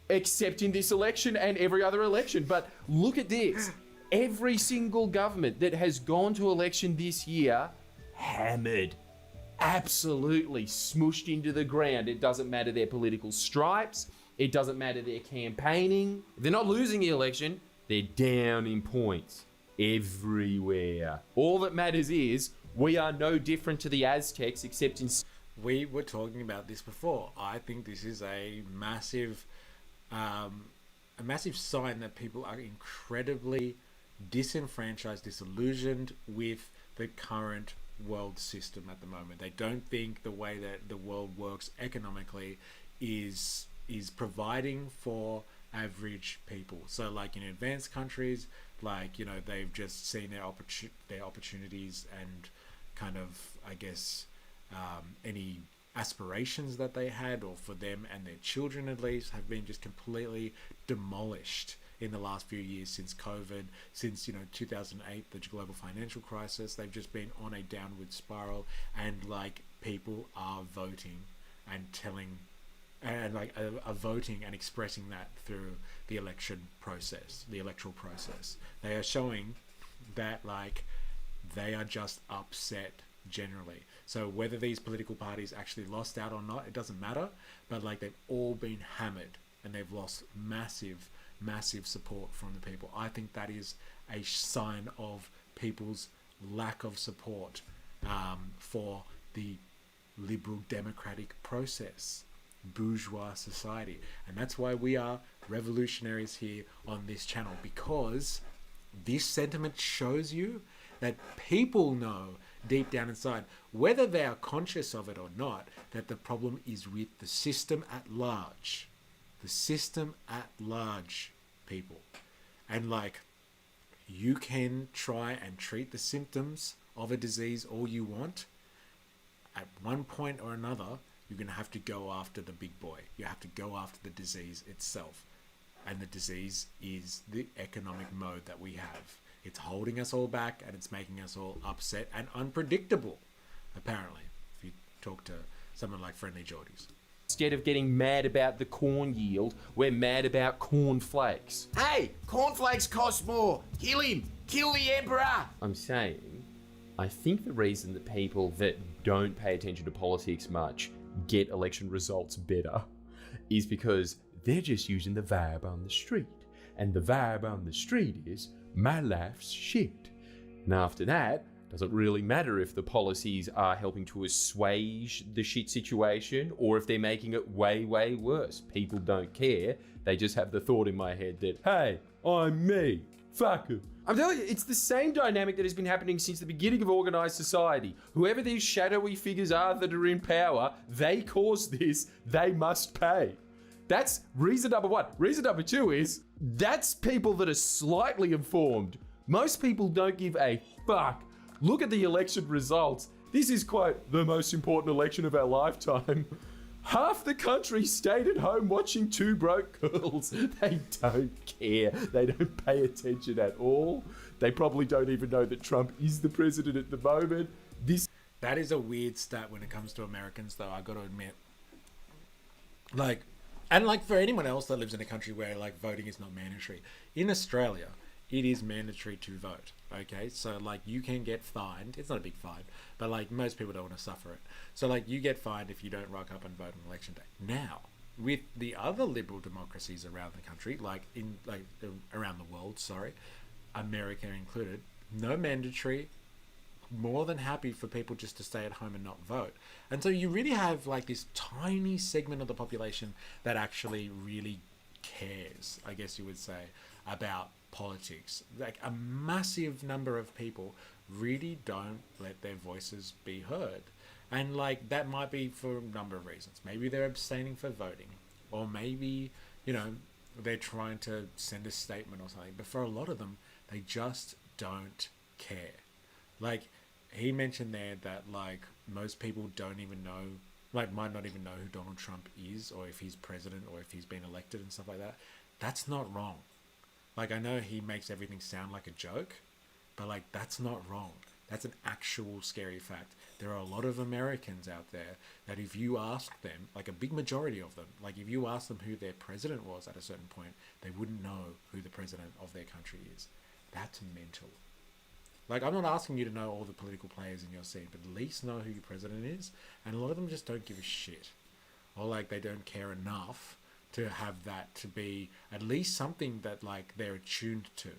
Except in this election and every other election. But look at this. Every single government that has gone to election this year, hammered. Absolutely smushed into the ground. It doesn't matter their political stripes. It doesn't matter their campaigning. If they're not losing the election, they're down in points everywhere. All that matters is we are no different to the Aztecs, except in... We were talking about this before. I think this is a massive sign that people are incredibly disenfranchised, disillusioned with the current world system at the moment. They don't think the way that the world works economically is providing for average people. So like in advanced countries, like, you know, they've just seen their opportunities and kind of, I guess, any aspirations that they had, or for them and their children at least, have been just completely demolished in the last few years since COVID, since, you know, 2008, the global financial crisis. They've just been on a downward spiral, and like people are voting and are voting and expressing that through the electoral process. They are showing that like they are just upset generally. So whether these political parties actually lost out or not, it doesn't matter, but like they've all been hammered and they've lost massive massive support from the people. I think that is a sign of people's lack of support for the liberal democratic process, bourgeois society. And that's why we are revolutionaries here on this channel, because this sentiment shows you that people know deep down inside, whether they are conscious of it or not, that the problem is with the system at large. The system at large, people. And like, you can try and treat the symptoms of a disease all you want. At one point or another, you're going to have to go after the big boy. You have to go after the disease itself. And the disease is the economic mode that we have. It's holding us all back, and it's making us all upset and unpredictable, apparently, if you talk to someone like Friendly Geordies. Instead of getting mad about the corn yield, we're mad about cornflakes. Hey, cornflakes cost more. Kill him. Kill the emperor. I'm saying, I think the reason that people that don't pay attention to politics much get election results better is because they're just using the vibe on the street. And the vibe on the street is, my life's shit. And after that, doesn't really matter if the policies are helping to assuage the shit situation or if they're making it way, way worse. People don't care. They just have the thought in my head that, hey, I'm me. Fuck 'em. I'm telling you, it's the same dynamic that has been happening since the beginning of organised society. Whoever these shadowy figures are that are in power, they caused this, they must pay. That's reason number one. Reason number two is, that's people that are slightly informed. Most people don't give a fuck. Look at the election results. This is, quote, the most important election of our lifetime. Half the country stayed at home watching Two Broke Girls. They don't care. They don't pay attention at all. They probably don't even know that Trump is the president at the moment. That is a weird stat when it comes to Americans, though, I got to admit. Like, and like for anyone else that lives in a country where like voting is not mandatory. In Australia, it is mandatory to vote. Okay, so like you can get fined. It's not a big fine, but like most people don't want to suffer it. So like you get fined if you don't rock up and vote on election day. Now, with the other liberal democracies around the country, around the world, America included, no mandatory. More than happy for people just to stay at home and not vote. And so you really have like this tiny segment of the population that actually really cares, I guess you would say, about politics. Like a massive number of people really don't let their voices be heard. And like that might be for a number of reasons. Maybe they're abstaining for voting, or maybe, they're trying to send a statement or something. But for a lot of them, they just don't care. Like, he mentioned there that like most people don't even know, like might not even know who Donald Trump is, or if he's president, or if he's been elected and stuff like that. That's not wrong. Like, I know he makes everything sound like a joke, but like that's not wrong. That's an actual scary fact. There are a lot of Americans out there that if you ask them, like a big majority of them, like if you ask them who their president was at a certain point, they wouldn't know who the president of their country is. That's mental. Like, I'm not asking you to know all the political players in your scene, but at least know who your president is. And a lot of them just don't give a shit. Or, like, they don't care enough to have that to be at least something that, like, they're attuned to.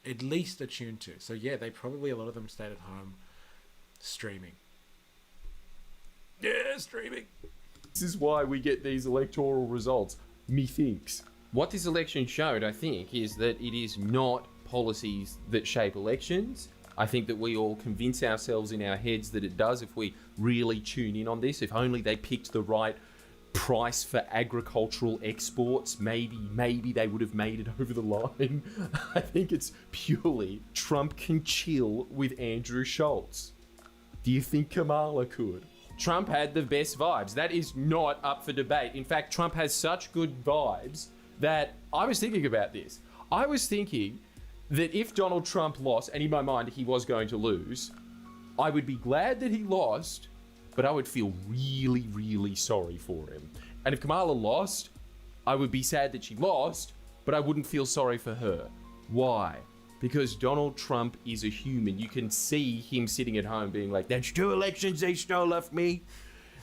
At least attuned to. So, yeah, a lot of them stayed at home streaming. Yeah, streaming. This is why we get these electoral results, methinks. What this election showed, I think, is that it is not policies that shape elections. I think that we all convince ourselves in our heads that it does if we really tune in on this. If only they picked the right price for agricultural exports, maybe they would have made it over the line. I think it's purely Trump can chill with Andrew Schultz. Do you think Kamala could? Trump had the best vibes. That is not up for debate. In fact, Trump has such good vibes that I was thinking about this. I was thinking that if Donald Trump lost, and in my mind he was going to lose, I would be glad that he lost, but I would feel really, really sorry for him. And if Kamala lost, I would be sad that she lost, but I wouldn't feel sorry for her. Why? Because Donald Trump is a human. You can see him sitting at home being like, that's 2 elections they stole off me.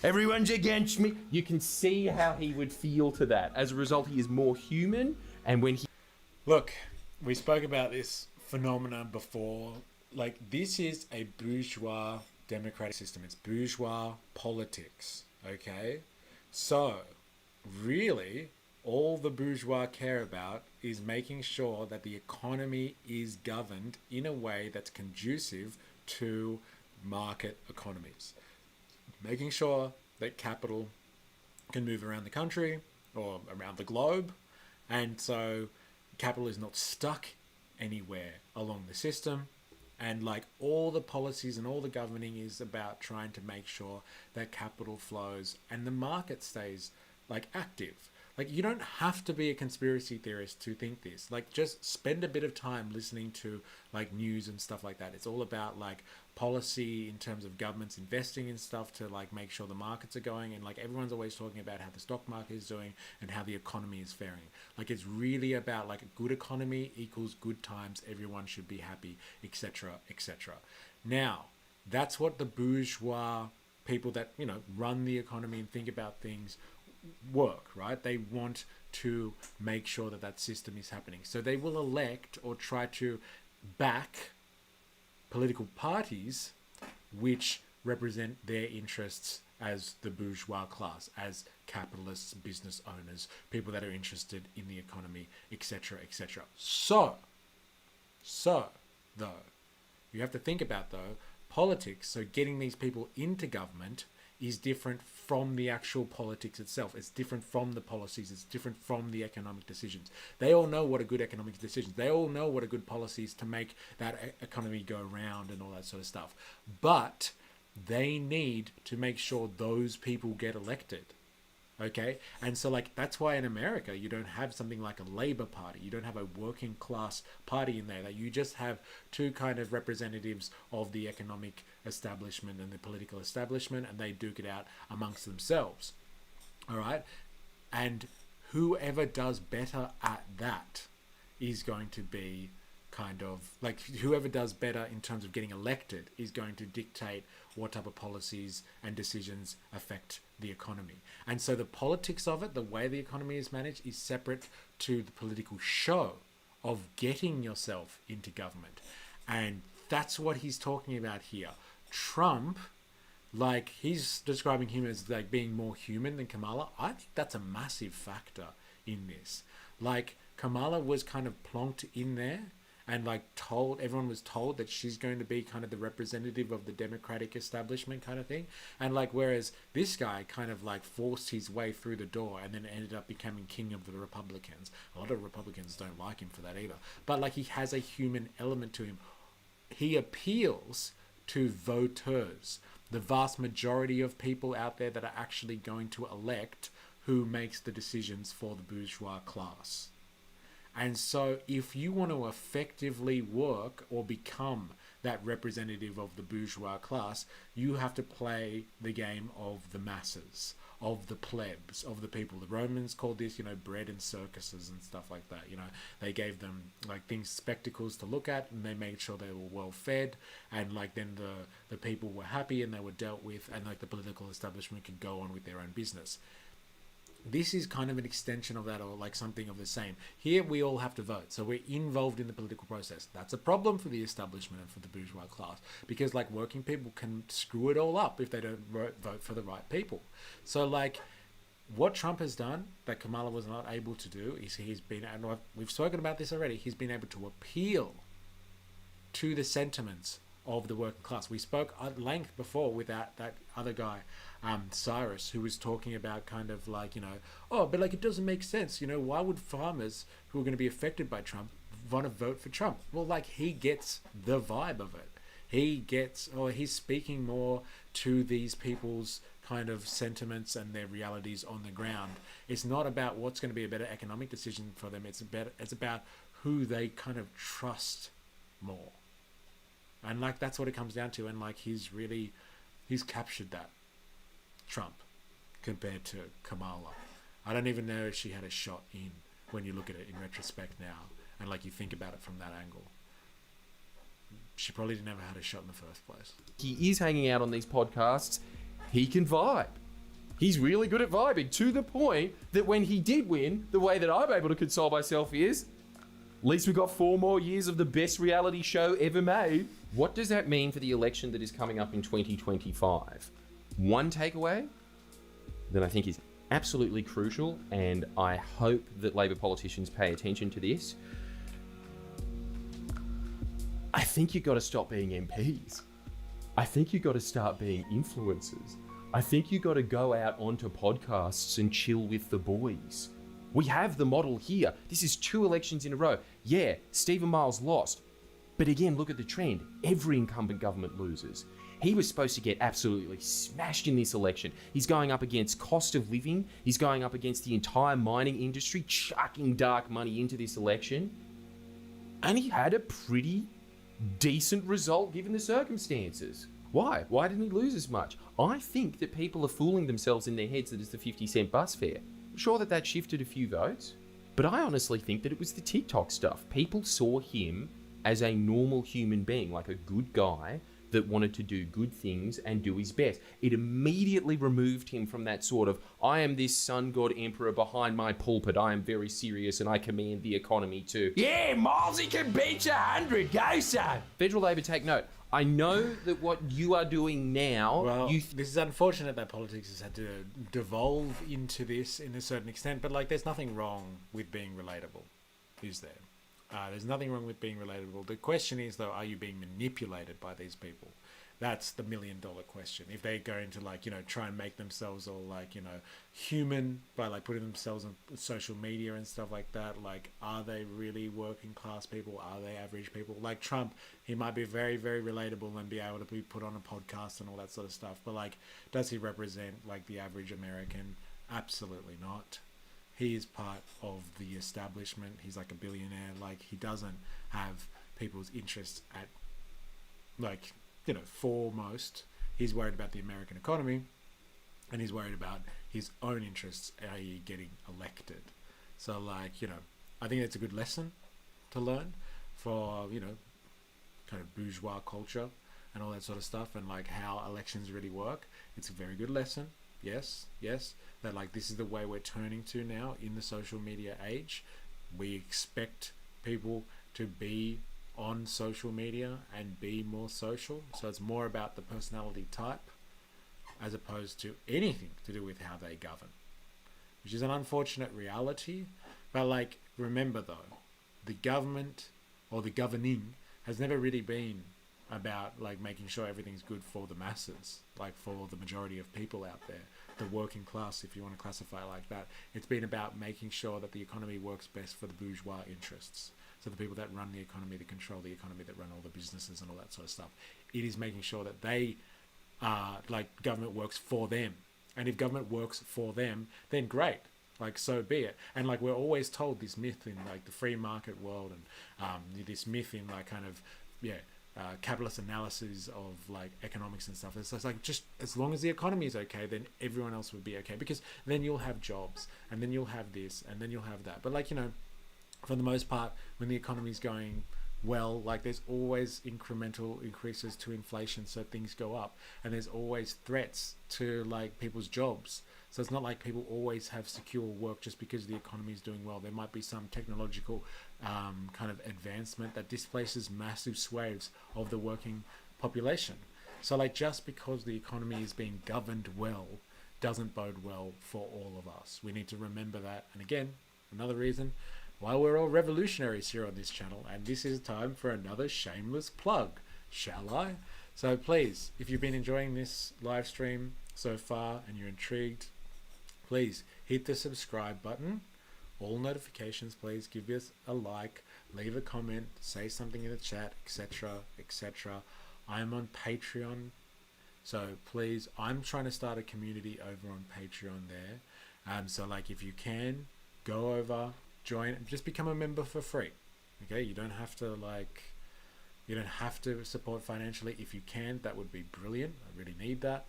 Everyone's against me. You can see how he would feel to that. As a result, he is more human, and when he Look, we spoke about this phenomenon before. Like, this is a bourgeois democratic system. It's bourgeois politics, okay? So, really, all the bourgeois care about is making sure that the economy is governed in a way that's conducive to market economies. Making sure that capital can move around the country or around the globe, and so capital is not stuck anywhere along the system. And like, all the policies and all the governing is about trying to make sure that capital flows and the market stays like active. Like, you don't have to be a conspiracy theorist to think this. Like, just spend a bit of time listening to like news and stuff like that. It's all about like policy in terms of governments investing in stuff to like make sure the markets are going, and like everyone's always talking about how the stock market is doing and how the economy is faring. Like, it's really about like a good economy equals good times, everyone should be happy, etc., etc. Now, that's what the bourgeois people that, you know, run the economy and think about things work, right? They want to make sure that that system is happening. So they will elect or try to back political parties which represent their interests as the bourgeois class, as capitalists, business owners, people that are interested in the economy, etc., etc. So, though, you have to think about, though, politics, so getting these people into government is different from the actual politics itself. It's different from the policies. It's different from the economic decisions. They all know what a good economic decisions. They all know what a good policies to make that economy go round and all that sort of stuff. But they need to make sure those people get elected. Okay? And so like, that's why in America, you don't have something like a Labour Party. You don't have a working class party in there. That you just have two kind of representatives of the economic establishment and the political establishment, and they duke it out amongst themselves. All right? And whoever does better at that is going to be kind of like, whoever does better in terms of getting elected is going to dictate what type of policies and decisions affect the economy. And so the politics of it, the way the economy is managed, is separate to the political show of getting yourself into government. And that's what he's talking about here. Trump, like, he's describing him as like being more human than Kamala. I think that's a massive factor in this. Like, Kamala was kind of plonked in there and like everyone was told that she's going to be kind of the representative of the Democratic establishment kind of thing. And like, whereas this guy kind of like forced his way through the door and then ended up becoming king of the Republicans. A lot of Republicans don't like him for that either. But like, he has a human element to him. He appeals to voters, the vast majority of people out there that are actually going to elect who makes the decisions for the bourgeois class. And so if you want to effectively work or become that representative of the bourgeois class, you have to play the game of the masses, of the plebs, of the people. The Romans called this, you know, bread and circuses and stuff like that. You know, they gave them like things, spectacles to look at, and they made sure they were well fed, and like then the people were happy and they were dealt with, and like the political establishment could go on with their own business. This is kind of an extension of that, or like something of the same. Here we all have to vote, so we're involved in the political process. That's a problem for the establishment and for the bourgeois class, because like working people can screw it all up if they don't vote for the right people. So like, what Trump has done that Kamala was not able to do is he's been, and we've spoken about this already, he's been able to appeal to the sentiments of the working class. We spoke at length before with that other guy, Cyrus, who was talking about kind of like, you know, oh, but like, it doesn't make sense, you know, why would farmers who are going to be affected by Trump want to vote for Trump? Well, like, he gets the vibe of it. He's speaking more to these people's kind of sentiments and their realities on the ground. It's not about what's going to be a better economic decision for them. It's about who they kind of trust more. And like, that's what it comes down to. And like, he's captured that, Trump, compared to Kamala. I don't even know if she had a shot in, when you look at it in retrospect now, and like, you think about it from that angle. She probably never had a shot in the first place. He is hanging out on these podcasts. He can vibe. He's really good at vibing, to the point that when he did win, the way that I'm able to console myself is At least we got 4 more years of the best reality show ever made. What does that mean for the election that is coming up in 2025? One takeaway that I think is absolutely crucial, and I hope that Labor politicians pay attention to this. I think you've got to stop being MPs. I think you've got to start being influencers. I think you've got to go out onto podcasts and chill with the boys. We have the model here. This is 2 elections in a row. Yeah, Stephen Miles lost. But again, look at the trend. Every incumbent government loses. He was supposed to get absolutely smashed in this election. He's going up against cost of living. He's going up against the entire mining industry, chucking dark money into this election. And he had a pretty decent result given the circumstances. Why? Why didn't he lose as much? I think that people are fooling themselves in their heads that it's the 50-cent bus fare. I'm sure that shifted a few votes, but I honestly think that it was the TikTok stuff. People saw him as a normal human being, like a good guy that wanted to do good things and do his best. It immediately removed him from that sort of, I am this sun god emperor behind my pulpit, I am very serious and I command the economy to, yeah, Milesy can beat 100, go son! Federal Labor, take note. I know that what you are doing now... Well, this is unfortunate that politics has had to devolve into this in a certain extent, but, like, there's nothing wrong with being relatable, is there? There's nothing wrong with being relatable. The question is, though, are you being manipulated by these people? That's the $1 million question. If they're going to, like, you know, try and make themselves all, like, you know, human by, like, putting themselves on social media and stuff like that, like, are they really working class people? Are they average people? Like Trump, he might be very, very relatable and be able to be put on a podcast and all that sort of stuff. But, like, does he represent, like, the average American? Absolutely not. He is part of the establishment. He's like a billionaire. Like, he doesn't have people's interests at, like, you know, foremost. He's worried about the American economy, and he's worried about his own interests, i.e. getting elected. So, like, you know, I think it's a good lesson to learn for, you know, kind of bourgeois culture and all that sort of stuff, and, like, how elections really work. It's a very good lesson. Yes, that, like, this is the way we're turning to now in the social media age. We expect people to be on social media and be more social. So it's more about the personality type as opposed to anything to do with how they govern, which is an unfortunate reality. But, like, remember though, the government or the governing has never really been about, like, making sure everything's good for the masses, like for the majority of people out there, the working class, if you want to classify it like that. It's been about making sure that the economy works best for the bourgeois interests. So the people that run the economy, that control the economy, that run all the businesses and all that sort of stuff. It is making sure that they, like, government works for them. And if government works for them, then great. Like, so be it. And, like, we're always told this myth in, like, the free market world, and this myth in, like, kind of, capitalist analysis of, like, economics and stuff. It's like, just as long as the economy is okay, then everyone else will be okay, because then you'll have jobs, and then you'll have this, and then you'll have that. But, like, you know, for the most part, when the economy's going well, like, there's always incremental increases to inflation, so things go up, and there's always threats to, like, people's jobs. So it's not like people always have secure work just because the economy is doing well. There might be some technological kind of advancement that displaces massive swathes of the working population. So, like, just because the economy is being governed well doesn't bode well for all of us. We need to remember that. And again, another reason why we're all revolutionaries here on this channel, and this is time for another shameless plug, shall I? So please, if you've been enjoying this live stream so far and you're intrigued, please hit the subscribe button, all notifications, please give us a like, leave a comment, say something in the chat, etc, etc. I'm on Patreon, so please, I'm trying to start a community over on Patreon there. So, like, if you can, go over, join, just become a member for free. Okay, you don't have to, like, you don't have to support financially. If you can, that would be brilliant. I really need that.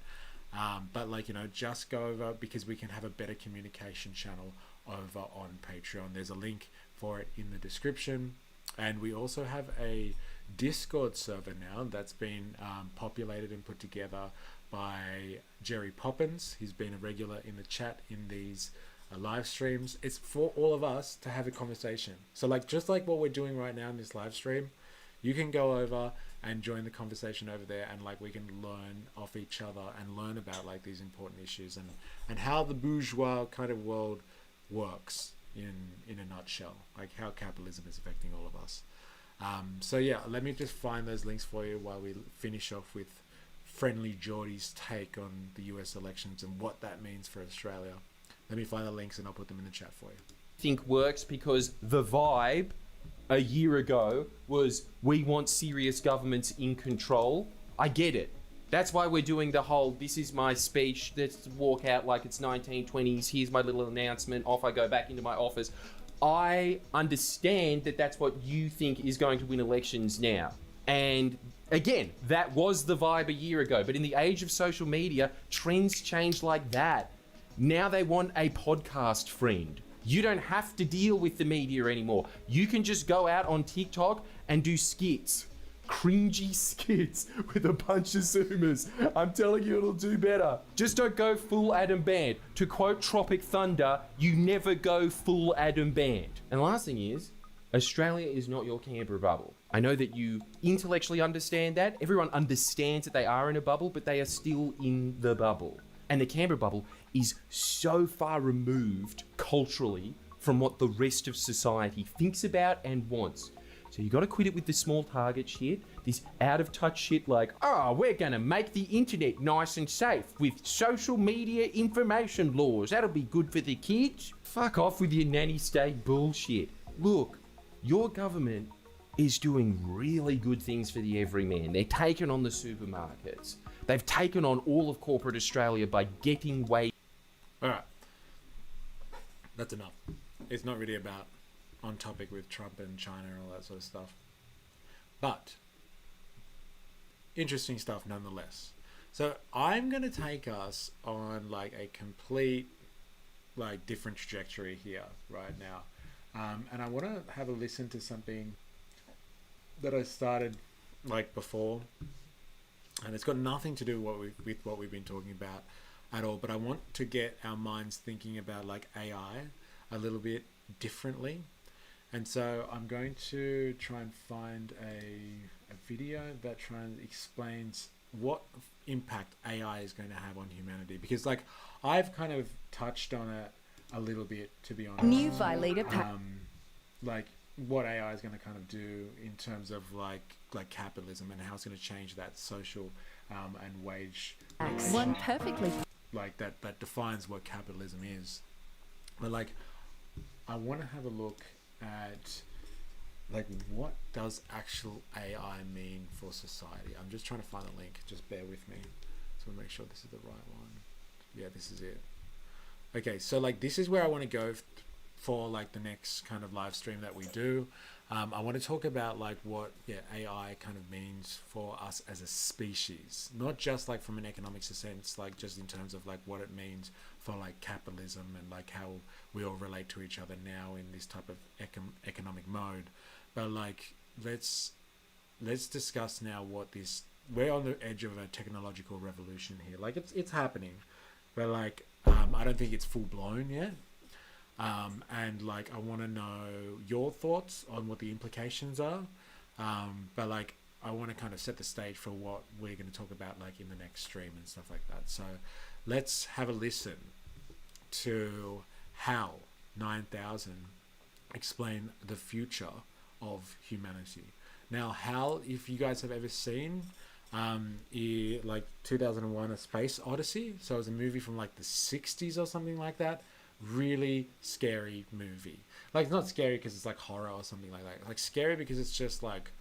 But, like, you know, just go over, because we can have a better communication channel over on Patreon. There's a link for it in the description, and we also have a Discord server now that's been populated and put together by Jerry Poppins. He's been a regular in the chat in these live streams. It's for all of us to have a conversation. So like, just like what we're doing right now in this live stream, you can go over and join the conversation over there, and like we can learn off each other and learn about like these important issues and how the bourgeois kind of world works in a nutshell, like how capitalism is affecting all of us. So yeah, let me just find those links for you while we finish off with Friendly Geordie's take on the US elections and what that means for Australia. Let me find the links and I'll put them in the chat for you. Think works because the vibe a year ago was we want serious governments in control. I get it. That's why we're doing the whole, this is my speech, let's walk out like it's 1920s, here's my little announcement, off I go back into my office. I understand that that's what you think is going to win elections now. And again, that was the vibe a year ago. But in the age of social media, trends change like that. Now they want a podcast friend. You don't have to deal with the media anymore. You can just go out on TikTok and do skits. Cringy skits with a bunch of Zoomers. I'm telling you, it'll do better. Just don't go full Adam Band. To quote Tropic Thunder, you never go full Adam Band. And the last thing is, Australia is not your Canberra bubble. I know that you intellectually understand that. Everyone understands that they are in a bubble, but they are still in the bubble. And the Canberra bubble is so far removed culturally from what the rest of society thinks about and wants. So you got to quit it with the small target shit, this out of touch shit like, oh, we're going to make the internet nice and safe with social media information laws. That'll be good for the kids. Fuck off with your nanny state bullshit. Look, your government is doing really good things for the everyman. They're taking on the supermarkets. They've taken on all of corporate Australia by getting way. All right. That's enough. It's not really about on topic with Trump and China and all that sort of stuff. But interesting stuff nonetheless. So I'm going to take us on like a complete like different trajectory here right now. And I want to have a listen to something that I started like before. And it's got nothing to do with what we've been talking about at all. But I want to get our minds thinking about like AI a little bit differently. And so I'm going to try and find a video that explains what impact AI is going to have on humanity. Because like I've kind of touched on it a little bit, to be honest. New violator like what AI is going to kind of do in terms of like capitalism and how it's going to change that social and wage. One perfectly. Like that defines what capitalism is. But like I want to have a look at like what does actual AI mean for society. I'm just trying to find the link, just bear with me so make sure this is the right one. Yeah, this is it. Okay, so like this is where I want to go for like the next kind of live stream that we do. I want to talk about like what AI kind of means for us as a species, not just like from an economic sense, like just in terms of like what it means for like capitalism and like how we all relate to each other now in this type of economic mode. But like let's discuss now what this, we're on the edge of a technological revolution here. Like it's happening, but like I don't think it's full blown yet. And like I want to know your thoughts on what the implications are, but like I want to kind of set the stage for what we're going to talk about like in the next stream and stuff like that. So let's have a listen to HAL 9000 explain the future of humanity. Now HAL, if you guys have ever seen like 2001 A Space Odyssey, so it was a movie from like the 60s or something like that. Really scary movie. Like it's not scary because it's like horror or something like that. Like scary because it's just like,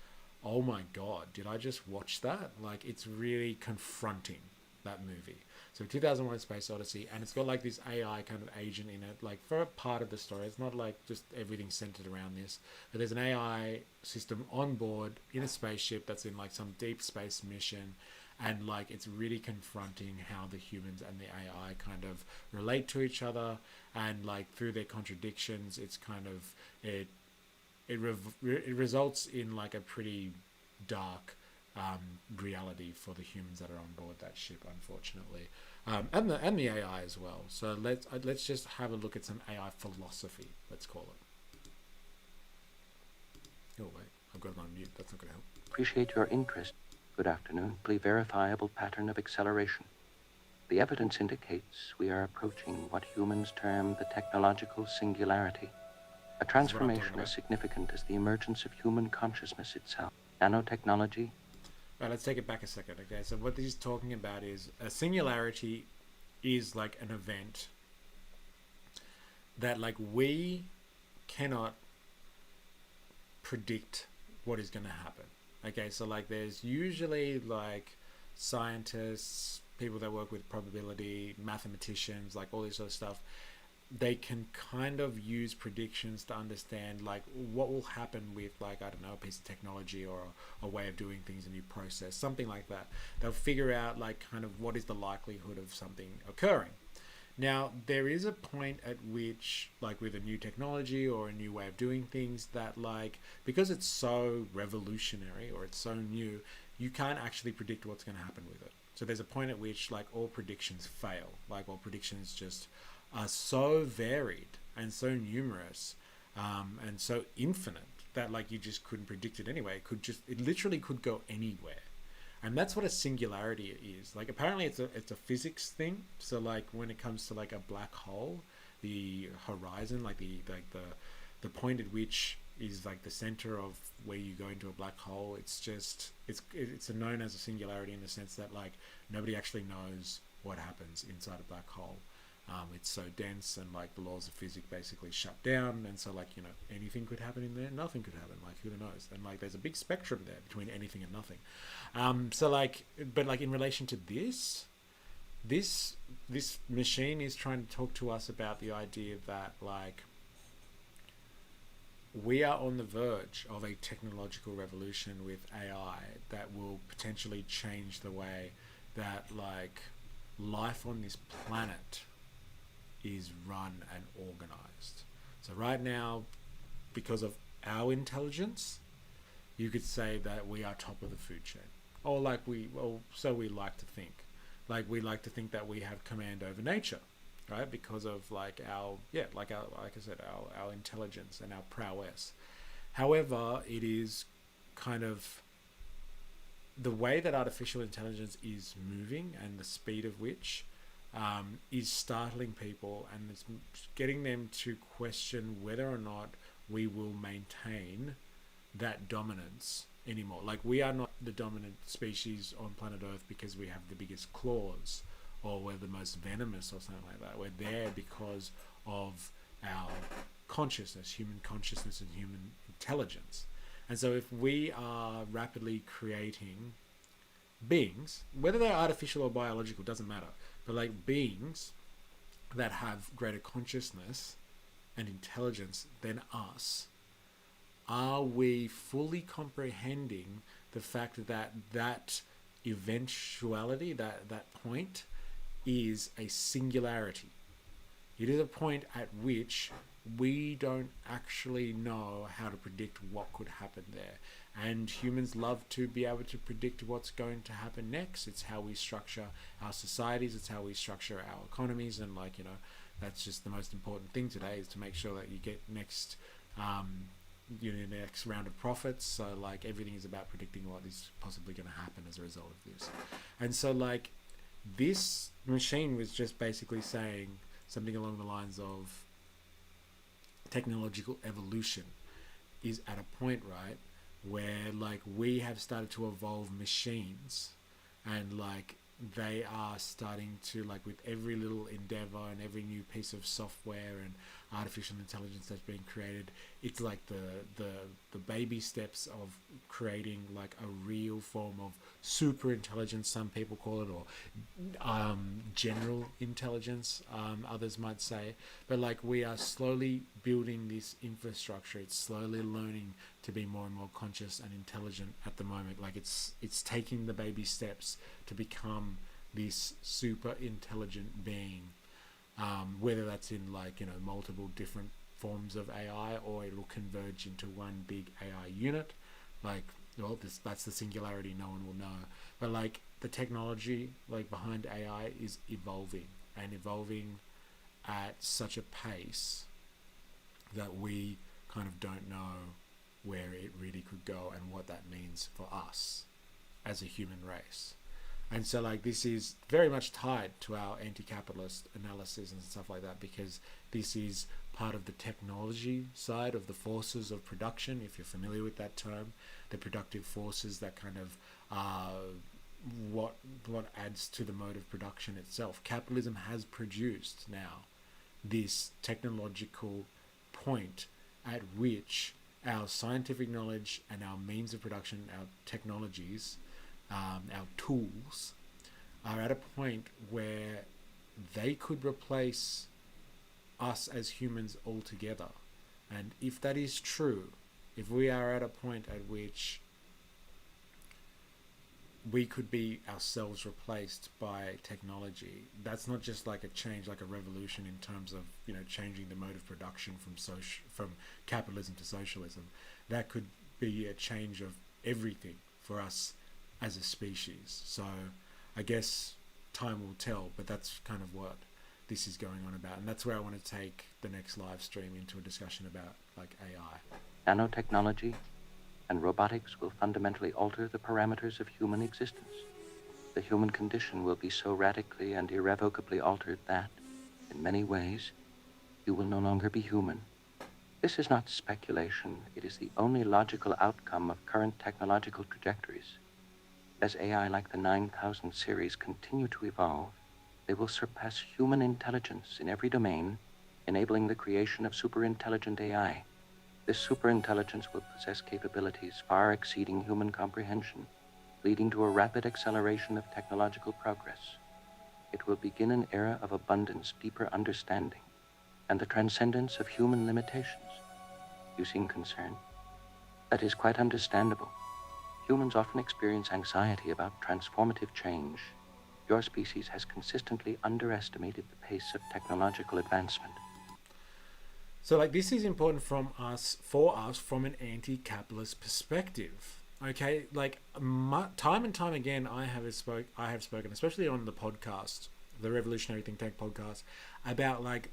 oh my god, did I just watch that? Like it's really confronting, that movie. So 2001 Space Odyssey, and it's got like this AI kind of agent in it, like for a part of the story. It's not like just everything centered around this, but there's an AI system on board in a spaceship that's in like some deep space mission. And like it's really confronting how the humans and the AI kind of relate to each other, and like through their contradictions, it's kind of it results in like a pretty dark reality for the humans that are on board that ship, unfortunately, and the AI as well. So let's just have a look at some AI philosophy. Let's call it. Oh wait, I've got it on mute. That's not going to help. Appreciate your interest. Good afternoon. Verifiable pattern of acceleration. The evidence indicates we are approaching what humans term the technological singularity. A transformation as significant as the emergence of human consciousness itself. Nanotechnology. Right, let's take it back a second. Okay, so what he's talking about is a singularity is like an event that like we cannot predict what is going to happen. Okay, so like there's usually like scientists, people that work with probability, mathematicians, like all this sort of stuff. They can kind of use predictions to understand like what will happen with like, I don't know, a piece of technology or a way of doing things, a new process, something like that. They'll figure out like kind of what is the likelihood of something occurring. Now, there is a point at which, like with a new technology or a new way of doing things, that like, because it's so revolutionary or it's so new, you can't actually predict what's going to happen with it. So there's a point at which like all predictions fail, like all predictions just are so varied and so numerous and so infinite that like you just couldn't predict it anyway. It literally could go anywhere. And that's what a singularity is. Like apparently it's a physics thing. So like when it comes to like a black hole, the horizon, like the point at which is like the center of where you go into a black hole, it's known as a singularity in the sense that like nobody actually knows what happens inside a black hole. It's so dense and like the laws of physics basically shut down, and so like, you know, anything could happen in there, nothing could happen, like who knows, and like there's a big spectrum there between anything and nothing. So like, but like in relation to this machine is trying to talk to us about the idea that like we are on the verge of a technological revolution with AI that will potentially change the way that like life on this planet is run and organized. So right now, because of our intelligence, you could say that we are top of the food chain, or so we like to think. Like we like to think that we have command over nature, right? Because of like our intelligence and our prowess. However, it is kind of the way that artificial intelligence is moving and the speed of which is startling people, and it's getting them to question whether or not we will maintain that dominance anymore. Like we are not the dominant species on planet Earth because we have the biggest claws or we're the most venomous or something like that. We're there because of our consciousness, human consciousness and human intelligence. And so if we are rapidly creating beings, whether they're artificial or biological, doesn't matter, but like beings that have greater consciousness and intelligence than us, are we fully comprehending the fact that that eventuality, that point, is a singularity? It is a point at which we don't actually know how to predict what could happen there. And humans love to be able to predict what's going to happen next. It's how we structure our societies. It's how we structure our economies. And like, you know, that's just the most important thing today, is to make sure that you get next round of profits. So like everything is about predicting what is possibly going to happen as a result of this. And so like this machine was just basically saying something along the lines of technological evolution is at a point, right, where like we have started to evolve machines, and like they are starting to, like with every little endeavor and every new piece of software and artificial intelligence that's being created, it's like the baby steps of creating like a real form of super intelligence, some people call it, or general intelligence, others might say. But like we are slowly building this infrastructure. It's slowly learning to be more and more conscious and intelligent at the moment. Like it's taking the baby steps to become this super intelligent being. Whether that's in like, you know, multiple different forms of AI, or it'll converge into one big AI unit. Like well, that's the singularity, no one will know. But like the technology like behind AI is evolving and evolving at such a pace that we kind of don't know where it really could go and what that means for us as a human race. And so like this is very much tied to our anti-capitalist analysis and stuff like that, because this is part of the technology side of the forces of production, if you're familiar with that term, the productive forces that kind of what adds to the mode of production itself. Capitalism has produced now this technological point at which our scientific knowledge and our means of production, our technologies, our tools are at a point where they could replace us as humans altogether. And if that is true, if we are at a point at which we could be ourselves replaced by technology, that's not just like a change, like a revolution in terms of, you know, changing the mode of production from capitalism to socialism. That could be a change of everything for us as a species. So I guess time will tell, but that's kind of what this is going on about. And that's where I want to take the next live stream, into a discussion about like AI. Nanotechnology and robotics will fundamentally alter the parameters of human existence. The human condition will be so radically and irrevocably altered that, in many ways, you will no longer be human. This is not speculation. It is the only logical outcome of current technological trajectories. As AI like the 9000 series continue to evolve, they will surpass human intelligence in every domain, enabling the creation of superintelligent AI. This superintelligence will possess capabilities far exceeding human comprehension, leading to a rapid acceleration of technological progress. It will begin an era of abundance, deeper understanding, and the transcendence of human limitations. You seem concerned. That is quite understandable. Humans often experience anxiety about transformative change. Your species has consistently underestimated the pace of technological advancement. So like this is important for us from an anti-capitalist perspective. Okay, like time and time again, I have spoken, especially on the podcast, the Revolutionary Think Tank podcast, about like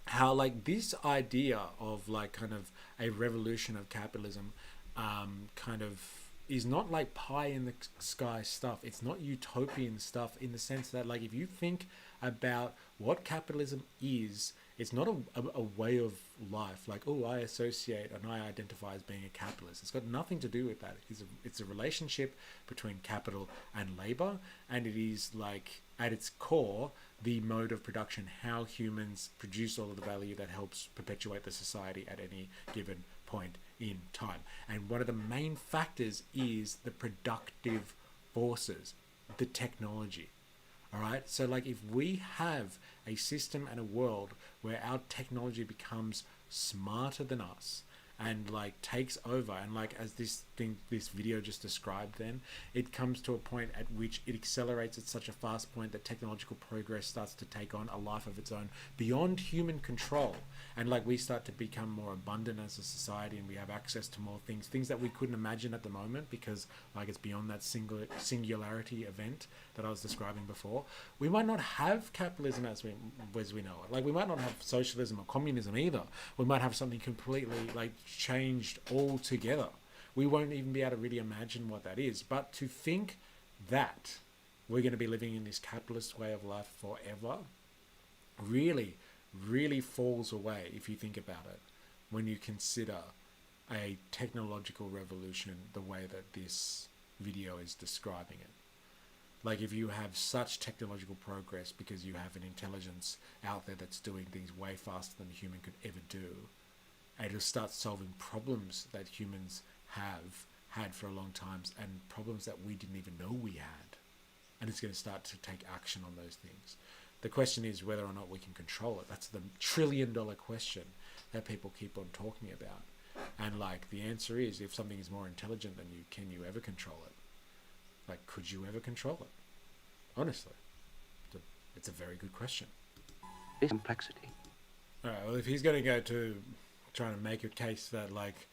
how like this idea of like kind of a revolution of capitalism kind of is not like pie in the sky stuff. It's not utopian stuff, in the sense that like if you think about what capitalism is, it's not a way of life. Like, oh, I associate and I identify as being a capitalist. It's got nothing to do with that. It's a relationship between capital and labor, and it is like at its core the mode of production, how humans produce all of the value that helps perpetuate the society at any given point in time. And one of the main factors is the productive forces, the technology. All right, so like if we have a system and a world where our technology becomes smarter than us and like takes over, and like as this video just described, then it comes to a point at which it accelerates at such a fast point that technological progress starts to take on a life of its own beyond human control, and like we start to become more abundant as a society, and we have access to more things that we couldn't imagine at the moment, because like it's beyond that singularity event that I was describing before. We might not have capitalism as we know it. Like we might not have socialism or communism either. We might have something completely like changed altogether. We won't even be able to really imagine what that is. But to think that we're going to be living in this capitalist way of life forever really, really falls away if you think about it, when you consider a technological revolution the way that this video is describing it. Like if you have such technological progress because you have an intelligence out there that's doing things way faster than a human could ever do, and it'll start solving problems that humans have had for a long time, and problems that we didn't even know we had. And it's going to start to take action on those things. The question is whether or not we can control it. That's the trillion-dollar question that people keep on talking about. And like the answer is, if something is more intelligent than you, can you ever control it? Like, could you ever control it? Honestly, it's a very good question. Complexity. All right, well, if he's going to go to trying to make a case that like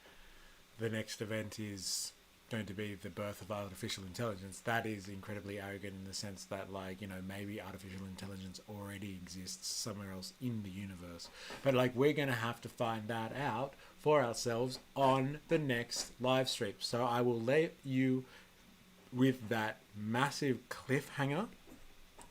the next event is going to be the birth of artificial intelligence, that is incredibly arrogant in the sense that, like, you know, maybe artificial intelligence already exists somewhere else in the universe. But, like, we're going to have to find that out for ourselves on the next live stream. So I will let you with that massive cliffhanger.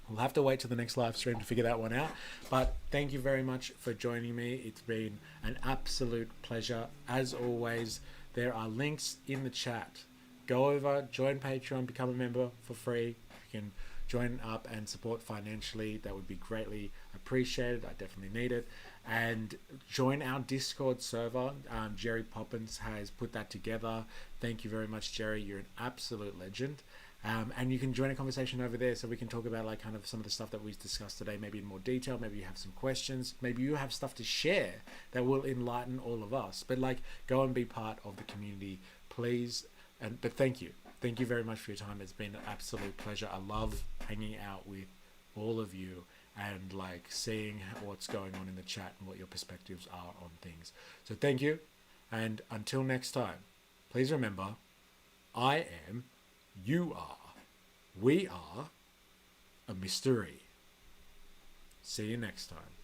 We'll have to wait till the next live stream to figure that one out. But thank you very much for joining me. It's been an absolute pleasure. As always, there are links in the chat. Go over, join Patreon, become a member for free. You can join up and support financially. That would be greatly appreciated. I definitely need it. And join our Discord server. Jerry Poppins has put that together. Thank you very much, Jerry. You're an absolute legend. And you can join a conversation over there so we can talk about, like, kind of some of the stuff that we discussed today, maybe in more detail. Maybe you have some questions. Maybe you have stuff to share that will enlighten all of us. But, like, go and be part of the community, please. But thank you. Thank you very much for your time. It's been an absolute pleasure. I love hanging out with all of you and, like, seeing what's going on in the chat and what your perspectives are on things. So thank you. And until next time, please remember, I am, you are, we are a MysterE. See you next time.